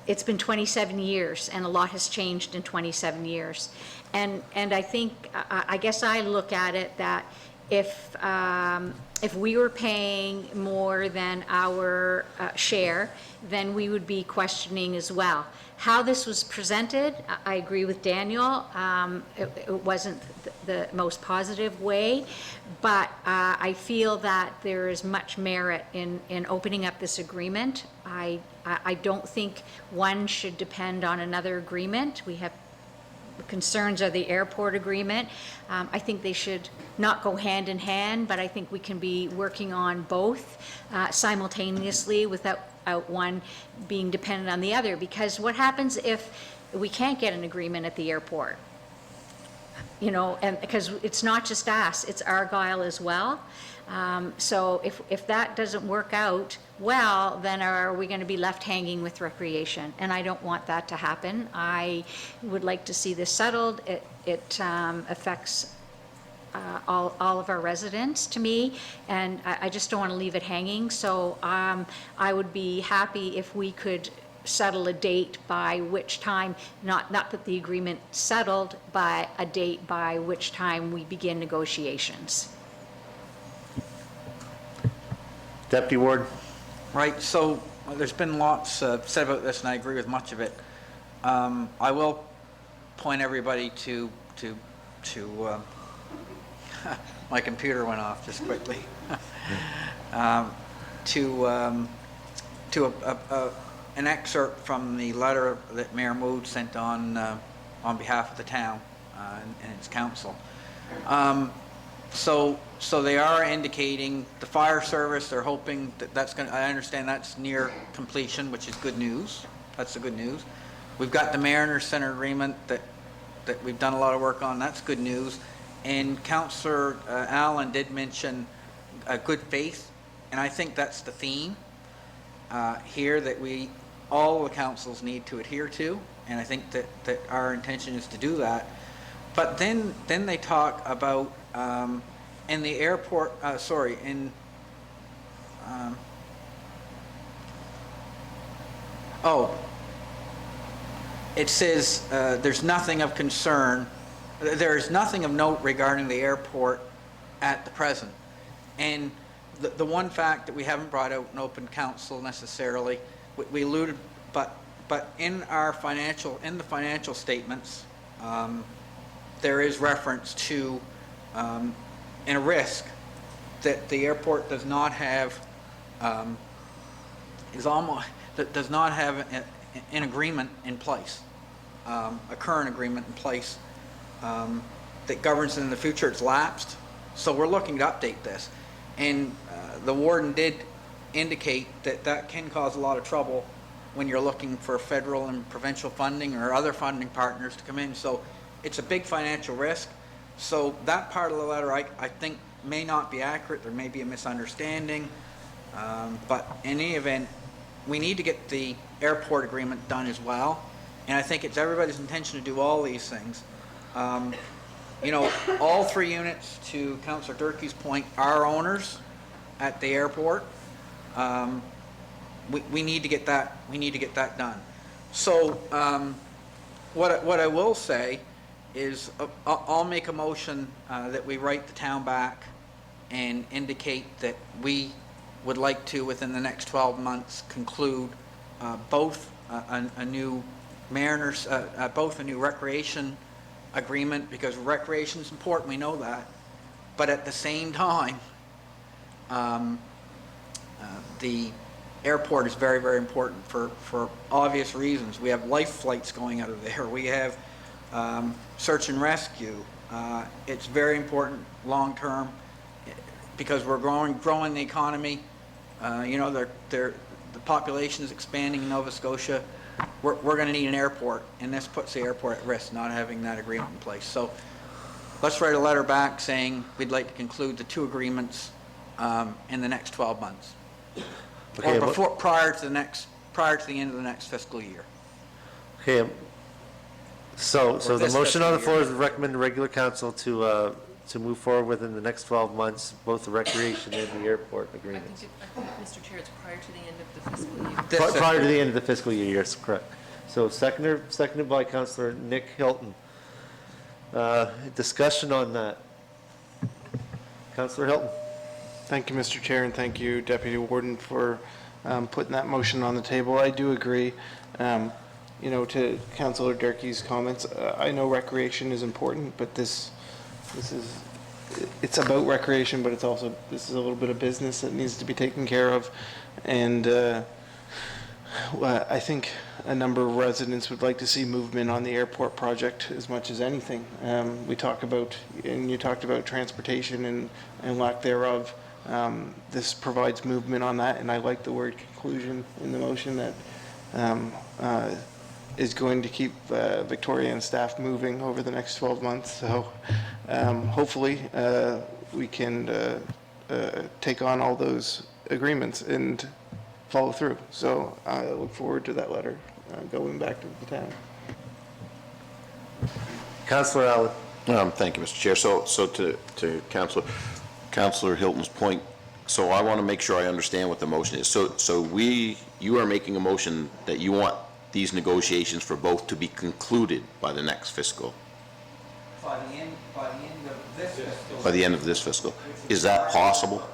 It's been 27 years, and a lot has changed in 27 years. And I think, I guess I look at it that if we were paying more than our share, then we would be questioning as well. How this was presented, I agree with Daniel. It wasn't the most positive way, but I feel that there is much merit in opening up this agreement. I don't think one should depend on another agreement. We have concerns of the airport agreement. I think they should not go hand in hand, but I think we can be working on both simultaneously without one being dependent on the other. Because what happens if we can't get an agreement at the airport? And because it's not just us, it's Argyle as well. So if that doesn't work out well, then are we going to be left hanging with recreation? And I don't want that to happen. I would like to see this settled. It affects all of our residents, to me, and I just don't want to leave it hanging. So I would be happy if we could settle a date by which time, not that the agreement settled, but a date by which time we begin negotiations. Deputy Ward. Right, so there's been lots said about this, and I agree with much of it. I will point everybody to my computer went off just quickly. An excerpt from the letter that Mayor Mood sent on behalf of the town and its council. So they are indicating the fire service, they're hoping that's going to, I understand that's near completion, which is good news. That's the good news. We've got the Mariners Center agreement that we've done a lot of work on. That's good news. And Councillor Allen did mention good faith, and I think that's the theme here that all the councils need to adhere to, and I think that our intention is to do that. But then they talk about in the airport, it says there's nothing of concern. There is nothing of note regarding the airport at the present. And the one fact that we haven't brought out in open council necessarily, we alluded, but in the financial statements, there is reference to in a risk that the airport does not have an agreement in place, a current agreement in place that governs it in the future. It's lapsed, so we're looking to update this. And the warden did indicate that that can cause a lot of trouble when you're looking for federal and provincial funding or other funding partners to come in. So it's a big financial risk. So that part of the letter, I think, may not be accurate. There may be a misunderstanding. But in any event, we need to get the airport agreement done as well. And I think it's everybody's intention to do all these things. You know, all 3 units, to Councillor Durkee's point, are owners at the airport. We need to get that done. So what I will say is I'll make a motion that we write the town back and indicate that we would like to, within the next 12 months, conclude both a new mariners, both a new recreation agreement, because recreation is important, we know that, but at the same time, the airport is very, very important for obvious reasons. We have life flights going out of there. We have search and rescue. It's very important long-term because we're growing the economy. You know, the population is expanding in Nova Scotia. We're going to need an airport, and this puts the airport at risk, not having that agreement in place. So let's write a letter back saying we'd like to conclude the 2 agreements in the next 12 months. Okay, Or prior to the end of the next fiscal year. Okay, so the this motion on the fiscal floor year. is to recommend to regular council to move forward within the next 12 months, both the recreation and the airport I agreements. think, Mr. Chair, it's prior to the end of the fiscal year. Prior to the end of the fiscal year, yes, correct. So seconded by Councillor Nick Hilton. Discussion on that. Councillor Hilton. Thank you, Mr. Chair, and thank you, Deputy Warden, for putting that motion on the table. I do agree, you know, to Councillor Durkee's comments. I know recreation is important, but this is, it's about recreation, but it's also, this is a little bit of business that needs to be taken care of. And I think a number of residents would like to see movement on the airport project as much as anything. We talk about, and you talked about transportation and lack thereof. This provides movement on that, and I like the word conclusion in the motion that is going to keep Victoria and staff moving over the next 12 months. So hopefully we can take on all those agreements and follow through. So I look forward to that letter going back to the town. Councillor Allen. Thank you, Mr. Chair. So to Councillor Hilton's point, so I want to make sure I understand what the motion is. So you are making a motion that you want these negotiations for both to be concluded by the next fiscal, By the end of this fiscal. by the end of this fiscal. Is that possible?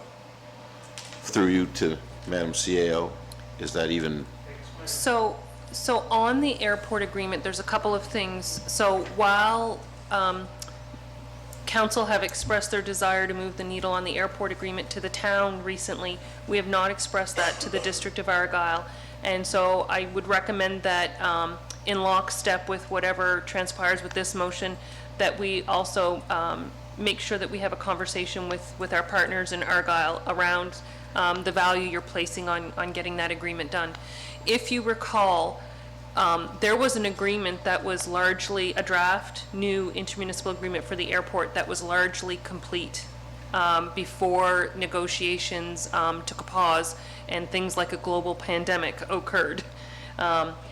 Through you to Madam CAO, is that even? So on the airport agreement, there's a couple of things. So while council have expressed their desire to move the needle on the airport agreement to the town recently, we have not expressed that to the District of Argyle. And so I would recommend that in lockstep with whatever transpires with this motion, that we also make sure that we have a conversation with our partners in Argyle around the value you're placing on getting that agreement done. If you recall, there was an agreement that was largely a draft, new intermunicipal agreement for the airport that was largely complete before negotiations took a pause and things like a global pandemic occurred.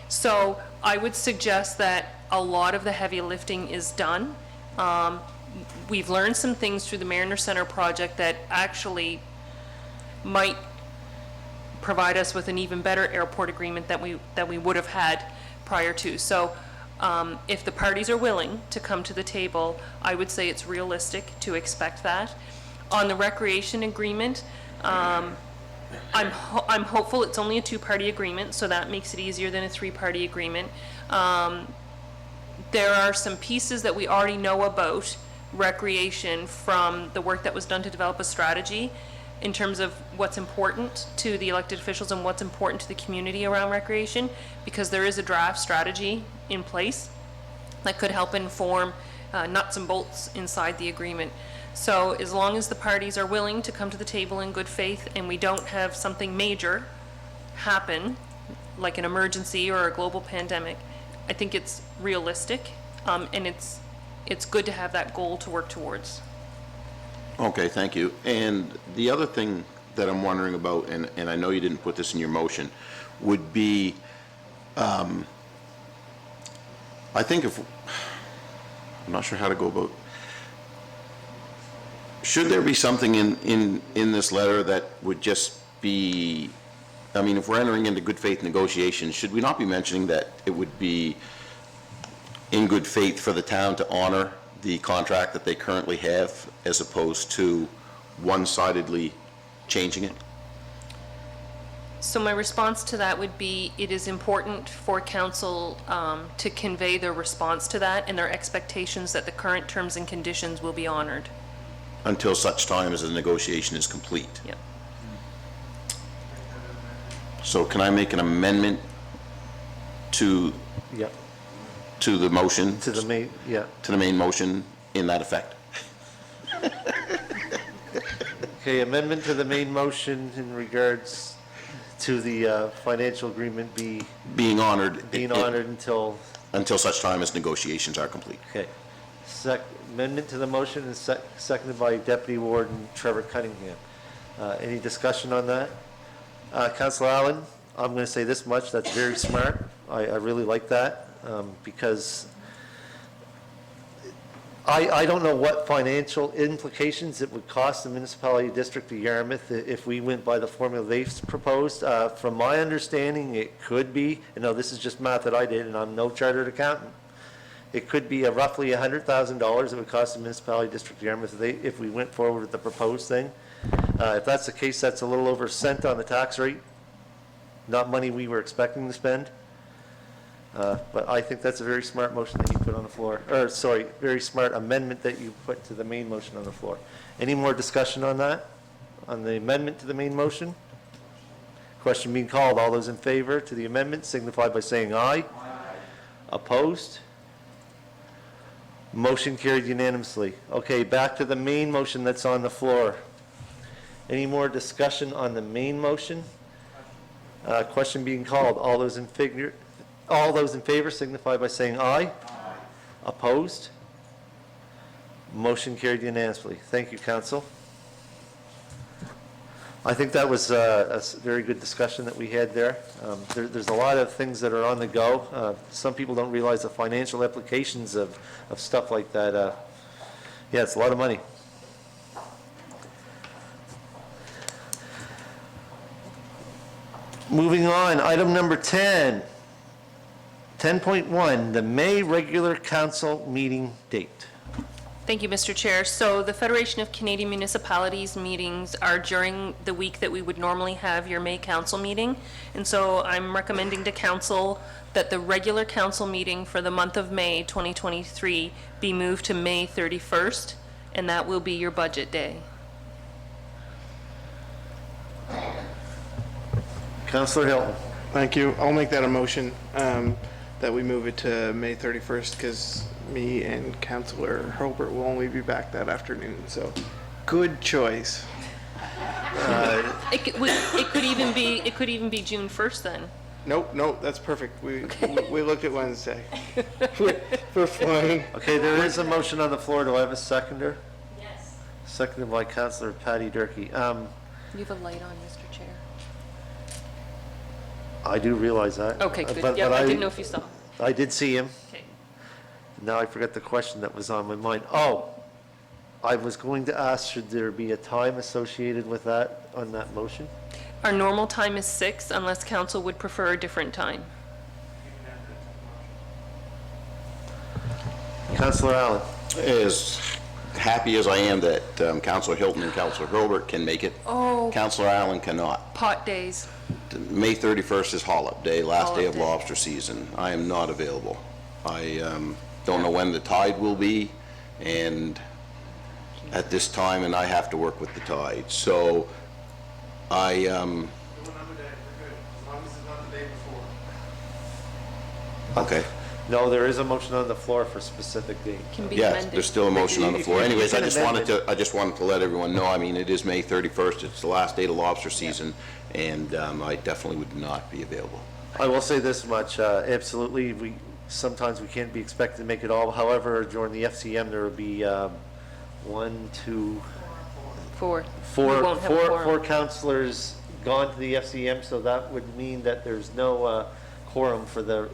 So I would suggest that a lot of the heavy lifting is done. We've learned some things through the Mariner Center project that actually might provide us with an even better airport agreement that we would have had prior to. So if the parties are willing to come to the table, I would say it's realistic to expect that. On the recreation agreement, I'm hopeful it's only a 2-party agreement, so that makes it easier than a 3-party agreement. There are some pieces that we already know about recreation from the work that was done to develop a strategy. in terms of what's important to the elected officials and what's important to the community around recreation, because there is a draft strategy in place that could help inform nuts and bolts inside the agreement. So as long as the parties are willing to come to the table in good faith and we don't have something major happen, like an emergency or a global pandemic, I think it's realistic, and it's good to have that goal to work towards. Okay, thank you. And the other thing that I'm wondering about, and I know you didn't put this in your motion, would be, I think if, I'm not sure how to go about, should there be something in this letter that would just be, I mean, if we're entering into good faith negotiations, should we not be mentioning that it would be in good faith for the town to honor the contract that they currently have, as opposed to one-sidedly changing it? So my response to that would be, it is important for council to convey their response to that and their expectations that the current terms and conditions will be honored. Until such time as the negotiation is complete. Yep. So can I make an amendment to Yeah, the motion? to the main, yeah. To the main motion in that effect? Okay, amendment to the main motion in regards to the financial agreement Being honored. being honored until, Until such time as negotiations are complete. okay. Amendment to the motion is seconded by Deputy Warden Trevor Cunningham. Any discussion on that? Councillor Allen, I'm going to say this much, that's very smart. I really like that, because I don't know what financial implications it would cost the municipality district of Yarmouth if we went by the formula they've proposed. From my understanding, it could be, this is just math that I did, and I'm no chartered accountant. It could be roughly $100,000 it would cost the municipality district of Yarmouth if we went forward with the proposed thing. If that's the case, that's a little over a cent on the tax rate, not money we were expecting to spend. But I think that's a very smart motion that you put on the floor, or sorry, very smart amendment that you put to the main motion on the floor. Any more discussion on that? On the amendment to the main motion? Question being called. All those in favor to the amendment signify by saying aye. Aye. Opposed? Motion carried unanimously. Okay, back to the main motion that's on the floor. Any more discussion on the main motion? Question being called. All those in favor signify by saying aye. Aye. Opposed? Motion carried unanimously. Thank you, Council. I think that was a very good discussion that we had there. There's a lot of things that are on the go. Some people don't realize the financial implications of stuff like that. Yeah, it's a lot of money. Moving on, item number 10. 10.1, the May regular council meeting date. Thank you, Mr. Chair. So the Federation of Canadian Municipalities meetings are during the week that we would normally have your May council meeting. And so I'm recommending to council that the regular council meeting for the month of May 2023 be moved to May 31st, and that will be your budget day. Councillor Hilton. Thank you. I'll make that a motion, that we move it to May 31st, because me and Councillor Hurlbert will only be back that afternoon, so good choice. It could even be June 1st then. Nope, that's perfect. We looked at Wednesday. We're fine. Okay, there is a motion on the floor. Do I have a seconder? Yes. Seconded by Councillor Patty Durkee. You have a light on, Mr. Chair. I do realize that. Okay, good. But Yeah, I didn't know if you saw. I did see him. Okay. Now I forgot the question that was on my mind. Oh, I was going to ask, should there be a time associated with that, on that motion? Our normal time is 6 unless council would prefer a different time. Councillor Allen. As happy as I am that Councillor Hilton and Councillor Hurlbert can make it, Oh, Councillor Allen cannot. pot days. May 31st is Haul-Up Day, last day of Haul-Up Day. lobster season. I am not available. I don't know when the tide will be, and at this time, and I have to work with the tide. So I, Another day, we're good, as long as it's not the day before. okay. No, there is a motion on the floor for specific date. Can be Yeah, amended. there's still a motion on the floor. You Anyways, I can just amend wanted it. I just wanted to let everyone know, I mean, it is May 31st, it's the last day of the lobster season, and I definitely would not be available. I will say this much, absolutely, sometimes we can't be expected to make it all. However, during the FCM, there will be one, two, Four. four, We won't have a four, quorum. four counselors gone to the FCM, so that would mean that there's no quorum for the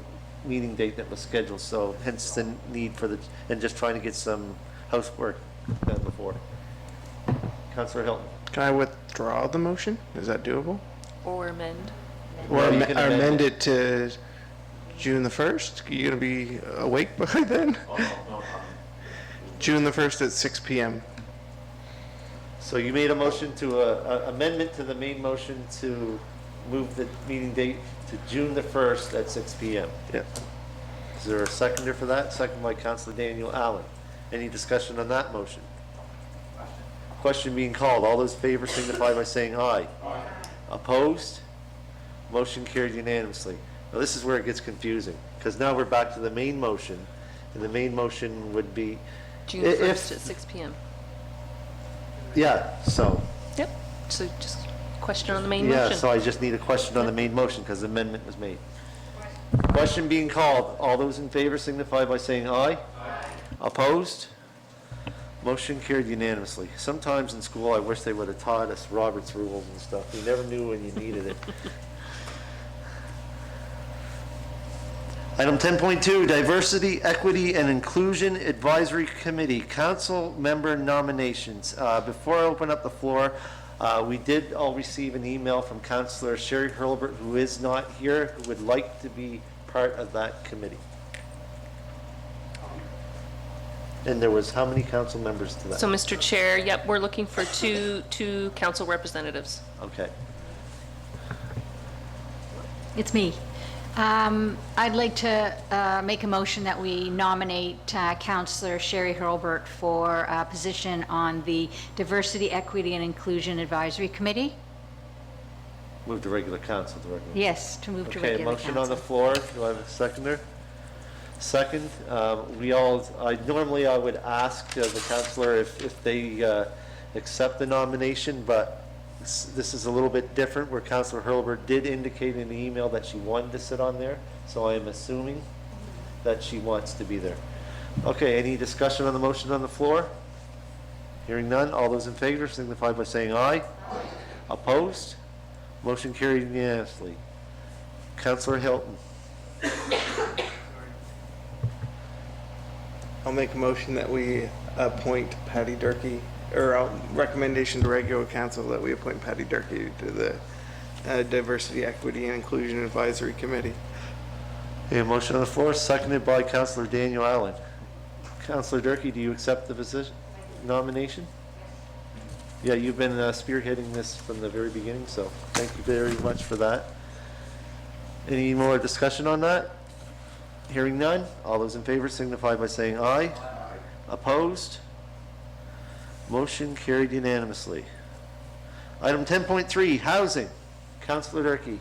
meeting date that was scheduled, so hence the need for and just trying to get some housework done before. Counselor Hilton. Can I withdraw the motion? Is that doable? Or amend. Or Yeah, you can amend amend it to June the 1st? You gonna be awake by then? June the 1st at 6 PM. So you made a motion to, amendment to the main motion to move the meeting date to June the 1st at 6 PM. Yep. Is there a seconder for that? Second by Counselor Daniel Allen. Any discussion on that motion? Question being called. All those in favor signify by saying aye. Aye. Opposed? Motion carried unanimously. Now, this is where it gets confusing, because now we're back to the main motion, and the main motion would be... June if- 1st at 6 PM. Yeah, so... Yep. So just question on the main Yeah, motion. so I just need a question on the main motion, because the amendment was made. Question being called. All those in favor signify by saying aye. Aye. Opposed? Motion carried unanimously. Sometimes in school, I wish they would have taught us Robert's rules and stuff. We never knew when you needed it. Item 10.2, Diversity, Equity, and Inclusion Advisory Committee, Council Member Nominations. Before I open up the floor, we did all receive an email from Councillor Sherry Hurlbert, who is not here, who would like to be part of that committee. And there was how many council members to that? So, Mr. Chair, yep, we're looking for two council representatives. Okay. It's me. I'd like to make a motion that we nominate Councillor Sherry Hurlbert for a position on the Diversity, Equity, and Inclusion Advisory Committee. Move to regular council to regular. Yes, to move to Okay, regular motion on the council. floor. Do I have a seconder? Second, normally I would ask the councillor if they accept the nomination, but this is a little bit different, where Councillor Hurlbert did indicate in the email that she wanted to sit on there, so I am assuming that she wants to be there. Okay, any discussion on the motion on the floor? Hearing none, all those in favor signify by saying aye. Aye. Opposed? Motion carried unanimously. Councillor Hilton. I'll make a motion that we appoint Patty Durkee, or recommendation to regular council that we appoint Patty Durkee to the Diversity, Equity, and Inclusion Advisory Committee. A motion on the floor, seconded by Councillor Daniel Allen. Councillor Durkee, do you accept the position, nomination? Yeah, you've been spearheading this from the very beginning, so thank you very much for that. Any more discussion on that? Hearing none, all those in favor signify by saying aye. Aye. Opposed? Motion carried unanimously. Item 10.3, Housing. Councillor Durkee,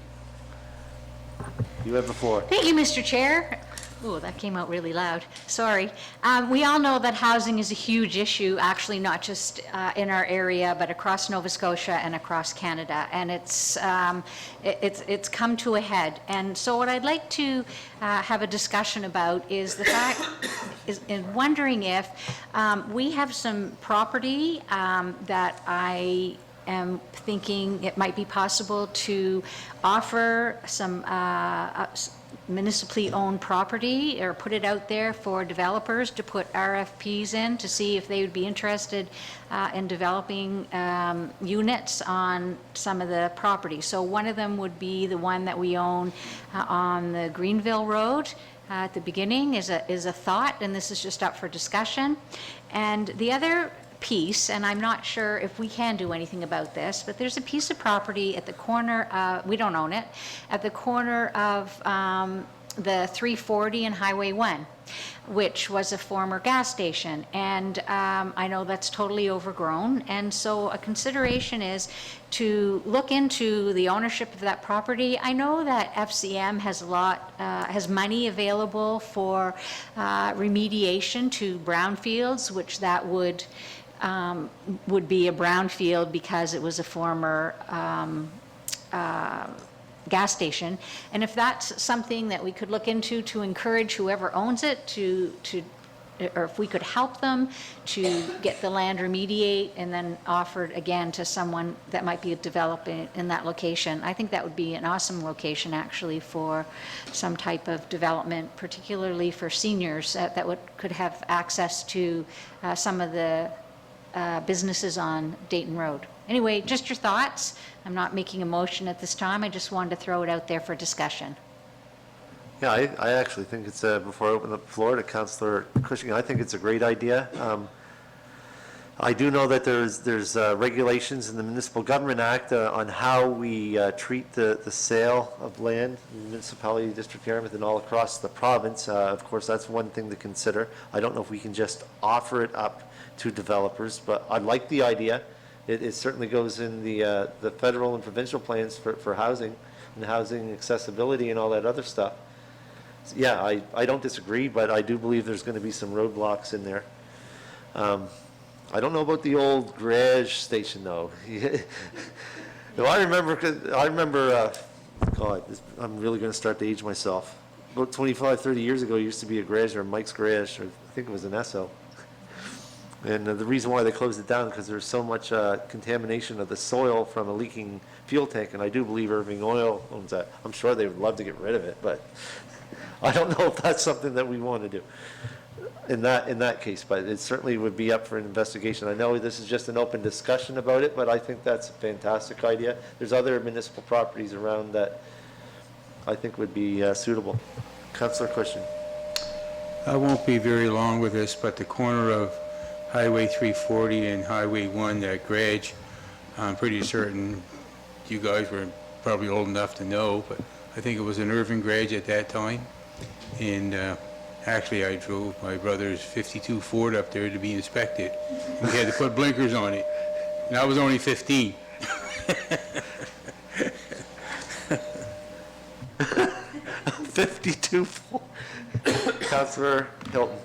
you have the floor. Thank you, Mr. Chair. Oh, that came out really loud. Sorry. We all know that housing is a huge issue, actually not just in our area, but across Nova Scotia and across Canada. And it's come to a head. And so what I'd like to have a discussion about is the fact, is wondering if we have some property that I am thinking it might be possible to offer some municipally owned property, or put it out there for developers to put RFPs in to see if they would be interested in developing units on some of the property. So one of them would be the one that we own on the Greenville Road. At the beginning is a thought, and this is just up for discussion. And the other piece, and I'm not sure if we can do anything about this, but there's a piece of property at the corner, we don't own it, at the corner of the 340 and Highway 1, which was a former gas station. And I know that's totally overgrown. And so a consideration is to look into the ownership of that property. I know that FCM has has money available for remediation to brownfields, which that would be a brownfield because it was a former gas station. And if that's something that we could look into to encourage whoever owns it or if we could help them to get the land remediate and then offered again to someone that might be developing in that location, I think that would be an awesome location actually for some type of development, particularly for seniors that could have access to some of the businesses on Dayton Road. Anyway, just your thoughts. I'm not making a motion at this time. I just wanted to throw it out there for discussion. Yeah, I actually think it's, before I open up the floor to Councillor Cushing, I think it's a great idea. I do know that there's regulations in the Municipal Government Act on how we treat the sale of land in the municipality, District Yarmouth, and all across the province. Of course, that's one thing to consider. I don't know if we can just offer it up to developers, but I like the idea. It certainly goes in the federal and provincial plans for housing and housing accessibility and all that other stuff. So, yeah, I don't disagree, but I do believe there's going to be some roadblocks in there. I don't know about the old garage station though. No, I remember, God, I'm really going to start to age myself. About 25, 30 years ago, it used to be a garage, or Mike's Garage, or I think it was an Esso. And the reason why they closed it down, because there's so much contamination of the soil from a leaking fuel tank, and I do believe Irving Oil owns that. I'm sure they would love to get rid of it, but I don't know if that's something that we want to do in that case, but it certainly would be up for an investigation. I know this is just an open discussion about it, but I think that's a fantastic idea. There's other municipal properties around that I think would be suitable. Councillor Cushing. I won't be very long with this, but the corner of Highway 340 and Highway 1, that garage, I'm pretty certain you guys were probably old enough to know, but I think it was an Irving garage at that time. And actually, I drove my brother's 52 Ford up there to be inspected. We had to put blinkers on it, and I was only 15. 52. Councillor Hilton.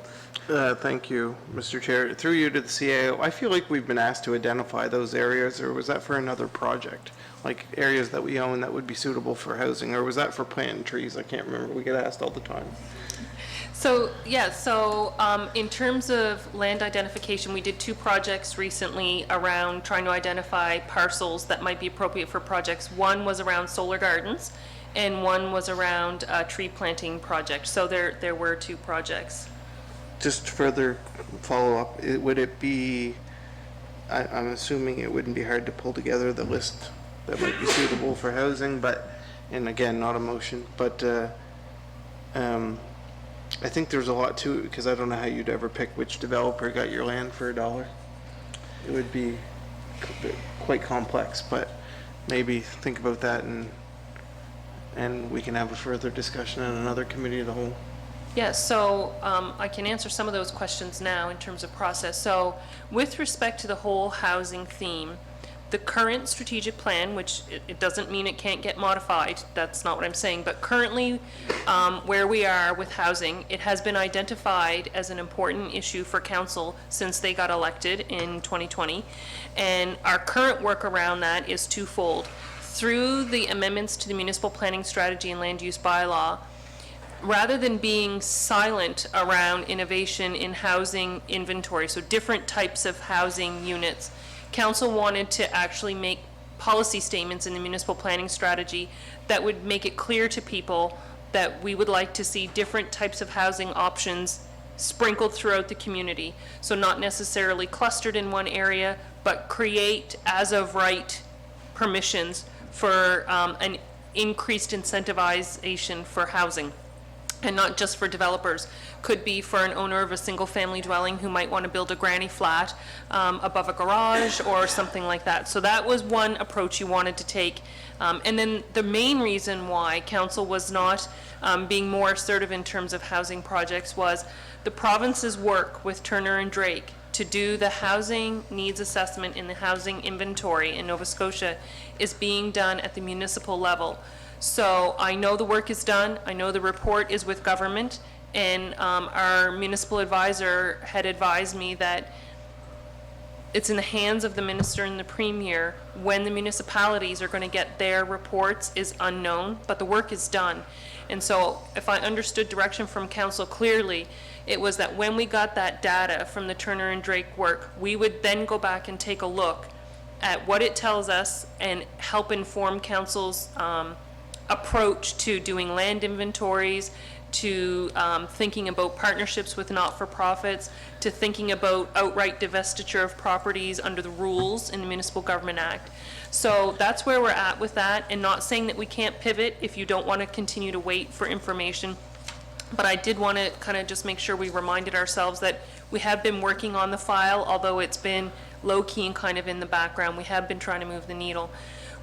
Thank you, Mr. Chair. Through you to the CAO, I feel like we've been asked to identify those areas, or was that for another project? Like areas that we own that would be suitable for housing, or was that for planting trees? I can't remember. We get asked all the time. So, yeah, in terms of land identification, we did 2 projects recently around trying to identify parcels that might be appropriate for projects. One was around solar gardens, and one was around a tree planting project. So there were 2 projects. Just further follow up, would it be, I'm assuming it wouldn't be hard to pull together the list that might be suitable for housing, but, and again, not a motion, but I think there's a lot to it, because I don't know how you'd ever pick which developer got your land for $1. It would be quite complex, but maybe think about that and we can have a further discussion in another committee of the whole. Yeah, so I can answer some of those questions now in terms of process. So with respect to the whole housing theme, the current strategic plan, which it doesn't mean it can't get modified, that's not what I'm saying, but currently where we are with housing, it has been identified as an important issue for council since they got elected in 2020. And our current work around that is twofold. Through the amendments to the municipal planning strategy and land use bylaw, rather than being silent around innovation in housing inventory, so different types of housing units, council wanted to actually make policy statements in the municipal planning strategy that would make it clear to people that we would like to see different types of housing options sprinkled throughout the community. So not necessarily clustered in one area, but create as of right permissions for an increased incentivization for housing. and not just for developers. Could be for an owner of a single-family dwelling who might want to build a granny flat above a garage or something like that. So that was one approach you wanted to take. And then the main reason why council was not being more assertive in terms of housing projects was the province's work with Turner and Drake to do the housing needs assessment in the housing inventory in Nova Scotia is being done at the municipal level. So I know the work is done, I know the report is with government, and our municipal advisor had advised me that it's in the hands of the minister and the premier. When the municipalities are going to get their reports is unknown, but the work is done. And so if I understood direction from council clearly, it was that when we got that data from the Turner and Drake work, we would then go back and take a look at what it tells us and help inform council's approach to doing land inventories, to thinking about partnerships with not-for-profits, to thinking about outright divestiture of properties under the rules in the Municipal Government Act. So that's where we're at with that, and not saying that we can't pivot if you don't want to continue to wait for information. But I did want to kind of just make sure we reminded ourselves that we have been working on the file, although it's been low-key and kind of in the background. We have been trying to move the needle.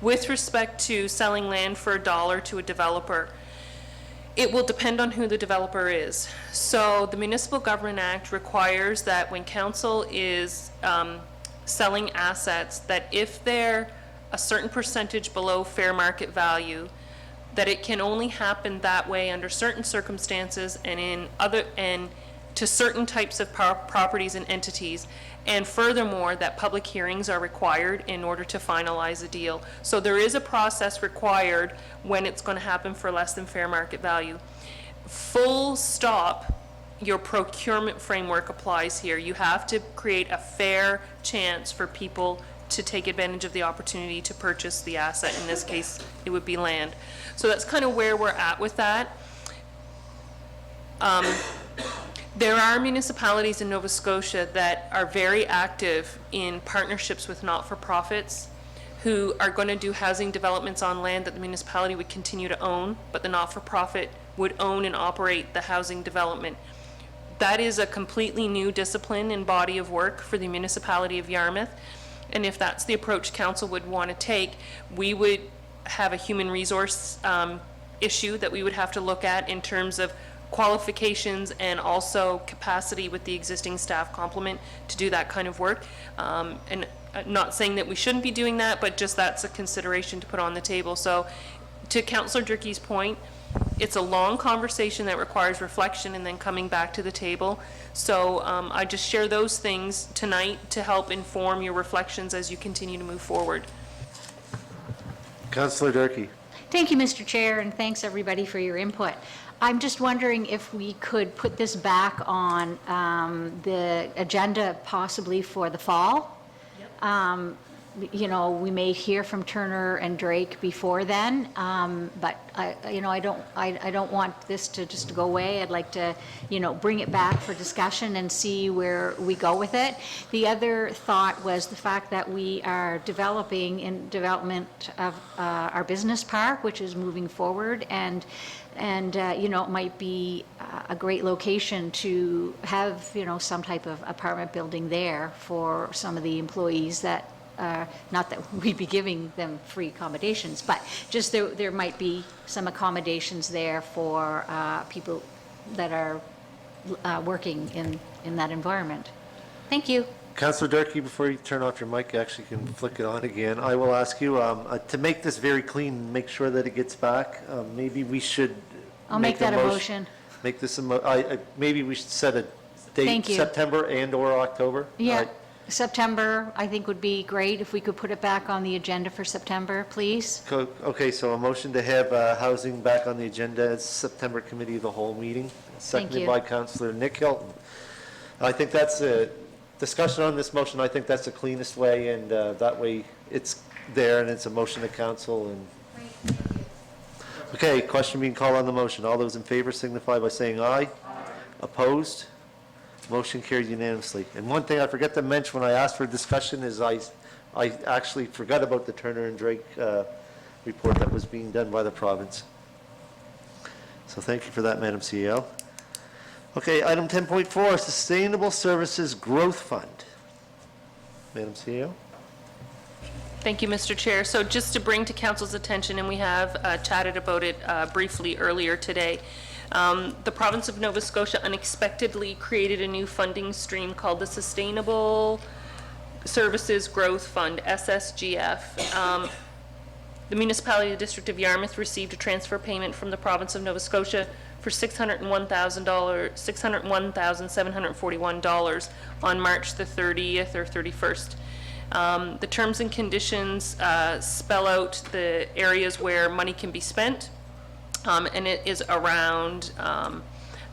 With respect to selling land for $1 to a developer, it will depend on who the developer is. So the Municipal Government Act requires that when council is selling assets, that if they're a certain percentage below fair market value, that it can only happen that way under certain circumstances and to certain types of properties and entities. And furthermore, that public hearings are required in order to finalize a deal. So there is a process required when it's going to happen for less than fair market value. Full stop, your procurement framework applies here. You have to create a fair chance for people to take advantage of the opportunity to purchase the asset. In this case, it would be land. So that's kind of where we're at with that. There are municipalities in Nova Scotia that are very active in partnerships with not-for-profits who are going to do housing developments on land that the municipality would continue to own, but the not-for-profit would own and operate the housing development. That is a completely new discipline and body of work for the municipality of Yarmouth. And if that's the approach council would want to take, we would have a human resource issue that we would have to look at in terms of qualifications and also capacity with the existing staff complement to do that kind of work. And not saying that we shouldn't be doing that, but just that's a consideration to put on the table. So to Councillor Durkee's point, it's a long conversation that requires reflection and then coming back to the table. So I just share those things tonight to help inform your reflections as you continue to move forward. Councillor Durkee. Thank you, Mr. Chair, and thanks everybody for your input. I'm just wondering if we could put this back on the agenda possibly for the fall. Yep. You know, we may hear from Turner and Drake before then, but I don't want this to just go away. I'd like to, bring it back for discussion and see where we go with it. The other thought was the fact that we are developing in development of our business park, which is moving forward, and it might be a great location to have, some type of apartment building there for some of the employees that, not that we'd be giving them free accommodations, but just there might be some accommodations there for people that are working in that environment. Thank you. Councillor Durkee, before you turn off your mic, you actually can flick it on again. I will ask you, to make this very clean, make sure that it gets back, maybe we should I'll make that a motion. Make this maybe we should set a date, Thank you. September and/or October? Yeah, September, I think would be great if we could put it back on the agenda for September, please. Okay, so a motion to have housing back on the agenda as September Committee of the Whole meeting, seconded you. by Councillor Nick Hilton. I think that's a discussion on this motion. I think that's the cleanest way, and that way it's there and it's a motion to council. And okay, question being called on the motion. All those in favor signify by saying aye. Opposed? Motion carried unanimously. And one thing I forgot to mention when I asked for discussion is I actually forgot about the Turner and Drake report that was being done by the province. So thank you for that, Madam CEO. Okay, item 10.4, Sustainable Services Growth Fund. Madam CEO? Thank you, Mr. Chair. So just to bring to council's attention, and we have chatted about it briefly earlier today, the province of Nova Scotia unexpectedly created a new funding stream called the Sustainable Services Growth Fund, SSGF. The municipality of the District of Yarmouth received a transfer payment from the province of Nova Scotia for $601,741 on March the 30th or 31st. The terms and conditions spell out the areas where money can be spent, and it is around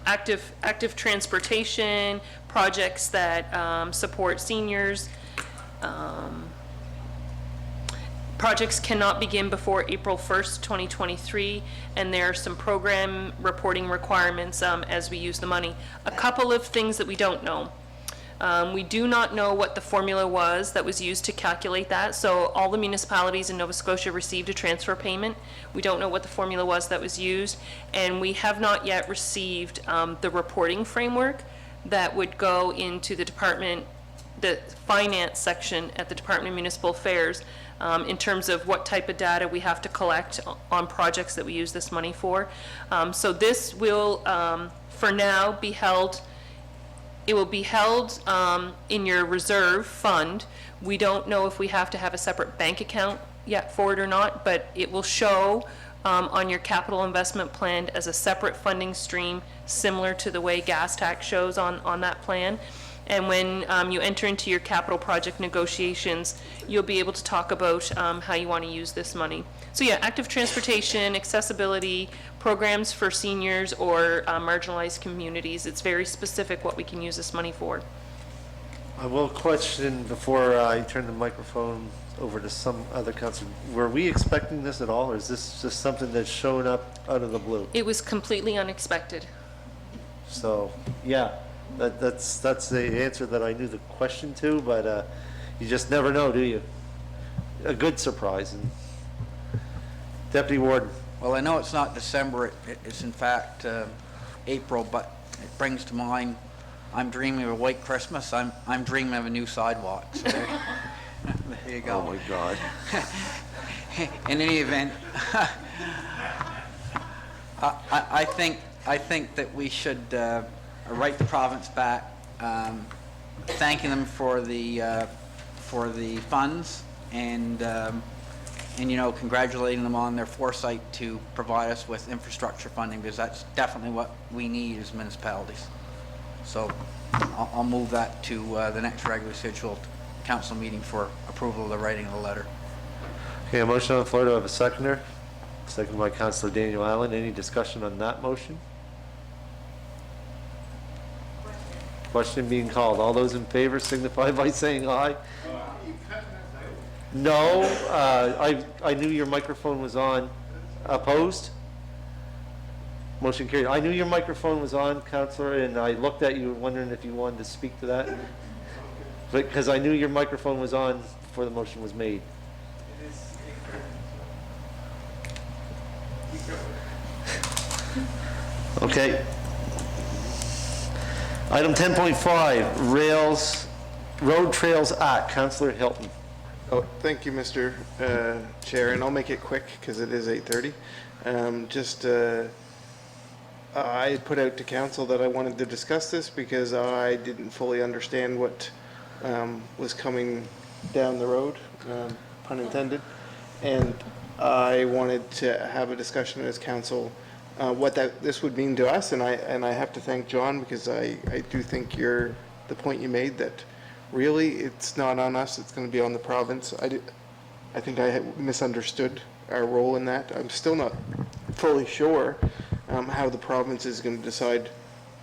active transportation, projects that support seniors. Projects cannot begin before April 1st, 2023, and there are some program reporting requirements as we use the money. A couple of things that we don't know. We do not know what the formula was that was used to calculate that. So all the municipalities in Nova Scotia received a transfer payment. We don't know what the formula was that was used, and we have not yet received the reporting framework that would go into the finance section at the Department of Municipal Affairs in terms of what type of data we have to collect on projects that we use this money for. So this will, for now, be held. It will be held in your reserve fund. We don't know if we have to have a separate bank account yet for it or not, but it will show on your capital investment plan as a separate funding stream, similar to the way gas tax shows on that plan. And when you enter into your capital project negotiations, you'll be able to talk about how you want to use this money. So yeah, active transportation, accessibility, programs for seniors or marginalized communities. It's very specific what we can use this money for. I will question before I turn the microphone over to some other council. Were we expecting this at all, or is this just something that's shown up out of the blue? It was completely unexpected. So, yeah, that's the answer that I knew the question to, but you just never know, do you? A good surprise. And Deputy Warden. Well, I know it's not December, it's in fact April, but it brings to mind, I'm dreaming of a white Christmas, I'm dreaming of a new sidewalk. So there you go. Oh my God. In any event, I think that we should write the province back, thanking them for the funds and you know, congratulating them on their foresight to provide us with infrastructure funding, because that's definitely what we need as municipalities. So I'll move that to the next regularly scheduled council meeting for approval of the writing of the letter. Okay, a motion on the floor. Do I have a seconder? Second by Councillor Daniel Allen. Any discussion on that motion? Question being called. All those in favor signify by saying aye. No, I knew your microphone was on. Opposed? Motion carried. I knew your microphone was on, Councillor, and I looked at you wondering if you wanted to speak to that. Because I knew your microphone was on before the motion was made. Okay. Item 10.5, Road Trails Act. Councillor Hilton. Oh, thank you, Mr. Chair, and I'll make it quick because it is 8:30. I put out to council that I wanted to discuss this because I didn't fully understand what was coming down the road, pun intended, and I wanted to have a discussion as council what this would mean to us, and I have to thank John because I do think the point you made that really it's not on us, it's going to be on the province. I think I had misunderstood our role in that. I'm still not fully sure how the province is going to decide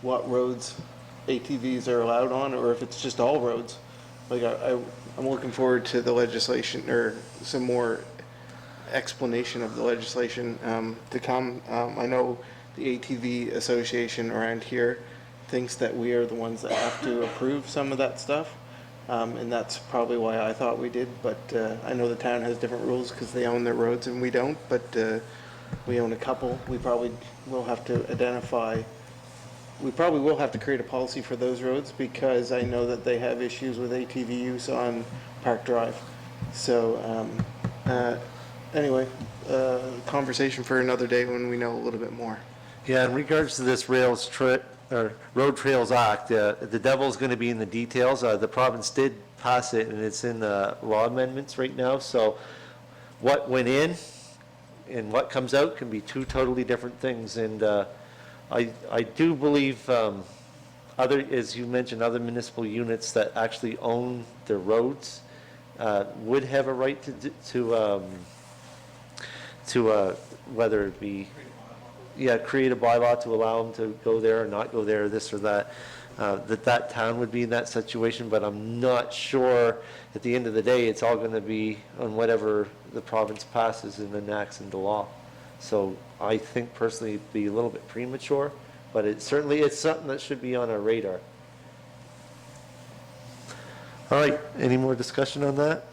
what roads ATVs are allowed on, or if it's just all roads. Like I'm looking forward to the legislation or some more explanation of the legislation to come. I know the ATV association around here thinks that we are the ones that have to approve some of that stuff, and that's probably why I thought we did, but I know the town has different rules because they own their roads and we don't, but We own a couple. We probably will have to identify, we probably will have to create a policy for those roads because I know that they have issues with ATV use on Park Drive. So, anyway, conversation for another day when we know a little bit more. Yeah, in regards to this Road Trails Act, the devil's going to be in the details. The province did pass it, and it's in the law amendments right now, so what went in and what comes out can be two totally different things, and I do believe other, as you mentioned, other municipal units that actually own their roads would have a right to whether it be, create a bylaw to allow them to go there or not go there, this or that, that town would be in that situation, but I'm not sure, at the end of the day, it's all going to be on whatever the province passes and enacts into law. So I think personally it'd be a little bit premature, but it's something that should be on our radar. All right, any more discussion on that?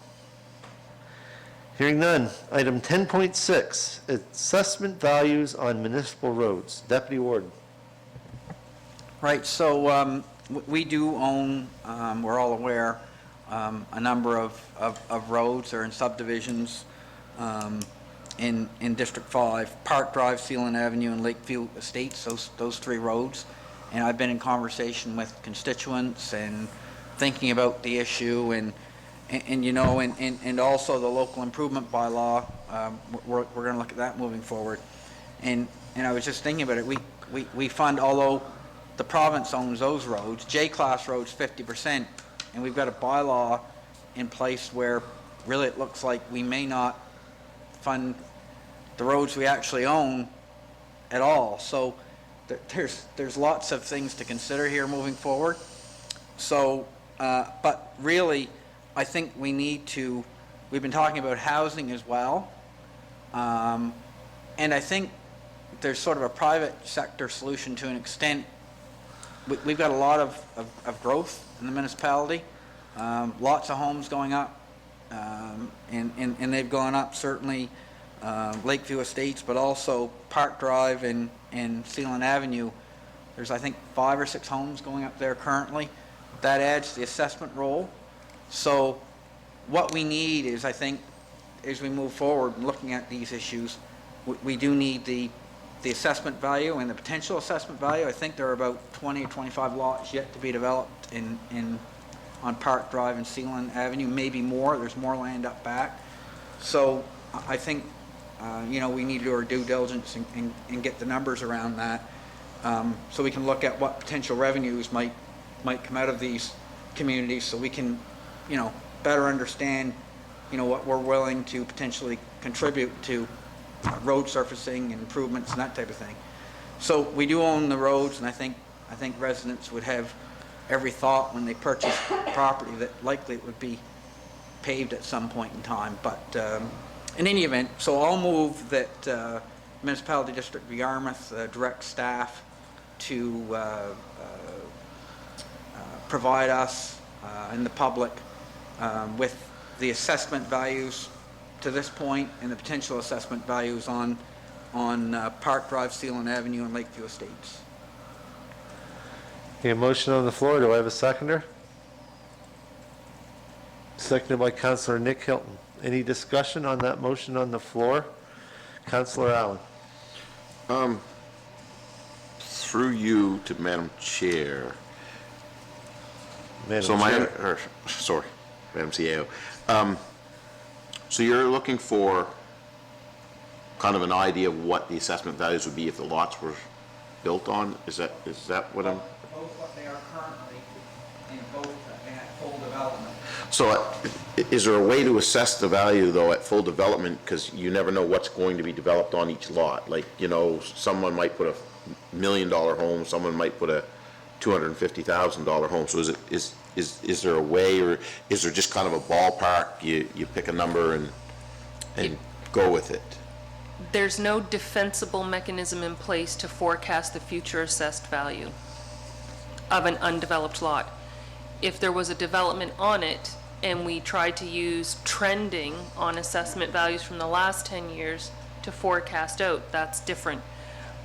Hearing none. Item 10.6, assessment values on municipal roads. Deputy Warden. Right, so we do own, we're all aware, a number of roads or in subdivisions in District 5, Park Drive, Sealand Avenue, and Lakeview Estates, those three roads. And I've been in conversation with constituents and thinking about the issue and you know, and also the local improvement bylaw, we're going to look at that moving forward. And I was just thinking about it, we fund, although the province owns those roads, J-class roads 50%, and we've got a bylaw in place where really it looks like we may not fund the roads we actually own at all. So there's lots of things to consider here moving forward. So, but really, I think we need to, we've been talking about housing as well, and I think there's sort of a private sector solution to an extent. We've got a lot of growth in the municipality, lots of homes going up, and they've gone up certainly Lakeview Estates, but also Park Drive and Sealand Avenue. There's, I think, 5 or 6 homes going up there currently. That adds to the assessment role. So what we need is, I think, as we move forward looking at these issues, we do need the assessment value and the potential assessment value. I think there are about 20 or 25 lots yet to be developed on Park Drive and Sealand Avenue, maybe more. There's more land up back. So I think, you know, we need to do our due diligence and get the numbers around that, so we can look at what potential revenues might come out of these communities, so we can, you know, better understand, you know, what we're willing to potentially contribute to road surfacing and improvements and that type of thing. So we do own the roads, and I think residents would have every thought when they purchase property that likely it would be paved at some point in time. But in any event, so I'll move that Municipality District of Yarmouth direct staff to provide us and the public with the assessment values to this point and the potential assessment values on Park Drive, Sealand Avenue, and Lakeview Estates. A motion on the floor. Do I have a seconder? Seconded by Councillor Nick Hilton. Any discussion on that motion on the floor? Councillor Allen. Through you to Madam Chair. Madam So Chair. Madam CEO. So you're looking for kind of an idea of what the assessment values would be if the lots were built on? Is that what I'm? Both what they are currently and both at full development. So is there a way to assess the value though at full development? Because you never know what's going to be developed on each lot. Like, you know, someone might put a $1 million home, someone might put a $250,000 home. So is there a way, or is there just kind of a ballpark? You pick a number and go with it? There's no defensible mechanism in place to forecast the future assessed value of an undeveloped lot. If there was a development on it and we tried to use trending on assessment values from the last 10 years, to forecast out, that's different.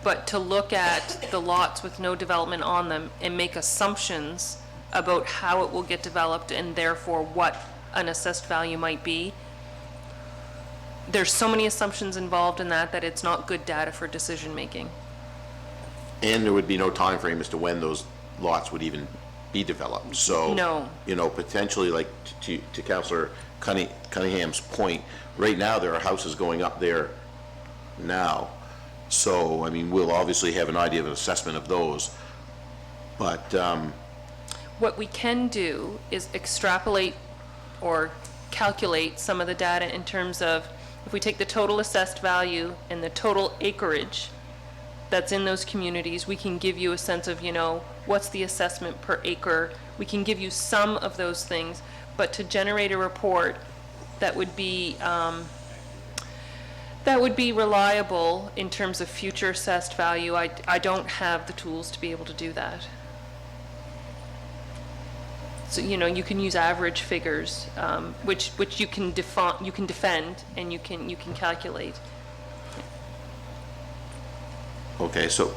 But to look at the lots with no development on them and make assumptions about how it will get developed and therefore what an assessed value might be, there's so many assumptions involved in that it's not good data for decision-making. And there would be no time frame as to when those lots would even be developed. So, No. you know, potentially, like, to Councillor Cunningham's point, right now, there are houses going up there now. So, I mean, we'll obviously have an idea of an assessment of those. But, What we can do is extrapolate or calculate some of the data in terms of, if we take the total assessed value and the total acreage that's in those communities, we can give you a sense of, you know, what's the assessment per acre. We can give you some of those things, but to generate a report that would be reliable in terms of future assessed value, I don't have the tools to be able to do that. So, you know, you can use average figures, which you can defend and you can calculate. okay, so,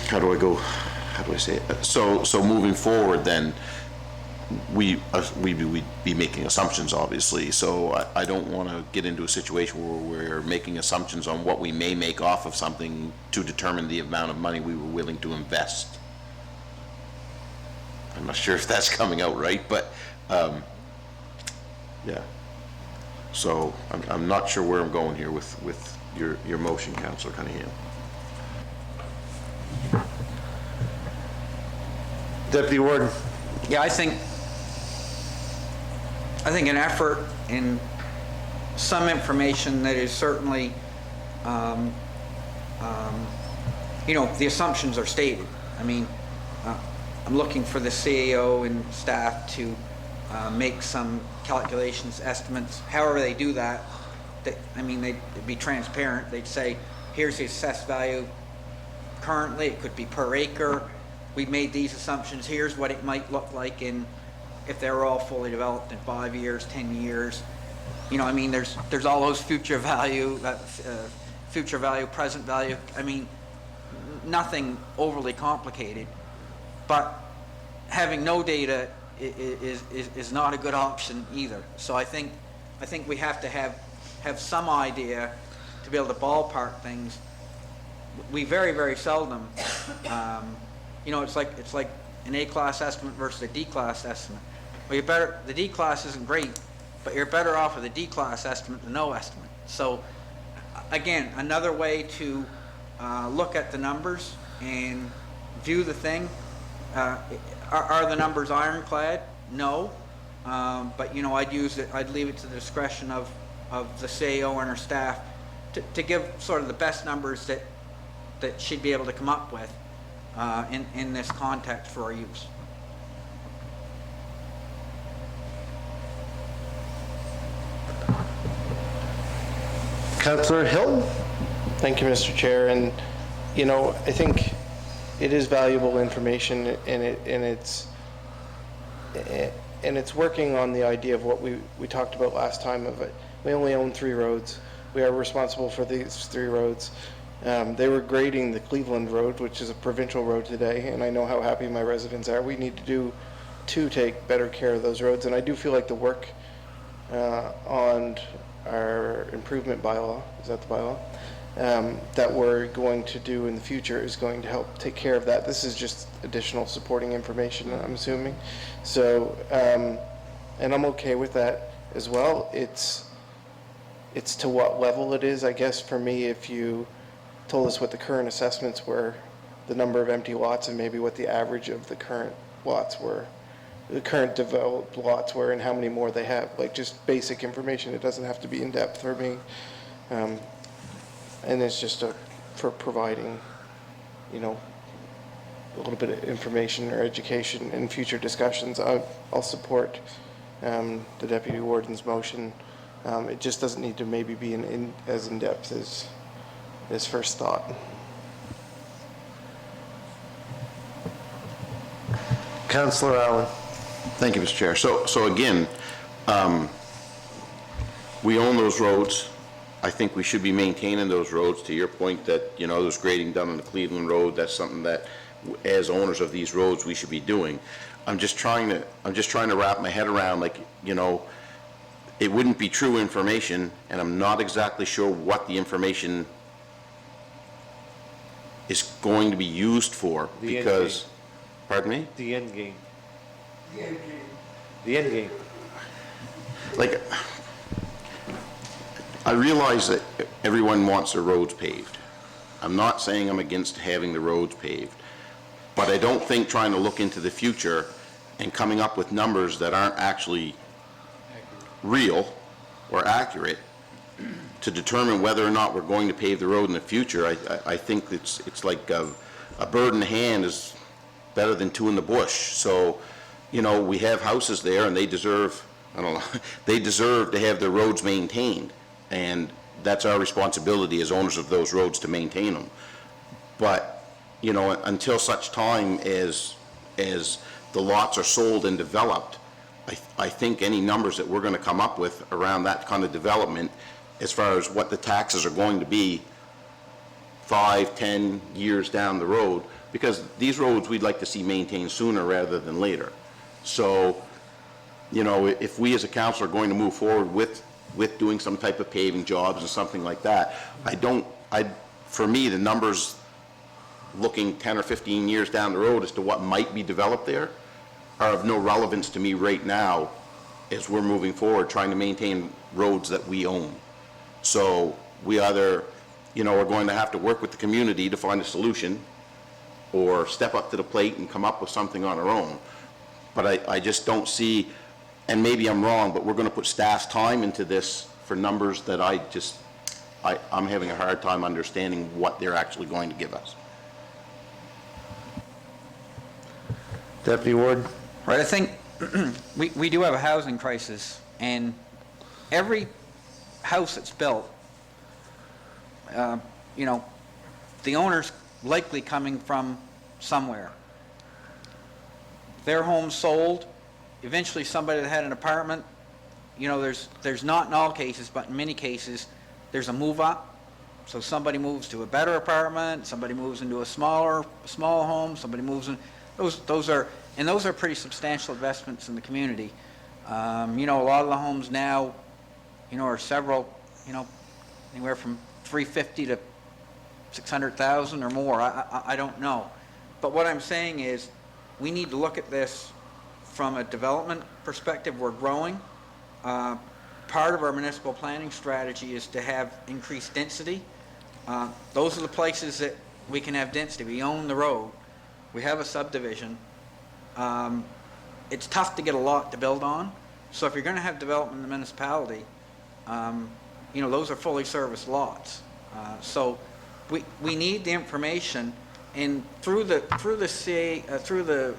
how do I say it? So moving forward, then, we'd be making assumptions, obviously, so I don't want to get into a situation where we're making assumptions on what we may make off of something to determine the amount of money we were willing to invest. I'm not sure if that's coming out right, but, yeah. So, I'm not sure where I'm going here with your motion, Councillor Cunningham. Deputy Warden. Yeah, I think an effort in some information that is certainly, you know, the assumptions are stated. I mean, I'm looking for the CAO and staff to make some calculations, estimates, however they do that. They'd be transparent. They'd say, here's the assessed value currently, it could be per acre. We've made these assumptions, here's what it might look like if they were all fully developed in 5 years, 10 years. You know, I mean, there's all those future value, present value. I mean, nothing overly complicated, but having no data is not a good option either. So I think we have to have some idea to be able to ballpark things. We very, very seldom, you know, it's like an A-class estimate versus a D-class estimate. Well, the D-class isn't great, but you're better off with a D-class estimate than no estimate. So, again, another way to look at the numbers and view the thing. Are the numbers ironclad? No. But, you know, I'd leave it to the discretion of the CAO and her staff to give sort of the best numbers that she'd be able to come up with in this context for our use. Councillor Hilton? Thank you, Mr. Chair. And, you know, I think it is valuable information, and it's working on the idea of what we talked about last time of it. We only own 3 roads. We are responsible for these 3 roads. They were grading the Cleveland Road, which is a provincial road today, and I know how happy my residents are. We need to take better care of those roads, and I do feel like the work on our improvement bylaw, is that the bylaw, that we're going to do in the future is going to help take care of that. This is just additional supporting information, I'm assuming. So, and I'm okay with that as well. It's to what level it is, I guess, for me, if you told us what the current assessments were, the number of empty lots, and maybe what the average of the current lots were, the current developed lots were, and how many more they have, like just basic information. It doesn't have to be in depth for me. And it's just for providing, you know, a little bit of information or education in future discussions. I'll support the Deputy Warden's motion. It just doesn't need to maybe be as in-depth as first thought. Councillor Allen. Thank you, Mr. Chair. So again, we own those roads. I think we should be maintaining those roads, to your point that, you know, there's grading done on the Cleveland Road, that's something that, as owners of these roads, we should be doing. I'm just trying to wrap my head around, like, you know, it wouldn't be true information, and I'm not exactly sure what the information is going to be used for, The end because, game. pardon me? The end game. The end game. Like, I realize that everyone wants their roads paved. I'm not saying I'm against having the roads paved, but I don't think trying to look into the future and coming up with numbers that aren't actually real or accurate to determine whether or not we're going to pave the road in the future, I think it's like a bird in the hand is better than two in the bush. So, you know, we have houses there and they deserve, I don't know, they deserve to have their roads maintained. And that's our responsibility as owners of those roads to maintain them. But, you know, until such time as the lots are sold and developed, I think any numbers that we're going to come up with around that kind of development, as far as what the taxes are going to be 5, 10 years down the road, because these roads we'd like to see maintained sooner rather than later. So, you know, if we as a council are going to move forward with doing some type of paving jobs and something like that, for me, the numbers looking 10 or 15 years down the road as to what might be developed there are of no relevance to me right now as we're moving forward, trying to maintain roads that we own. So we either, you know, are going to have to work with the community to find a solution or step up to the plate and come up with something on our own. But I just don't see, and maybe I'm wrong, but we're going to put staff's time into this for numbers that I'm having a hard time understanding what they're actually going to give us. Deputy Ward? Right, I think we do have a housing crisis, and every house that's built, you know, the owner's likely coming from somewhere. Their home's sold, eventually somebody that had an apartment, you know, there's not in all cases, but in many cases, there's a move up. So somebody moves to a better apartment, somebody moves into a small home, somebody moves in, those are pretty substantial investments in the community. You know, a lot of the homes now, you know, are several, you know, anywhere from $350,000 to $600,000 or more. I don't know. But what I'm saying is, we need to look at this from a development perspective. We're growing. Part of our municipal planning strategy is to have increased density. Those are the places that we can have density. We own the road. We have a subdivision. It's tough to get a lot to build on. So if you're going to have development in the municipality, you know, those are fully serviced lots. So we need the information, and through the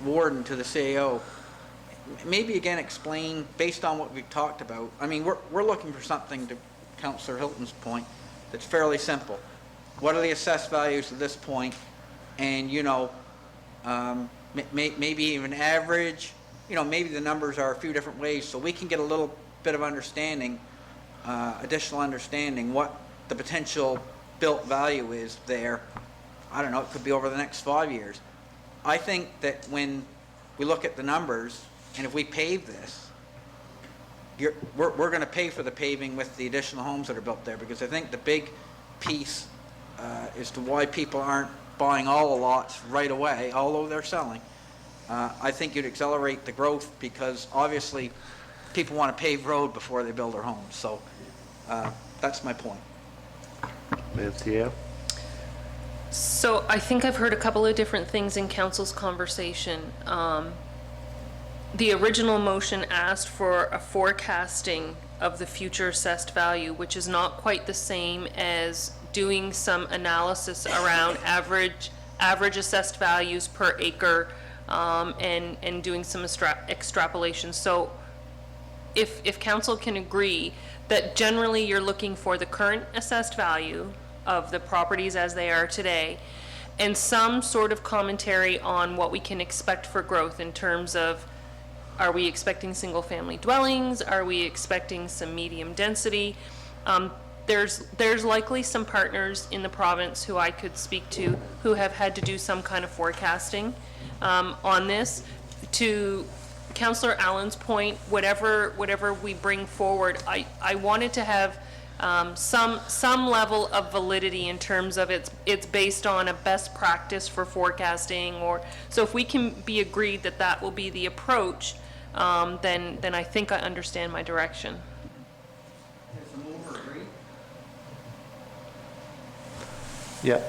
warden to the CAO, maybe again explain based on what we've talked about. I mean, we're looking for something, to Councillor Hilton's point, that's fairly simple. What are the assessed values at this point? And, you know, maybe even average, you know, maybe the numbers are a few different ways, so we can get a little bit of understanding, additional understanding, what the potential built value is there. I don't know, it could be over the next 5 years. I think that when we look at the numbers, and if we pave this, we're going to pay for the paving with the additional homes that are built there, because I think the big piece as to why people aren't buying all the lots right away, although they're selling. I think you'd accelerate the growth, because obviously people want a paved road before they build their homes. So that's my point. Nancy? So I think I've heard a couple of different things in council's conversation. The original motion asked for a forecasting of the future assessed value, which is not quite the same as doing some analysis around average assessed values per acre, and doing some extrapolation. So if council can agree that generally you're looking for the current assessed value of the properties as they are today, and some sort of commentary on what we can expect for growth in terms of Are we expecting single-family dwellings? Are we expecting some medium density? There's likely some partners in the province who I could speak to who have had to do some kind of forecasting on this. To Councillor Allen's point, whatever we bring forward, I wanted to have some level of validity in terms of it's based on a best practice for forecasting, or so if we can be agreed that that will be the approach, then I think I understand my direction. Yeah.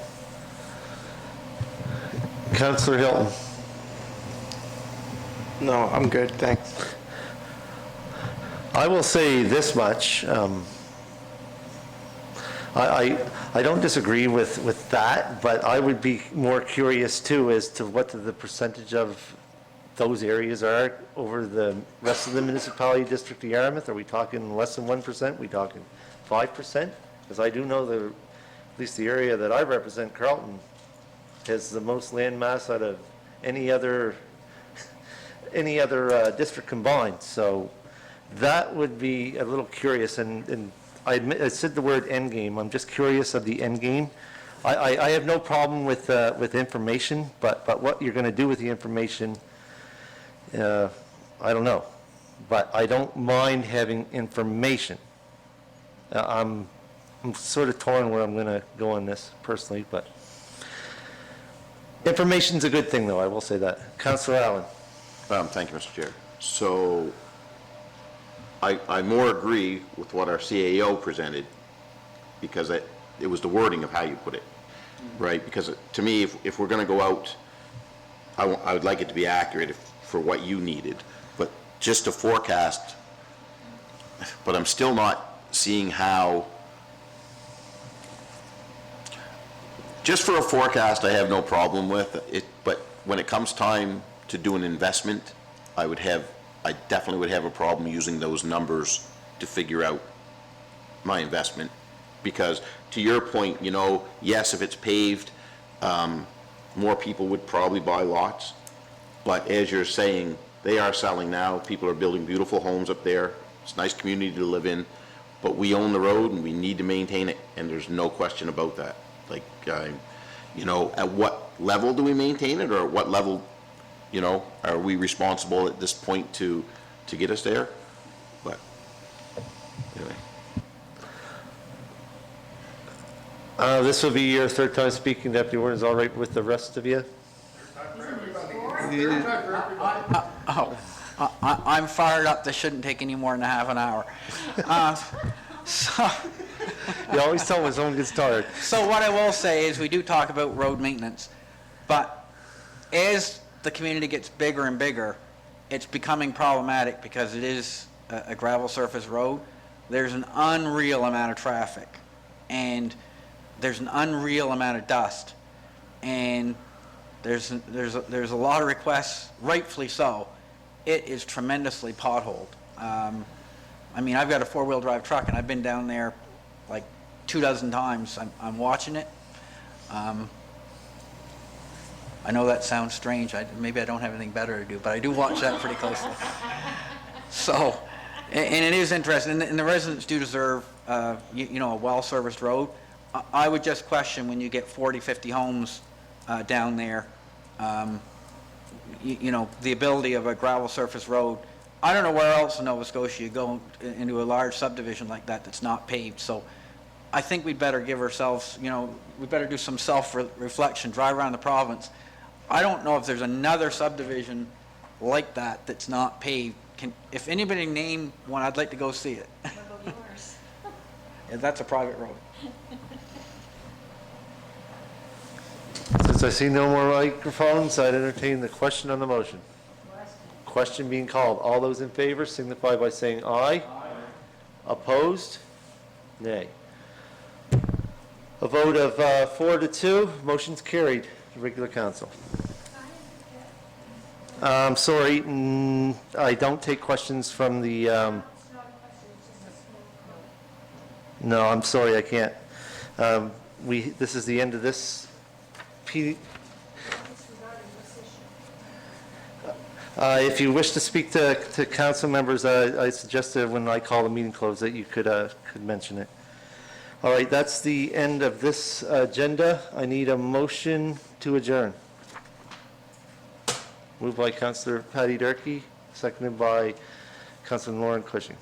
Councillor Hilton. No, I'm good, thanks. I will say this much. I don't disagree with that, but I would be more curious too as to what the percentage of those areas are over the rest of the municipality district of Yarmouth. Are we talking less than 1%? Are we talking 5%? Because I do know at least the area that I represent, Carlton, has the most land mass out of any other district combined. So that would be a little curious, and I admit, I said the word end game. I'm just curious of the end game. I have no problem with information, but what you're going to do with the information, I don't know. But I don't mind having information. I'm sort of torn where I'm going to go on this personally, but information's a good thing, though. I will say that. Councillor Allen. Thank you, Mr. Chair. So I more agree with what our CAO presented, because it was the wording of how you put it, right? Because to me, if we're going to go out, I would like it to be accurate for what you needed, but just to forecast, but I'm still not seeing how, just for a forecast, I have no problem with it, but when it comes time to do an investment, I definitely would have a problem using those numbers to figure out my investment. Because to your point, yes, if it's paved, more people would probably buy lots. But as you're saying, they are selling now. People are building beautiful homes up there. It's a nice community to live in. But we own the road and we need to maintain it, and there's no question about that. Like, at what level do we maintain it, or at what level, are we responsible at this point to get us there? But anyway. This will be your third time speaking, Deputy Warden. Is all right with the rest of you? I'm fired up. This shouldn't take any more than a half an hour. You always tell when someone gets tired. So what I will say is we do talk about road maintenance, but as the community gets bigger and bigger, it's becoming problematic because it is a gravel surface road. There's an unreal amount of traffic, and there's an unreal amount of dust, and there's a lot of requests, rightfully so. It is tremendously potholed. I've got a four-wheel drive truck, and I've been down there like 24 times. I'm watching it. I know that sounds strange. Maybe I don't have anything better to do, but I do watch that pretty closely. So, and it is interesting, and the residents do deserve, a well-serviced road. I would just question when you get 40, 50 homes down there, the ability of a gravel surface road. I don't know where else in Nova Scotia you go into a large subdivision like that that's not paved. So I think we'd better give ourselves, we better do some self-reflection, drive around the province. I don't know if there's another subdivision like that that's not paved. If anybody name one, I'd like to go see it. What about yours? Yeah, that's a private road. Since I see no more microphones, I'd entertain the question on the motion. Question being called. All those in favor signify by saying aye. Aye. Opposed? Nay. A vote of 4-2, motion's carried. Regular council. I'm sorry, I don't take questions from the... No, I'm sorry, I can't. This is the end of this. If you wish to speak to council members, I suggest that when I call the meeting closed, that you could mention it. All right, that's the end of this agenda. I need a motion to adjourn. Moved by Councillor Patty Durkee, seconded by Councillor Lauren Cushing.